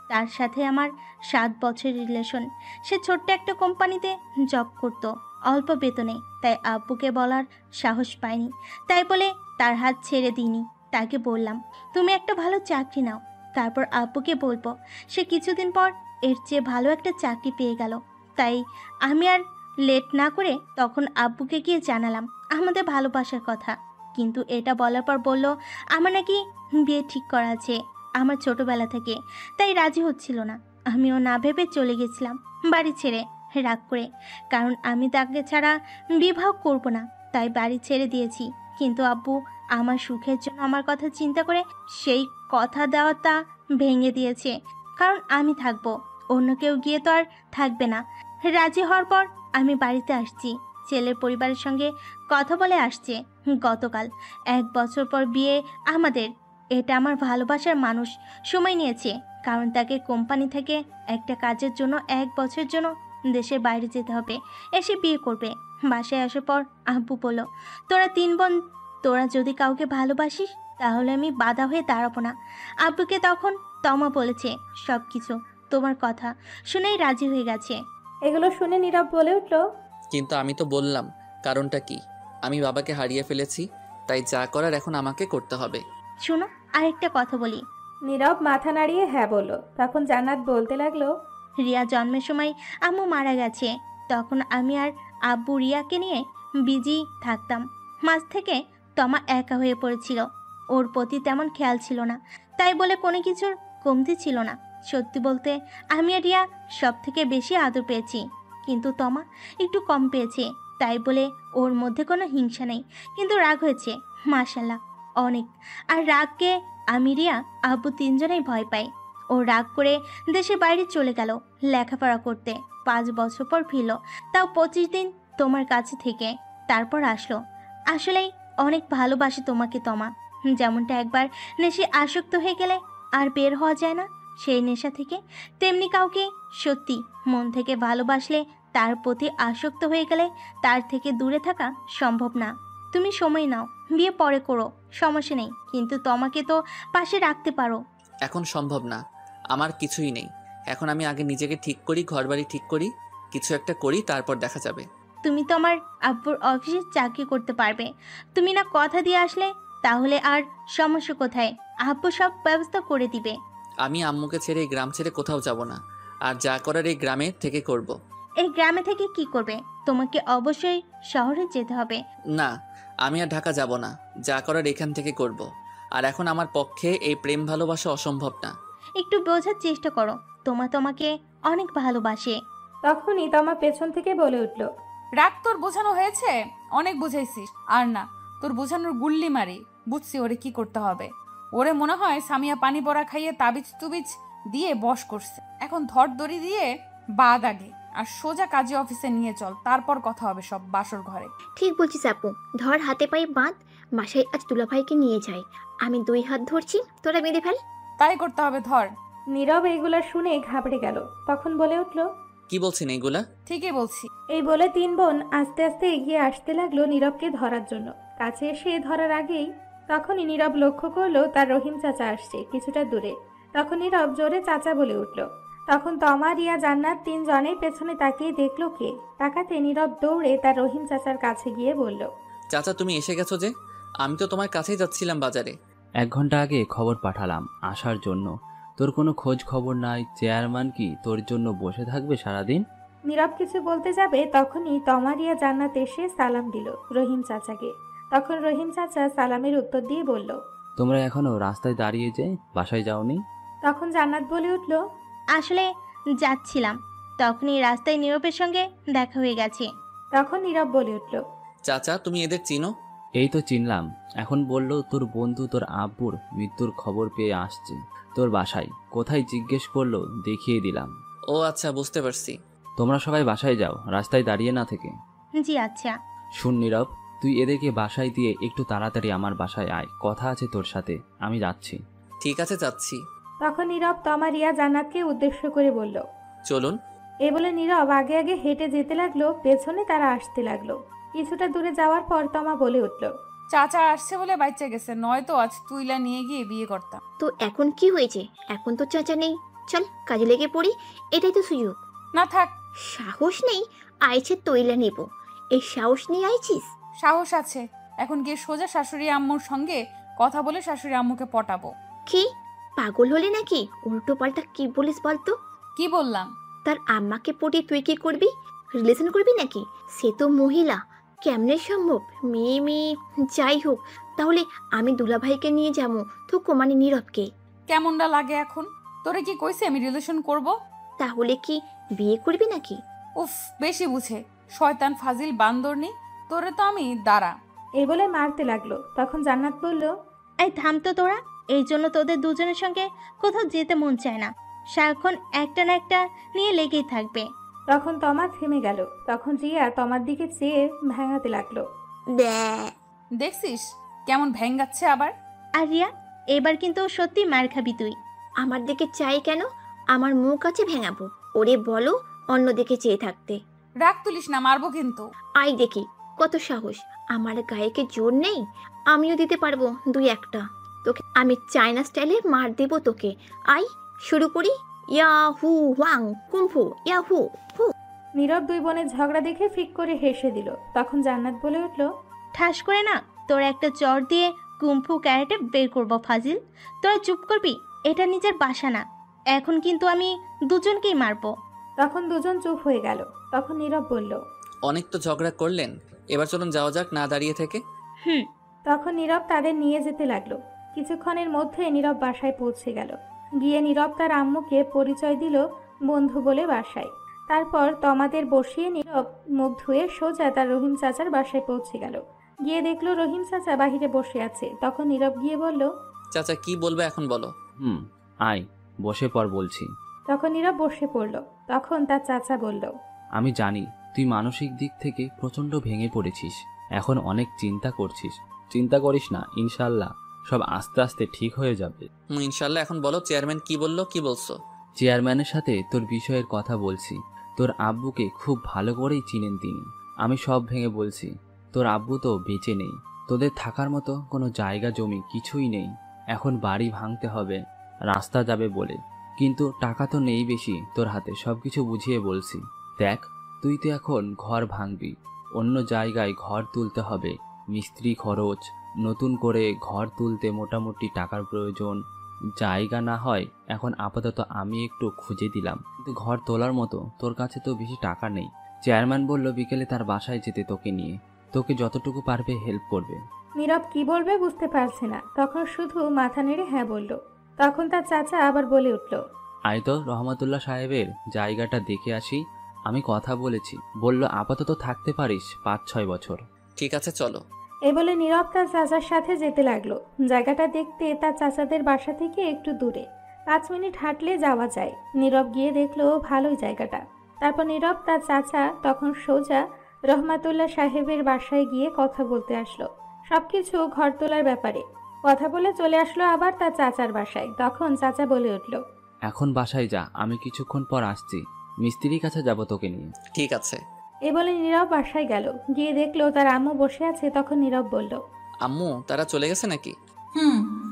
তার সাথে আমার 7 বছরের রিলেশন। সে ছোট্ট একটা কোম্পানিতে জব করত, অল্প বেতনে। তাই আব্বুকে বলার সাহস পাইনি, তাই বলে তার হাত ছেড়ে দিইনি। তাকে বললাম তুমি একটা ভালো চাকরি নাও, তারপর আব্বুকে বলবো। সে কিছুদিন পর এর চেয়ে ভালো একটা চাকরি পেয়ে গেল। তাই আমি আর লেট না করে তখন আব্বুকে গিয়ে জানালাম আমাদের ভালোবাসার কথা। কিন্তু এটা বলার পর বলল আমার নাকি বিয়ে ঠিক করা আছে আমার ছোটবেলা থেকে, তাই রাজি হচ্ছিল না। আমিও না ভেবে চলে গেছিলাম বাড়ি ছেড়ে, রাগ করে, কারণ আমি তাকে ছাড়া বিবাহ করব না, তাই বাড়ি ছেড়ে দিয়েছি। কিন্তু আব্বু আমার সুখের জন্য আমার কথা চিন্তা করে সেই কথা দেওয়াটা ভেঙে দিয়েছে, কারণ আমি থাকবো, অন্য কেউ গিয়ে তো আর থাকবে না। রাজি হওয়ার পর আমি বাড়িতে আসছি, ছেলের পরিবারের সঙ্গে কথা বলে আসছে। গতকাল 1 বছর পর বিয়ে আমাদের। এটা আমার ভালোবাসার মানুষ সময় নিয়েছে, কারণ তাকে কোম্পানি থেকে একটা কাজের জন্য 1 বছরের জন্য দেশের বাইরে যেতে হবে, এসে বিয়ে করবে। বাসায় আসার পর আব্বু বলল তোরা 3 বোন, তোরা যদি কাউকে ভালোবাসিস তাহলে আমি বাধা হয়ে দাঁড়াবো না। আব্বুকে তখন তমা বলেছে সব কিছু, তোমার কথা শুনেই রাজি হয়ে গেছে। এগুলো শুনে নীরব বলে উঠল, কিন্তু আমি তো বললাম কারণটা কি। আমি বাবাকে হারিয়ে ফেলেছি, তাই যা করার এখন আমাকে করতে হবে। শোনো আরেকটা কথা বলি। নীরব মাথা নাড়িয়ে হ্যাঁ বলল। তখন জান্নাত বলতে লাগলো, রিয়া জন্মের সময় আম্মু মারা গেছে, তখন আমি আর আব্বু রিয়াকে নিয়ে বিজি থাকতাম। মাঝ থেকে তমা একা হয়ে পড়েছিল, ওর প্রতি তেমন খেয়াল ছিল না, তাই বলে কোনো কিছুর কমতি ছিল না। সত্যি বলতে আমি আর রিয়া সব থেকে বেশি আদর পেয়েছি, কিন্তু তমা একটু কম পেয়েছে। তাই বলে ওর মধ্যে কোনো হিংসা নেই, কিন্তু রাগ হয়েছে মাশাল্লাহ অনেক। আর রাগকে আমি রিয়া আব্বু 3 জনেই ভয় পাই। ও রাগ করে দেশের বাইরে চলে গেল লেখাপড়া করতে। 5 বছর পর ফিরল, তাও 25 দিন তোমার কাছে থেকে তারপর আসলো। আসলেই অনেক ভালোবাসি তোমাকে তমা, যেমনটা একবার নেশে আসক্ত হয়ে গেলে আর বের হওয়া যায় না সেই নেশা থেকে, তেমনি কাউকে সত্যি মন থেকে ভালোবাসলে তার প্রতি আসক্ত হয়ে গেলে তার থেকে দূরে থাকা সম্ভব না। তুমি সময় নাও, বিয়ে পরে করো, সমস্যা নেই, কিন্তু তোমাকে তো পাশে রাখতে পারো। এখন সম্ভব না, আমার কিছুই নেই এখন। আমি আগে নিজেকে ঠিক করি, ঘরবাড়ি ঠিক করি, কিছু একটা করি, তারপর দেখা যাবে। তুমি তো আমার আব্বুর অফিসে চাকরি করতে পারবে, তুমি না কথা দিয়ে আসলে, তাহলে আর সমস্যা কোথায়? আব্বু সব ব্যবস্থা করে দিবে। আমি আম্মুকে ছেড়ে এই গ্রাম ছেড়ে কোথাও যাব না, আর যা করার এই গ্রামে থেকে করব। এই গ্রামে থেকে কি করবে? তোমাকে অবশ্যই শহরে যেতে হবে। না, আমি আর ঢাকা যাব না, যা করার এখান থেকে করব। আর এখন আমার পক্ষে এই প্রেম ভালোবাসা অসম্ভব না। একটু বোঝার চেষ্টা করো, তোমাকে অনেক ভালোবাসে। তখনই তমা পেছন থেকে বলে উঠল, রাগ তোর বোঝানো হয়েছে, অনেক বুঝাইছিস। আর না, তোর বোঝানোর গুল্লি মারি, বুঝছি ওরে কি করতে হবে। ওরে মনে হয় সামিয়া পানি পড়া খাইয়ে তাবিজ তুবিজ দিয়ে বশ করছে। এখন ধর দড়ি দিয়ে বাদ আগে, আর সোজা কাজী অফিসে নিয়ে চল, তারপর কথা হবে সব বাসর ঘরে। ঠিক বলছিস আপু, ধর হাতে পায়ে বাঁধ, বাসায় আজ দুলাভাইকে নিয়ে যাই। আমি 2 হাত ধরছি, তোরা বেঁধে ফেল। তাই করতে হবে, ধর। নীরব এগুলা শুনে ঘাবড়ে গেল। তখন বলে উঠল, কি বলছেন এগুলা? ঠিকই বলছি। এই বলে 3 বোন আস্তে আস্তে এগিয়ে আসতে লাগলো নীরবকে ধরার জন্য। কাছে এসে ধরার আগেই তখনই নীরব লক্ষ্য করলো তার রহিম চাচা আসছে কিছুটা দূরে। তখন নীরব জোরে চাচা বলে উঠল। তখন তমা, রিয়া, জান্নাত 3 জনেই পেছনে তাকিয়ে দেখলো কে। তাকাতে নীরব দৌড়ে তার রহিম চাচার কাছে গিয়ে বলল, চাচা তুমি এসে গেছো যে? আমি তো তোমার কাছেই যাচ্ছিলাম বাজারে। 1 ঘন্টা আগে খবর পাঠালাম আসার জন্য, তোর কোনো খোঁজ খবর নাই। চেয়ারম্যান কি তোর জন্য বসে থাকবে সারাদিন? নীরব কিছু বলতে যাবে তখনই তমা, রিয়া, জান্নাত এসে সালাম দিল রহিম চাচাকে। তখন রহিম চাচা সালামের উত্তর দিয়ে বলল, তোমরা এখনো রাস্তায় দাঁড়িয়ে যে বাসায় যাওনি? তখন জান্নাত বলে উঠল, আসলে যাচ্ছিলাম, তখনই রাস্তায় নীরবের সঙ্গে দেখা হয়ে গেছে। তখন নীরব বলে উঠল, চাচা তুমি এদের চিনো? এই তো চিনলাম, এখন বলল তোর বন্ধু তোর আব্বুর মৃত্যুর খবর পেয়ে আসছে তোর বাসায়। কোথায় জিজ্ঞেস করলো, দেখিয়ে দিলাম। ও আচ্ছা, বুঝতে পারছি। তোমরা সবাই বাসায় যাও, রাস্তায় দাঁড়িয়ে না থেকে। জি আচ্ছা। শুন নীরব, তুই এদেরকে বাসায় দিয়ে একটু তাড়াতাড়ি আমার বাসায় আয়, কথা আছে তোর সাথে। আমি যাচ্ছি। ঠিক আছে, যাচ্ছি। তখন নীরব তমা, রিয়া, জান্নাতকে উদ্দেশ্য করে বলল, চলুন। এই বলে নীরব আগে আগে হেঁটে যেতে লাগলো, পেছনে তারা আসতে লাগলো। কিছুটা দূরে যাওয়ার পর তমা বলে উঠল, চাচা আসছে বলে বাচ্চা গেছে, নয়তো আজ তুইলা নিয়ে গিয়ে বিয়ে করতাম। তো এখন কি হয়েছে? এখন তো চাচা নেই, চল কাজে লেগে পড়ি, এটাই তো সুযোগ। না থাক। সাহস নেই? আইছে তৈলা নেব, এই সাহস নিয়ে আইছিস? সাহস আছে, এখন গিয়ে সোজা শাশুড়ি আম্মুর সঙ্গে কথা বলে শাশুড়ি আম্মুকে পটাবো। কি পাগল হলে নাকি? উল্টো পাল্টা কি বলিস বলতো? কি বললাম? তার আম্মাকে পটিয়ে তুই কি করবি? রিলেশন করবি নাকি? সে তো মহিলা, কেমনে সম্ভব? মেয়ে মেয়ে যাই হোক, তাহলে আমি দুলাভাইকে নিয়ে যাবো তো মানে নীরবকে। কেমনটা লাগে এখন? তোরে কি কইছে আমি রিলেশন করব? তাহলে কি বিয়ে করবি নাকি? উফ, বেশি বুঝে, শয়তান ফাজিল বান্দরনি, তোরে তো আমি দাঁড়া। এই বলে মারতে লাগলো। তখন জান্নাত বলল, এই থাম তো তোরা, এই জন্য তোদের দুজনের সঙ্গে কোথাও যেতে মন চায় না, সারাক্ষণ একটা না একটা নিয়ে লেগেই থাকবে। তখন তমা থেমে গেল। তখন রিয়া তমার দিকে চেয়ে ভেঙাতে লাগলো। দেখছিস কেমন ভেঙ্গাচ্ছে আবার? আর রিয়া, এবার কিন্তু সত্যি মার খাবি তুই। আমার দিকে চাই কেন? আমার মুখ আছে ভেঙাবো। ওরে বলো অন্যদিকে চেয়ে থাকতে। রাগ তুলিস না, মারবো কিন্তু। আই দেখি কত সাহস, আমার গায়ে কি জোর নেই? আমিও দিতে পারবো দুই একটা। তোকে আমি চায়না স্টাইলে মার দেব তোকে। আই শুরু করি। ইয়াহু ওয়াং কুম্ফু ইয়াহু হু। নীরব দুই বোনের ঝগড়া দেখে ফিক করে হেসে দিল। তখন জান্নাত বলে উঠল, ঠাস করে না তোর একটা চর দিয়ে কুম্ফু ক্যারেটে বের করবো ফাজিল। তোরা চুপ করবি, এটা নিজের বাসা না। এখন কিন্তু আমি দুজনকেই মারবো। তখন দুজন চুপ হয়ে গেল। তখন নীরব বলল, অনেক তো ঝগড়া করলেন, এবার চলুন যাওয়া যাক না দাঁড়িয়ে থেকে। তখন নীরব তাদের নিয়ে যেতে লাগলো। কিছুক্ষণের মধ্যে নীরব বাসায় পৌঁছে গেল। গিয়ে নীরব তার আম্মুকে পরিচয় দিল বন্ধু বলে বাসায়। তারপর তমাদের বসিয়ে নীরব মুখ ধুয়ে সোজা তার রহিম চাচার বাসায় পৌঁছে গেল। গিয়ে দেখলো রহিম চাচা বাহিরে বসে আছে। তখন নীরব গিয়ে বলল, চাচা কি বলবে এখন বলো। আয় বসে পর বলছি। তখন নীরব বসে পড়ল। তখন তার চাচা বলল, আমি জানি তুই মানসিক দিক থেকে প্রচণ্ড ভেঙে পড়েছিস, এখন অনেক চিন্তা করছিস। চিন্তা করিস না, ইনশাল্লাহ সব আস্তে আস্তে ঠিক হয়ে যাবে। ইনশাল্লাহ। এখন বলো চেয়ারম্যান কি বললো, কি বলছো? চেয়ারম্যানের সাথে তোর বিষয়ের কথা বলছি। তোর আব্বুকে খুব ভালো করেই চিনেন তিনি। আমি সব ভেঙে বলছি। তোর আব্বু তো বেঁচে নেই, তোদের থাকার মতো কোনো জায়গা জমি কিছুই নেই। এখন বাড়ি ভাঙতে হবে, রাস্তা যাবে বলে, কিন্তু টাকা তো নেই বেশি তোর হাতে। সব কিছু বুঝিয়ে বলছি। দেখ, তুই তো এখন ঘর ভাঙবি, অন্য জায়গায় ঘর তুলতে হবে, মিস্ত্রি খরচ, নতুন করে ঘর তুলতে মোটামুটি টাকার প্রয়োজন। জায়গা না হয় এখন আপাতত আমি একটু খুঁজে দিলাম, কিন্তু ঘর তোলার মতো তোর কাছে তো বেশি টাকা নেই। চেয়ারম্যান বলল বিকেলে তার বাসায় যেতে তোকে নিয়ে, তোকে যতটুকু পারবে হেল্প করবে। নীরব কি বলবে বুঝতে পারছে না। তখন শুধু মাথা নেড়ে হ্যাঁ বলল। তখন তার চাচা আবার বলে উঠল, আয় তো রহমতুল্লাহ সাহেবের জায়গাটা দেখে আসি। আমি কথা বলেছি, বলল আপাতত থাকতে পারিস 5-6 বছর। ঠিক আছে চলো। এই বলে নীরব তার চাচার সাথে যেতে লাগলো। জায়গাটা দেখতে তার চাচাদের বাসা থেকে একটু দূরে, 5 মিনিট হাঁটলে যাওয়া যায়। নীরব গিয়ে দেখলো ভালোই জায়গাটা। তারপর নীরব তার চাচা তখন সোজা রহমাতুল্লাহ সাহেবের বাসায় গিয়ে কথা বলতে আসলো সবকিছু ঘর তোলার ব্যাপারে। কথা বলে চলে আসলো আবার তার চাচার বাসায়। তখন চাচা বলে উঠল, এখন বাসায় যা, আমি কিছুক্ষণ পর আসছি, মিস্ত্রির কাছে যাব তোকে নিয়ে। ঠিক আছে। এই বলে নীরব বাসায় গেল। গিয়ে দেখলো তার আম্মু বসে আছে। তখন নীরব বলল, আম্মু তারা চলে গেছে নাকি?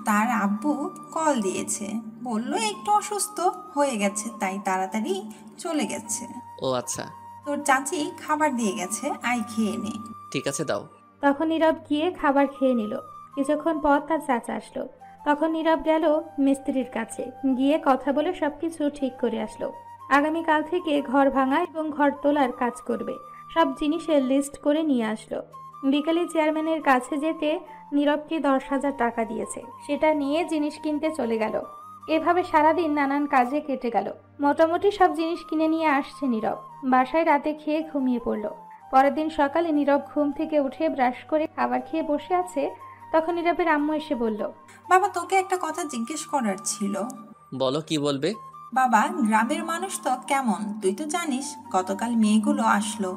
তার আব্বু কল দিয়েছে, বলল একটু অসুস্থ হয়ে গেছে, তাই তাড়াতাড়ি চলে গেছে। ও আচ্ছা। তোর চাচি খাবার দিয়ে গেছে, আই খেয়ে নে। ঠিক আছে দাও। তখন নীরব গিয়ে খাবার খেয়ে নিল। কিছুক্ষণ পর তার চাচা আসলো। তখন নীরব গেল মিস্ত্রির কাছে, গিয়ে কথা বলে সবকিছু ঠিক করে আসলো। আগামীকাল থেকে ঘর ভাঙা এবং ঘর তোলার কাজ করবে, সব জিনিসের লিস্ট করে নিয়ে আসলো। বিকালে চেয়ারম্যানের কাছে যেতে নীরবকে 10,000 টাকা দিয়েছে। সেটা নিয়ে জিনিস কিনতে চলে গেল। এভাবে সারাদিন নানান কাজে কেটে গেল। মোটামুটি সব জিনিস কিনে নিয়ে আসছে নীরব। বাসায় রাতে খেয়ে ঘুমিয়ে পড়ল। পরের দিন সকালে নীরব ঘুম থেকে উঠে ব্রাশ করে খাবার খেয়ে বসে আছে। তখন নীরবের আম্মু এসে বলল, বাবা তোকে একটা কথা জিজ্ঞেস করার ছিল। বলো কি বলবে। বাবা, গ্রামের মানুষ তো কেমন তুই তো জানিস। গতকাল মেয়েগুলো আসলো,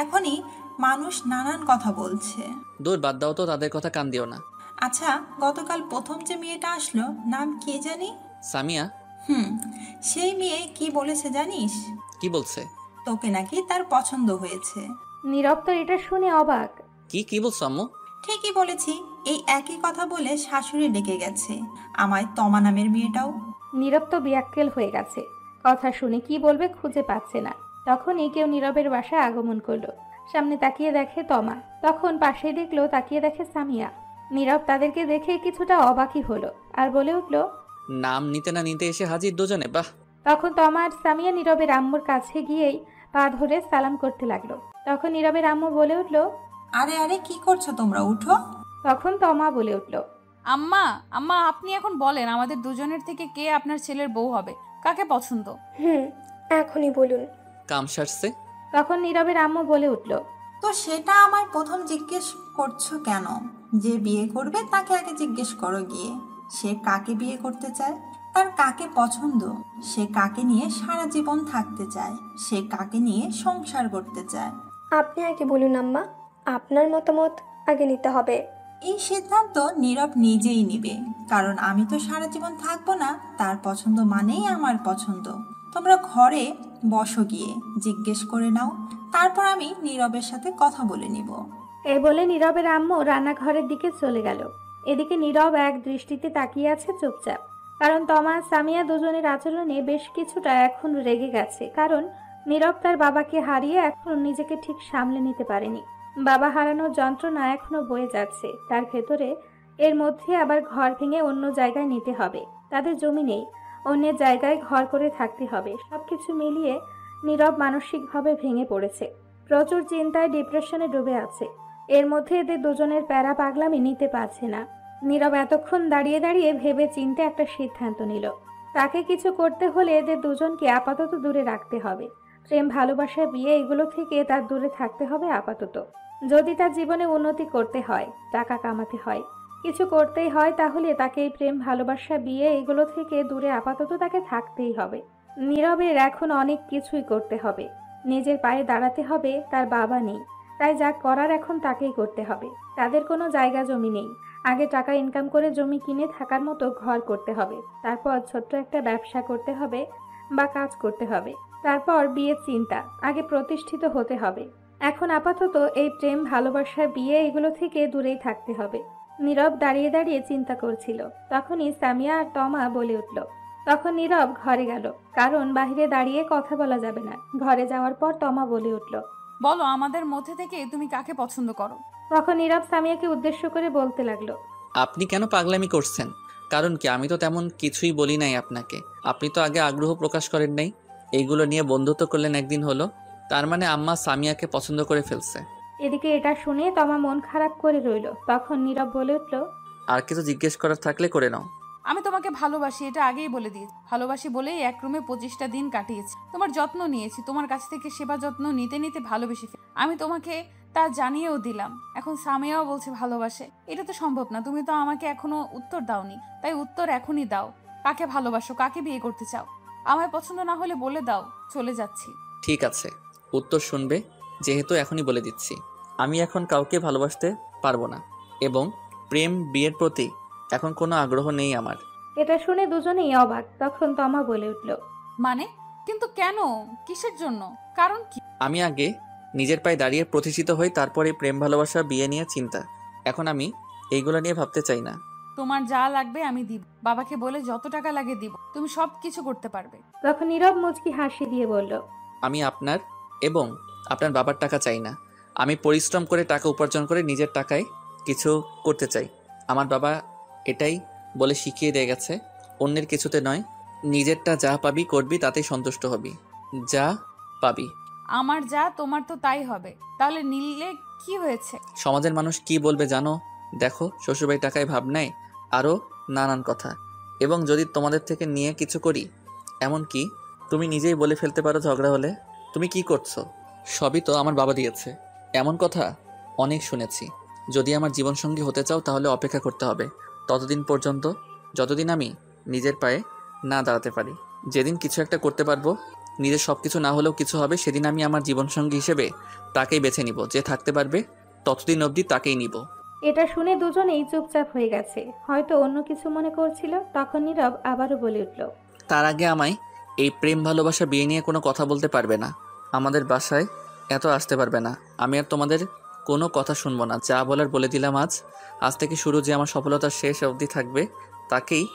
এখনই মানুষ নানান কথা বলছে। দূর বাদ দাও তো, তাদের কথা কান দিও না। আচ্ছা, গতকাল প্রথম যে মেয়েটা আসলো নাম কি জানি? সামিয়া। সেই মেয়ে কি বলেছে জানিস? কি বলছে? তোকে নাকি তার পছন্দ হয়েছে। নীরব তো এটা শুনে অবাক। কি বলছো আম্মু? ঠিকই বলেছি, এই একই কথা বলে শাশুড়ি ডেকে গেছে আমায় তমা নামের মেয়েটাও। নীরব তো বিয়াক্কেল হয়ে গেছে। কথা শুনে কি বলবে খুঁজে পাচ্ছে না। তখনই কেউ নীরবের বাসায় আগমন করলো। সামনে তাকিয়ে দেখে তমা। তখন পাশে দেখলো তাকিয়ে দেখে সামিয়া। নীরব তাদেরকে দেখে কিছুটা অবাকই হলো আর বলে উঠল, নাম নিতে না নিতে এসে হাজির দুজনে, বাহ। তখন তমা আর সামিয়া নীরবের আম্মুর কাছে গিয়েই পা ধরে সালাম করতে লাগলো। তখন নীরবের আম্মু বলে উঠল, আরে আরে কি করছো তোমরা, উঠো। তখন তমা বলে উঠল, আম্মা আম্মা আপনি এখন বলেন আমাদের দুজনের থেকে কে আপনার ছেলের বউ হবে, কাকে পছন্দ? এখনই বলুন। কাম সারছে। তখন নীরবের আম্মু বলে উঠল, তো সেটা আমার প্রথম জিজ্ঞেস করছো কেন? যে বিয়ে করবে তাকে আগে জিজ্ঞেস করো গিয়ে, সে কাকে বিয়ে করতে চায়, তার কাকে পছন্দ, সে কাকে নিয়ে সারা জীবন থাকতে চায়, সে কাকে নিয়ে সংসার করতে চায়। আপনি আগে বলুন আম্মা, আপনার মতামত আগে নিতে হবে। এই সিদ্ধান্ত নীরব নিজেই নিবে, কারণ আমি তো সারা জীবন থাকবো না। তার পছন্দ মানেই আমার পছন্দ। তোমরা ঘরে বসো গিয়ে, জিজ্ঞেস করে নাও, তারপর আমি নীরবের সাথে কথা বলে নিব। এই বলে নীরবের আম্মু রান্নাঘরের দিকে চলে গেল। এদিকে নীরব এক দৃষ্টিতে তাকিয়ে আছে চুপচাপ, কারণ তমা সামিয়া দুজনের আচরণে বেশ কিছুটা এখন রেগে গেছে। কারণ নীরব তার বাবাকে হারিয়ে এখনো নিজেকে ঠিক সামলে নিতে পারেনি। বাবা হারানোর যন্ত্রণা এখনো বয়ে যাচ্ছে তার ভেতরে। এর মধ্যে আবার ঘর ভেঙে অন্য জায়গায় নিতে হবে, তাদের জমি নেই, অন্যের জায়গায় ঘর করে থাকতে হবে। সবকিছু মিলিয়ে নীরব মানসিকভাবে ভেঙে পড়েছে, প্রচুর চিন্তায় ডিপ্রেশনে ডুবে আছে। এর মধ্যে এদের দুজনের প্যারা পাগলামি নিতে পারছে না। নীরব এতক্ষণ দাঁড়িয়ে দাঁড়িয়ে ভেবে চিন্তে একটা সিদ্ধান্ত নিল, তাকে কিছু করতে হলে এদের দুজনকে আপাতত দূরে রাখতে হবে। প্রেম, ভালোবাসা, বিয়ে এগুলো থেকে তার দূরে থাকতে হবে আপাতত। যদি তার জীবনে উন্নতি করতে হয়, টাকা কামাতে হয়, কিছু করতেই হয়, তাহলে তাকে এই প্রেম, ভালোবাসা, বিয়ে এগুলো থেকে দূরে আপাতত তাকে থাকতেই হবে। নীরবের এখন অনেক কিছুই করতে হবে, নিজের পায়ে দাঁড়াতে হবে। তার বাবা নেই, তাই যা করার এখন তাকেই করতে হবে। তাদের কোনো জায়গা জমি নেই, আগে টাকা ইনকাম করে জমি কিনে থাকার মতো ঘর করতে হবে, তারপর ছোট্ট একটা ব্যবসা করতে হবে বা কাজ করতে হবে, তারপর বিয়ের চিন্তা, আগে প্রতিষ্ঠিত হতে হবে। এখন আপাতত এই প্রেম, ভালোবাসা, বিয়ে এগুলো থেকে দূরেই থাকতে হবে। নীরব দাঁড়িয়ে দাঁড়িয়ে চিন্তা করছিল, তখনই সামিয়া আর তমা বলে উঠল। তখন নীরব ঘরে গেল, কারণ বাইরে দাঁড়িয়ে কথা বলা যাবে না। ঘরে যাওয়ার পর তমা বলে উঠল, বলো আমাদের মধ্যে থেকে তুমি কাকে পছন্দ করো? তখন নীরব সামিয়াকে উদ্দেশ্য করে বলতে লাগলো, আপনি কেন পাগলামি করছেন? কারণ কি, আমি তো তেমন কিছুই বলি নাই আপনাকে। আপনি তো আগে আগ্রহ প্রকাশ করেন নাই, এইগুলো নিয়ে বন্ধুত্ব করলেন একদিন হলো। তার মানে আম্মা সামিয়াকে পছন্দ করে ফেলছে। এদিকে এটা শুনে তমা মন খারাপ করে রইল। তখন নীরব বলে উঠল, আর কিছু জিজ্ঞেস করার থাকলে করে নাও। আমি তোমাকে ভালোবাসি, এটা আগেই বলে দিয়েছি। ভালোবাসি বলেই এক রুমে 25টা দিন কাটিয়েছি, তোমার যত্ন নিয়েছি, তোমার কাছ থেকে সেবা যত্ন নিতে নিতে ভালোবেসে আমি তোমাকে তা জানিয়েও দিলাম। এখন সামিয়াও বলছে ভালোবাসে, এটা তো সম্ভব না। তুমি তো আমাকে এখনো উত্তর দাওনি, তাই উত্তর এখনই দাও। কাকে ভালোবাসো, কাকে বিয়ে করতে চাও? আমায় পছন্দ না হলে বলে দাও, চলে যাচ্ছি। ঠিক আছে, উত্তর শুনবে যেহেতু এখনই বলে দিচ্ছি। আমি এখন কাউকে ভালোবাসতে পারবো না, এবং প্রেম, বিয়ের প্রতি এখন কোনো আগ্রহ নেই আমার। এটা শুনে দুজনেই অবাক। তখন তমা বলে উঠল, মানে? কিন্তু কেন, কিসের জন্য, কারণ কি? আমি আগে নিজের পায়ে দাঁড়িয়ে প্রতিষ্ঠিত হই, তারপরে প্রেম, ভালোবাসা, বিয়ে নিয়ে চিন্তা। এখন আমি এইগুলো নিয়ে ভাবতে চাই না। তোমার যা লাগবে আমি দিব, বাবাকে বলে যত টাকা লাগে দিব, তুমি সব কিছু করতে পারবে। তখন নীরব মুচকি হাসি দিয়ে বলল, আমি আপনার এবং আপনার বাবার টাকা চাই না। আমি পরিশ্রম করে টাকা উপার্জন করে নিজের টাকায় কিছু করতে চাই। আমার বাবা এটাই বলে শিখিয়ে দিয়ে গেছে, অন্যের কিছুতে নয়, নিজেরটা যা পাবি করবি, তাতেই সন্তুষ্ট হবি। যা পাবি। আমার যা তোমার তো তাই হবে, তাহলে নিলে কি হয়েছে? সমাজের মানুষ কি বলবে জানো? দেখো, শ্বশুরবাড়ি টাকায় ভাব নেয়, আরও নানান কথা। এবং যদি তোমাদের থেকে নিয়ে কিছু করি, এমন কি তুমি নিজেই বলে ফেলতে পারো ঝগড়া হলে। তুমি কি করছো? সবই তো আমার বাবা দিয়েছে। এমন কথা অনেক শুনেছি। যদি আমার জীবনসঙ্গী হতে চাও তাহলে অপেক্ষা করতে হবে ততদিন পর্যন্ত যতদিন আমি নিজের পায়ে না দাঁড়াতে পারি। যেদিন কিছু একটা করতে পারবো, নিজের সব কিছু না হলেও কিছু হবে, সেদিন আমি আমার জীবনসঙ্গী হিসেবে তাকেই বেছে নিব। যে থাকতে পারবে ততদিন অবধি তাকেই নিব। এটা শুনে দুজনেই চুপচাপ হয়ে গেছে, হয়তো অন্য কিছু মনে করছিল। তখন নীরব আবারও বলে উঠল, তার আগে আমায় এই প্রেম, ভালোবাসা, বিয়ে নিয়ে কোনো কথা বলতে পারবে না। আমাদের বাসায় এত আসতে পারবে না। আমি আর তোমাদের কোনো কথা শুনবো না। যা বলার বলে দিলাম। আজ থেকে শুরু, যে আমার সফলতার শেষ অবধি থাকবে তাকেই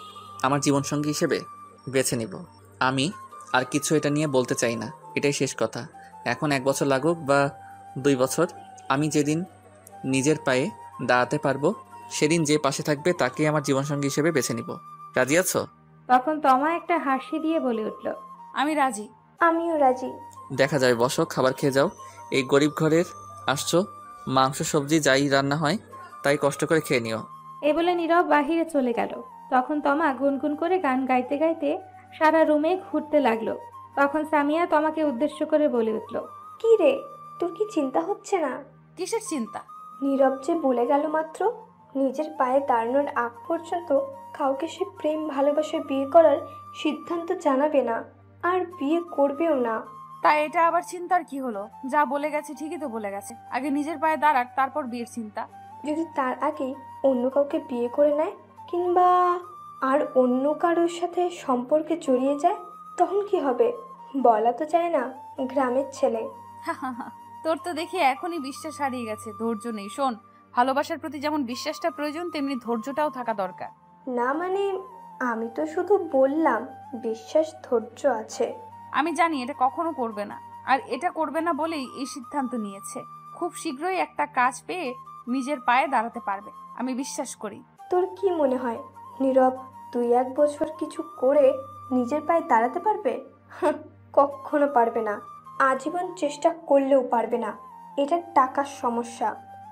আমার জীবনসঙ্গী হিসেবে বেছে নিব। আমি আর কিছু এটা নিয়ে বলতে চাই না, এটাই শেষ কথা। এখন 1 বছর লাগুক বা 2 বছর, আমি যেদিন নিজের পায়ে দাঁড়াতে পারবো সেদিন যে পাশে থাকবে তাকেই আমার জীবনসঙ্গী হিসেবে বেছে নিব। রাজি আছো? তখন তমা একটা হাসি দিয়ে বলে উঠল, আমি রাজি। আমিও রাজি। দেখা যাবে, বসো, খাবার খেয়ে যাও। এই গরিব ঘরের আসছো, মাংস সবজি যাই রান্না হয় তাই কষ্ট করে খেয়ে নিও। এ বলে নীরব বাহিরে চলে গেল। তখন তমা গুনগুন করে গান গাইতে গাইতে সারা রুমে ঘুরতে লাগলো। তখন সামিয়া তমাকে উদ্দেশ্য করে বলে উঠল, কি রে, তোর কি চিন্তা হচ্ছে না? কিসের চিন্তা? নীরব যে বলে গেল মাত্র নিজের পায়ে দাঁড়ানোর আগ পর্যন্ত কাউকে সে প্রেম ভালোবাসা বিয়ে করার সিদ্ধান্ত জানাবে না, আর বিয়ে করবেও না। তাই এটা আবার চিন্তার কি হলো? যা বলে গেছে ঠিকই তো বলে গেছে। আগে নিজের পায়ে দাঁড়াক, তারপর বিয়ের চিন্তা। যদি তার আগেই অন্য কাউকে বিয়ে করে নেয় কিংবা আর অন্য কারোর সাথে সম্পর্কে জড়িয়ে যায়, তখন কি হবে বলা তো যায় না, গ্রামের ছেলে। তোর তো দেখি এখনই বিশ্বাস হারিয়ে গেছে, ধৈর্য নেই। শোন, ভালোবাসার প্রতি যেমন বিশ্বাসটা প্রয়োজন, তেমনি ধৈর্যটাও থাকা দরকার। না মানে, আমি তো শুধু বললাম বিশ্বাস ধৈর্য আছে। আমি জানি এটা কখনো করবে না, আর এটা করবে না বলেই এই সিদ্ধান্ত নিয়েছে। খুব শীঘ্রই একটা কাজ পেয়ে নিজের পায়ে দাঁড়াতে পারবে, আমি বিশ্বাস করি। তোর কি মনে হয় নীরব 2-1 বছর কিছু করে নিজের পায়ে দাঁড়াতে পারবে? কখনো পারবে না, আজীবন চেষ্টা করলেও পারবে না। এটা টাকার সমস্যা,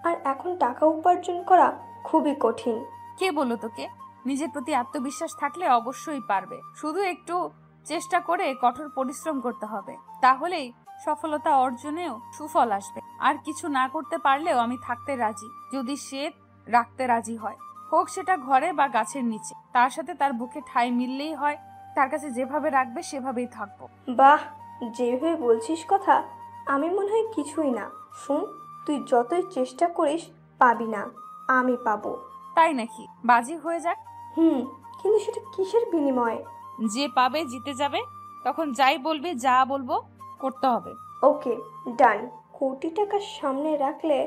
আর এখন টাকা উপার্জন করা খুবই কঠিন। কে বললো তোকে? নিজের প্রতি আত্মবিশ্বাস থাকলে অবশ্যই পারবে, শুধু একটু চেষ্টা করে কঠোর পরিশ্রম করতে হবে, তাহলেই সফলতা অর্জনেও সুফল আসবে। আর কিছু না করতে পারলেও আমি থাকতে রাজি, যদি সে রাখতে রাজি হয়, হোক সেটা ঘরে বা গাছের নিচে। তার সাথে তার বুকে ঠাঁই মিললেই হয়, তার কাছে যেভাবে রাখবে সেভাবেই থাকবো। বাহ, যেভাবে বলছিস কথা, আমি মনে হয় কিছুই না। শুন, তুই যতই চেষ্টা করিস পাবি না, আমি পাবো। তাই নাকি? বাজি হয়ে যাক। কিন্তু সেটা কিসের বিনিময়ে? যে পাবে জিতে যাবে, তখন যাই বলবে, যা বলবো করতে হবে। ওকে, ডান। কোটি টাকা সামনে রাখলে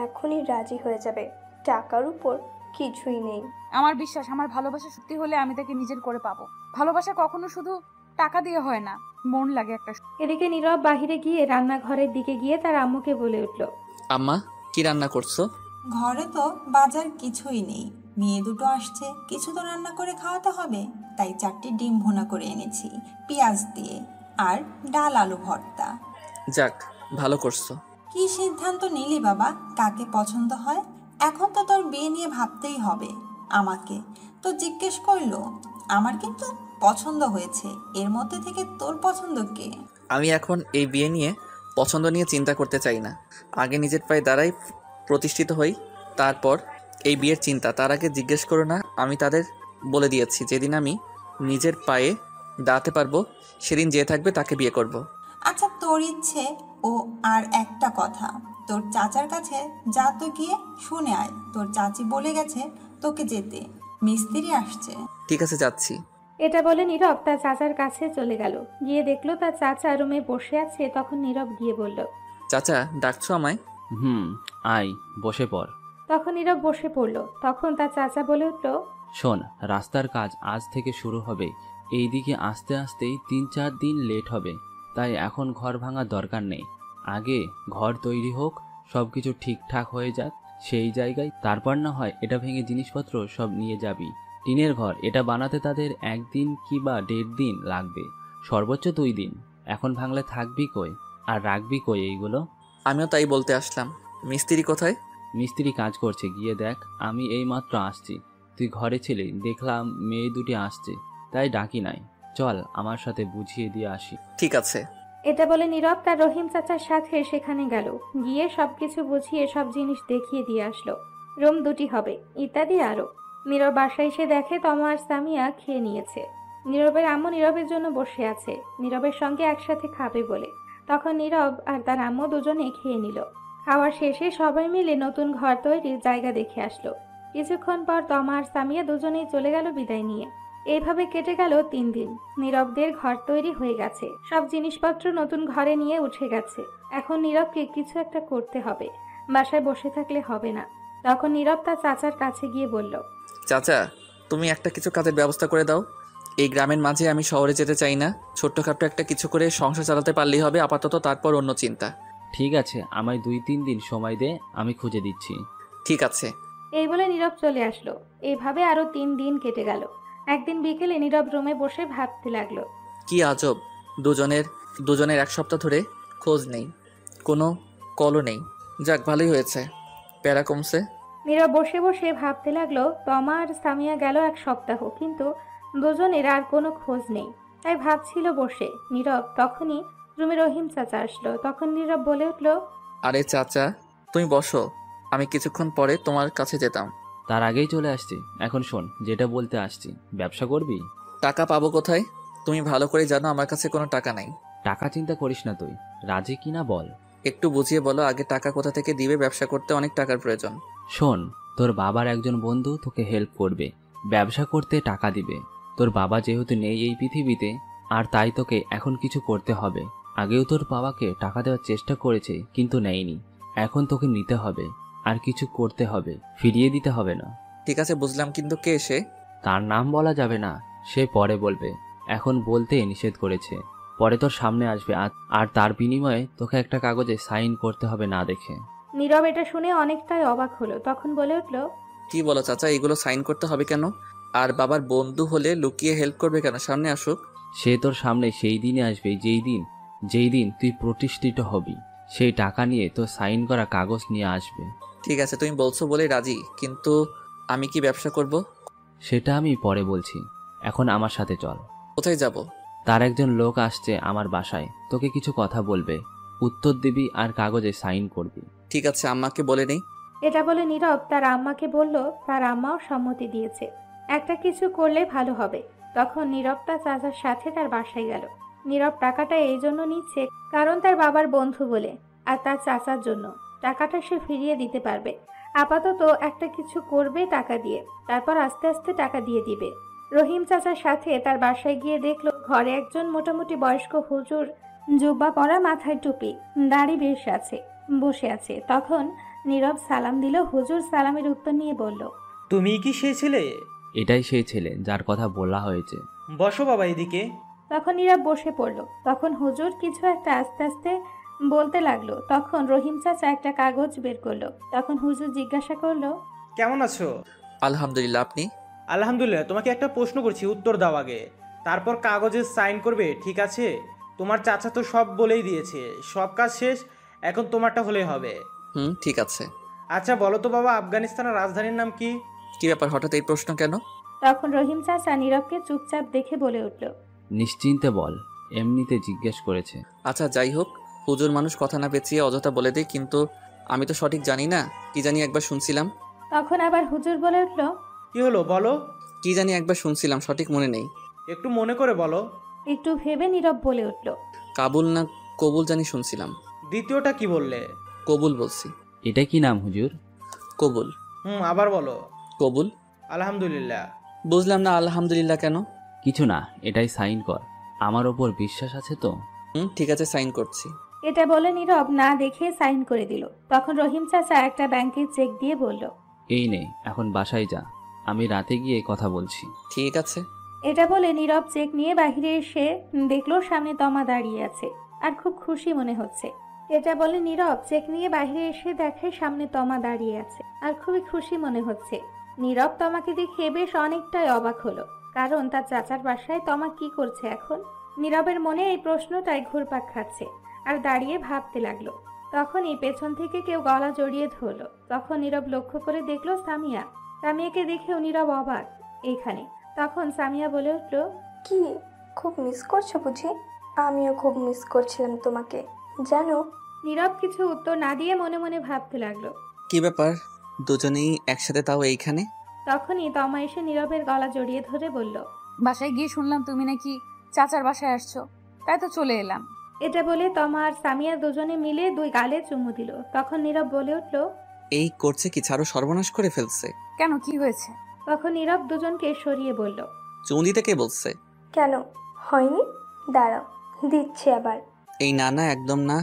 এখনই রাজি হয়ে যাবে, টাকার উপর কিছুই নেই। আমার বিশ্বাস, আমার ভালোবাসা সত্যি হলে আমি তাকে নিজের করে পাবো। ভালোবাসা কখনো শুধু টাকা দিয়ে হয় না, মন লাগে একটা। এদিকে নীরব বাহিরে গিয়ে রান্নাঘরের দিকে গিয়ে তার আম্মুকে বলে উঠল, আম্মা, কি রান্না করছো? ঘরে তো বাজার কিছুই নেই, মেয়ে দুটো আসছে, কিছু তো রান্না করে খাওয়াতে হবে, তাই 4টি ডিম ভুনা করে এনেছি পেঁয়াজ দিয়ে, আর ডাল আলু ভর্তা। যাক, ভালো করছো। কি সিদ্ধান্ত নিলি বাবা, কাকে পছন্দ হয়? এখন তো তোর বিয়ে নিয়ে ভাবতেই হবে। আমাকে তো জিজ্ঞেস করলো, আমার কিন্তু পছন্দ হয়েছে, এর মধ্যে থেকে তোর পছন্দ কে? আমি এখন এই বিয়ে নিয়ে পছন্দ নিয়ে চিন্তা করতে চাই না। আগে নিজের পায়ে দাঁড়াই, প্রতিষ্ঠিত হই, তারপর এই বিয়ের চিন্তা। তার আগে জিজ্ঞেস করো না। আমি তাদের বলে দিয়েছি, যেদিন আমি নিজের পায়ে দাঁড়াতে পারবো সেদিন যে থাকবে তাকে বিয়ে করব। আচ্ছা, তোর ইচ্ছে। ও আর একটা কথা, তোর চাচার কাছে যা তো গিয়ে শুনে আয়, তোর চাচি বলে গেছে তোকে যেতে, মিস্ত্রি আসছে। ঠিক আছে, যাচ্ছি। এটা বলে নীরব তার চাচার কাছে চলে গেল। গিয়ে দেখলো তার চাচা রুমে বসে আছে। তখন নীরব গিয়ে বলল, চাচা, ডাকছো আমায়? আয়, বসে পড়। তখন নীরব বসে পড়ল। তখন তার চাচা বলে উঠল, শোন, রাস্তার কাজ আজ থেকে শুরু হবে, এইদিকে আস্তে আস্তেই 3-4 দিন লেট হবে, তাই এখন ঘর ভাঙার দরকার নেই। আগে ঘর তৈরি হোক, সব কিছু ঠিকঠাক হয়ে যাক, সেই জায়গায় তারপর না হয় এটা ভেঙে জিনিসপত্র সব নিয়ে যাবি। টিনের ঘর এটা বানাতে তাদের 1 দিন কি বা 1.5 দিন লাগবে, সর্বোচ্চ 2 দিন। এখন ভাঙলে থাকবি কই আর রাখবি কই এইগুলো? আমিও তাই বলতে আসলাম। মিস্ত্রি কোথায়? মিস্ত্রি কাজ করছে, গিয়ে দেখ। আমি এই মাত্র আসছি, তুই ঘরে ছিলি, দেখলাম মেয়ে দুটি আসছে, তাই ডাকি নাই। চল আমার সাথে বুঝিয়ে দিয়ে আসি। ঠিক আছে। এটা বলে নীরব তার রহিম চাচার সাথে সেখানে গেল। গিয়ে সবকিছু বুঝিয়ে সব জিনিস দেখিয়ে দিয়ে আসলো। রুম 2টি হবে ইত্যাদি আরো। নীরব বাসায় এসে দেখে তমা আর সামিয়া খেয়ে নিয়েছে। নীরবের আম্মু নীরবের জন্য বসে আছে, নীরবের সঙ্গে একসাথে খাবে বলে। তখন নীরব আর তার আম্মু দুজনে খেয়ে নিল। খাওয়ার শেষে সবাই মিলে নতুন ঘর তৈরির জায়গা দেখে আসলো। কিছুক্ষণ পর তমা আর সামিয়া দুজনেই চলে গেল বিদায় নিয়ে। এইভাবে কেটে গেল 3 দিন। নীরবদের ঘর তৈরি হয়ে গেছে, সব জিনিসপত্র নতুন ঘরে নিয়ে উঠে গেছে। এখন নীরবকে কিছু একটা করতে হবে, বাসায় বসে থাকলে হবে না। তখন নীরব তার চাচার কাছে গিয়ে বলল, চাচা, তুমি একটা কিছু কাজের ব্যবস্থা করে দাও। এই গ্রামের মাঝে আমি শহরে যেতে চাই না, ছোট্টখাটো একটা কিছু করে সংসার চালাতে পারলেই হবে আপাতত, তারপর অন্য চিন্তা। ঠিক আছে, আমায় 2-3 দিন সময় দে, আমি খুঁজে দিচ্ছি। ঠিক আছে। এই বলে নীরব চলে আসলো। এইভাবে আরো 3 দিন কেটে গেল। একদিন বিকেলে নীরব রুমে বসে ভাবতে লাগলো, কি আজব, দুজনের দুজনের 1 সপ্তাহ ধরে খোঁজ নেই, কোনো কলও নেই। যাক, ভালোই হয়েছে, প্যারা কমছে। নীরব বসে বসে ভাবতে লাগলো তমা আর সামিয়া গেল 1 সপ্তাহ, কিন্তু দুজনের আর কোনো খোঁজ নেই। তাই ভাবছিল বসে নীরব। তখনই রুমে রহিম চাচা আসলো। তখন নীরব বলে উঠল, আরে চাচা, তুমি বসো, আমি কিছুক্ষণ পরে তোমার কাছে যেতাম। তার আগেই চলে আসছি। এখন শোন, যেটা বলতে আসছি, ব্যবসা করবি? টাকা পাবো কোথায়? তুমি ভালো করে জানো আমার কাছে কোনো টাকা নাই। টাকা চিন্তা করিস না, তুই রাজি কিনা বল। একটু বুঝিয়ে বলো, আগে টাকা কোথা থেকে দিবে? ব্যবসা করতে অনেক টাকার প্রয়োজন। শোন, তোর বাবার একজন বন্ধু তোকে হেল্প করবে, ব্যবসা করতে টাকা দিবে। তোর বাবা যেহেতু নেই এই পৃথিবীতে, আর তাই তোকে এখন কিছু করতে হবে। আগেও তোর বাবাকে টাকা দেওয়ার চেষ্টা করেছে, কিন্তু নেয়নি। এখন তোকে নিতে হবে, আর কিছু করতে হবে, ফিরিয়ে দিতে হবে না। ঠিক আছে, বুঝলাম, কিন্তু কে সে? তার নাম বলা যাবে না, সে পরে বলবে। এখন বলতে নিষেধ করেছে। পরে তোর সামনে আসবে, আর তার বিনিময়ে তোকে একটা কাগজে সাইন করতে হবে না দেখে। নীরব এটা শুনে অনেকটাই অবাক হলো। তখন বলে উঠল, কি বলো চাচা, এগুলো সাইন করতে হবে কেন? আর বাবার বন্ধু হলে লুকিয়ে হেল্প করবে কেন? সামনে আসুক। সে তোর সামনে সেই দিনে আসবে যেই দিন তুই প্রতিষ্ঠিত হবি। সেই টাকা নিয়ে তোর সাইন করা কাগজ নিয়ে আসবে। ঠিক আছে, তুমি বলছো বলে রাজি, কিন্তু আমি কি ব্যবসা করব? সেটা আমি পরে বলছি, এখন আমার সাথে চল। কোথায় যাব? তার একজন লোক আসছে আমার বাসায়, তোকে কিছু কথা বলবে, উত্তর দিবি আর কাগজে সাইন করবি। ঠিক আছে, আম্মাকে বলে নেই। এটা বলে নীরব তার আম্মাকে বলল। তার আম্মাও সম্মতি দিয়েছে, একটা কিছু করলে ভালো হবে। তখন নীরব তার চাচার সাথে তার বাসায় গেল। নীরব টাকাটা এই জন্য নিচ্ছে কারণ তার বাবার বন্ধু বলে, আর তার চাচার জন্য। টাকাটা সে ফিরিয়ে দিতে পারবে। আপাতত একটা কিছু করবে টাকা দিয়ে, তারপর আস্তে আস্তে টাকা দিয়ে দিবে। রহিম চাচার সাথে তার বাসায় গিয়ে দেখলো ঘরে একজন মোটামুটি বয়স্ক হুজুর, জুব্বা পরা, মাথায় টুপি, দাড়ি বেশ আছে, বসে আছে। তখন নীরব সালাম দিল। হুজুর সালামের উত্তর নিয়ে বলল, তুমি কি সেই ছেলে? এটাই সেই ছেলে যার কথা বলা হয়েছে। বসো বাবা এদিকে। তখন নীরব বসে পড়ল। তখন হুজুর কিছু একটা আস্তে আস্তে বলতে লাগলো। তখন রহিম চাচা একটা কাগজ বের করলো। তখন হুজুর জিজ্ঞাসা করলো, কেমন আছো? আলহামদুলিল্লাহ, আপনি? আলহামদুলিল্লাহ। তোমাকে একটা প্রশ্ন করছি, উত্তর দাও আগে, তারপর কাগজে সাইন করবে, ঠিক আছে? তোমার চাচা তো সব বলেই দিয়েছে, সব কাজ শেষ, এখন তোমারটা হলেই হবে। ঠিক আছে। আচ্ছা বলো তো বাবা, আফগানিস্তানের রাজধানীর নাম কি? কি ব্যাপার, হঠাৎ এই প্রশ্ন কেন? তখন রহিম চাচা নীরবকে চুপচাপ দেখে বলে উঠল, নিশ্চিন্তে বল, এমনিতে জিজ্ঞেস করেছে। আচ্ছা যাই হোক, হুজুর মানুষ কথা না পেঁচিয়ে অযথা বলে দেয়, কিন্তু আমি তো সঠিক জানি না। কি জানি একবার শুনছিলাম। তখন আবার হুজুর বলে উঠল, কি হলো বলো? কি জানি একবার শুনছিলাম, সঠিক মনে নেই। একটু মনে করে বলো। একটু ভেবে নীরব বলে উঠল, কাবুল না কবুল জানি শুনছিলাম। দ্বিতীয়টা কি বললে? কবুল বলছি। এটা কি নাম হুজুর? কবুল। আবার বলো। কবুল। আলহামদুলিল্লাহ। বুঝলাম না, আলহামদুলিল্লাহ কেন? কিছু না, এটাই সাইন কর। আমার ওপর বিশ্বাস আছে তো? ঠিক আছে, সাইন করছি। এটা বলে নীরব না দেখে সাইন করে দিল। তখন রহিম চাচা একটা ব্যাংকের চেক দিয়ে বলল, এই নে, এখন বাসায় যা, আমি রাতে গিয়ে কথা বলছি। ঠিক আছে। এটা বলে নীরব চেক নিয়ে বাইরে এসে দেখলো সামনে তমা দাঁড়িয়ে আছে, আর খুব খুশি মনে হচ্ছে। এটা বলে নীরব চেক নিয়ে বাইরে এসে দেখে সামনে তমা দাঁড়িয়ে আছে, আর খুবই খুশি মনে হচ্ছে। নীরব তমাকে দেখে বেশ অনেকটাই অবাক হলো, কারণ তার চাচার বাসায় তমা কি করছে এখন। নীরবের মনে এই প্রশ্নটাই ঘুরপাক খাচ্ছে, আর দাঁড়িয়ে ভাবতে লাগলো। তখনই পেছন থেকে কেউ গলা জড়িয়ে ধরলো। তখন নীরব লক্ষ্য করে দেখলো সামিয়া। সামিয়াকে দেখেও নীরব অবাক এইখানে। তখন সামিয়া বলে উঠল, কি খুব মিস করছো বুঝি? আমিও খুব মিস করছিলাম তোমাকে, জানো। নীরব কিছু উত্তর না দিয়ে মনে মনে ভাবতে লাগলো, কি ব্যাপার দুজনেই একসাথে, তাও এইখানে? তখনই তমা এসে নীরবের গলা জড়িয়ে ধরে বলল, বাসায় গিয়ে শুনলাম তুমি নাকি চাচার বাসায় আসছো, তাই তো চলে এলাম। এটা বলে তমা আর সামিয়া দুজনে মিলে 2 গালে চুমু দিল। তখন নীরব বলে উঠল, এই করছে কি, ছাড়ো, সর্বনাশ করে ফেলছে। কেন, কি হয়েছে? তখন নীরব দুজনকে সরিয়ে বলল, চুমু দিতে কে বলছে? কেন হয়নি? দাঁড়াও, দিচ্ছি আবার। এই না না, একদম না,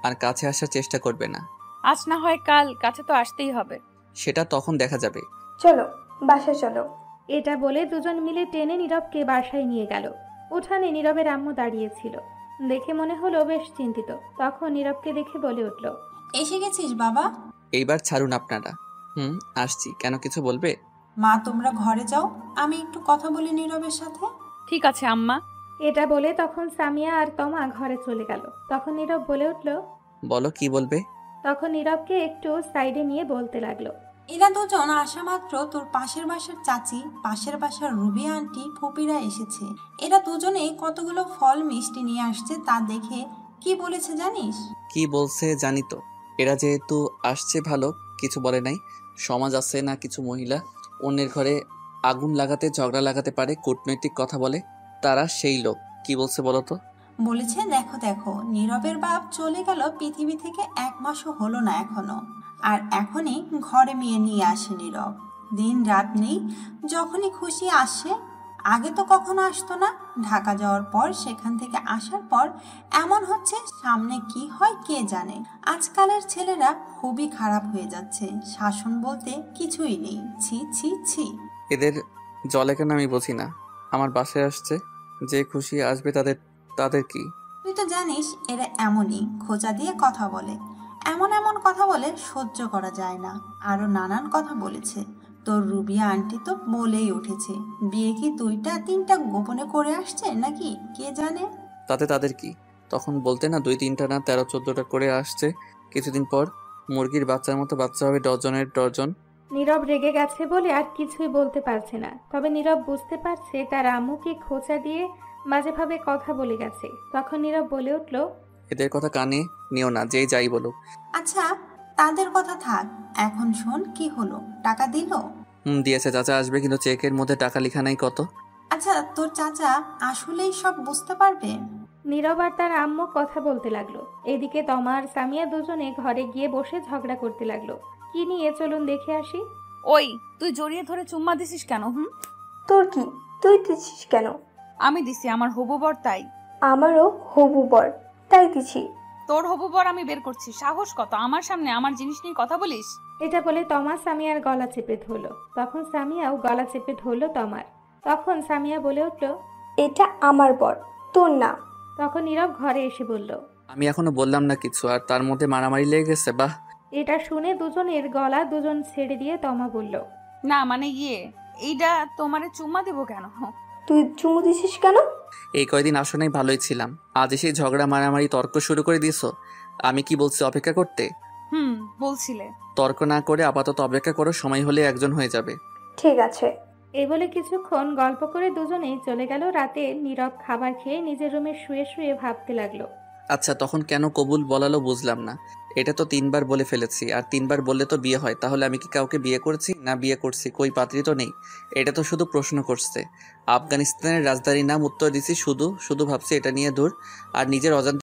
আর কাছে আসার চেষ্টা করবে না। আজ না হয় কাল, কাছে তো আসতেই হবে। সেটা তখন দেখা যাবে। চলো বাসায় চলো। এটা বলে দুজন মিলে টেনে নীরবকে বাসায় নিয়ে গেল। উঠানে নীরবের আম্মু দাঁড়িয়েছিল, দেখে মনে হলো বেশ চিন্তিত। তখন নীরবকে দেখে বলে উঠল, এসে গেছিস বাবা? এইবার ছাড়ুন আপনারা। আসছি। কেন, কিছু বলবে? মা তোমরা ঘরে যাও, আমি একটু কথা বলি নীরবের সাথে। ঠিক আছে আম্মা। এটা বলে তখন সামিয়া আর তমা ঘরে চলে গেল। তখন নীরব বলে উঠল, বলো কি বলবে। তখন নীরবকে একটু সাইডে নিয়ে বলতে লাগলো, এরা দুজন আসা মাত্র তোর পাশের বাসার চাচি, পাশের বাসার রুবি আন্টি, ফুপিরা এসেছে। এরা দুজনেই কতগুলো ফল মিষ্টি নিয়ে আসছে, তা দেখে কি বলেছে জানিস? কি বলছে জানি তো। এরা যেহেতু আসছে ভালো, কিছু বলে নাই। সমাজ আছে না, কিছু মহিলা অন্যের ঘরে আগুন লাগাতে, ঝগড়া লাগাতে পারে, কূটনৈতিক কথা বলে, তারা সেই লোক। কি বলছে বলো তো? বলেছে দেখো দেখো, নীরবের বাপ চলে গেল পৃথিবী থেকে 1 মাসও হলো না এখনো, আর এখনই ঘরে মেয়ে নিয়ে আসে নীরব। দিন রাত নেই, যখনই খুশি আসে। আগে তো কখনো আসতো না। ঢাকা যাওয়ার পর, সেখান থেকে আসার পর এমন হচ্ছে, সামনে কি হয় কে জানে। আজকালের ছেলেরা খুবই খারাপ হয়ে যাচ্ছে, শাসন বলতে কিছুই নেই। ছি ছি ছি। এদের জলে কেন আমি বুঝি না। আমার বাসায় আসছে, যে খুশি আসবে, তাদের কি? তুই তো জানিস এরা এমনই, খোঁচা দিয়ে কথা বলে, এমন এমন কথা বলে সহ্য করা যায় না। আরো নানান কথা বলেছে। তোর রুবিয়া আন্টি তো বলেই উঠেছে, বিয়ে কি 2টা 3টা গোপনে করে আসছে নাকি কে জানে। তাতে তাদের কি? তখন বলতে না 2-3টা না 13-14টা করে আসছে। কিছুদিন পর মুরগির বাচ্চার মতো বাচ্চা হবে ডজনের ডজন। নীরব রেগে গেছে বলে আর কিছুই বলতে পারছে না। তবে নীরব বুঝতে পারছে তার আম্মুকে খোঁচা দিয়ে বাজেভাবে কথা বলে গেছে। তখন নীরব বলে উঠল, এদের কথা কানে নিও না, যেই যাই বলুক। আচ্ছা তাদের কথা থাক, এখন শোন কি হলো। টাকা দিল? দিয়েছে। চাচা আসবে, কিন্তু চেকের মধ্যে টাকা লেখা নাই কত। আচ্ছা তোর চাচা আসলেই সব বুঝতে পারবে? নীরব আর তার আম্মু কথা বলতে লাগলো। এদিকে তমা আর সামিয়া দুজনে ঘরে গিয়ে বসে ঝগড়া করতে লাগলো। কি নিয়ে চলুন দেখে আসি। ওই তুই জড়িয়ে ধরে চুম্মা দিছিস কেন? তোর কি? তুই দিছিস কেন? আমি দিছি, আমার হবু বর তাই। আমারও হবু বর, তাই দিছি। তোর হবু বর আমি বের করছি, সাহস কত আমার সামনে আমার জিনিস নিয়ে কথা বলিস? এটা বলে তমা সামিয়ার গলা চেপে ধরলো। তখন সামিয়াও গলা চেপে ধরলো তমার। তখন সামিয়া বলে উঠল, এটা আমার বর, তোর না। তখন নীরব ঘরে এসে বলল, আমি এখনো বললাম না কিছু, আর তার মধ্যে মারামারি লেগে গেছে। বাহ। এটা শুনে দুজনের গলা দুজন ছেড়ে দিয়ে তমা বলল, না মানে এইটা তোমারে চুম্মা দেব কেন? তুই চুমু দিছিস কেন? এই কয়দিন আসলেই ভালোই ছিলাম, আজ এসে ঝগড়া মারামারি তর্ক শুরু করে দিয়েছো। আমি কি বলছি অপেক্ষা করতে? বলছিলে। তর্ক না করে আপাতত অপেক্ষা করো, সময় হলে একজন হয়ে যাবে। ঠিক আছে। এই বলে কিছুক্ষণ গল্প করে দুজনেই চলে গেল। রাতে নীরব খাবার খেয়ে নিজের রুমে শুয়ে শুয়ে ভাবতে লাগলো। আচ্ছা, তখন কেন কবুল বলালো বুঝলাম না। এটা তো 3বার বলে ফেলেছি, আর 3বার বললে তো বিয়ে হয়। তাহলে আমি কি কাউকে বিয়ে করছি না বিয়ে করছি? কই পাত্রী তো নেই। এটা তো শুধু প্রশ্ন করছে। আফগানিস্তানের রাজধানীর নাম উত্তর দিছি, শুধু ভাবছি এটা নিয়ে দূর, আর নিজের অজান্তে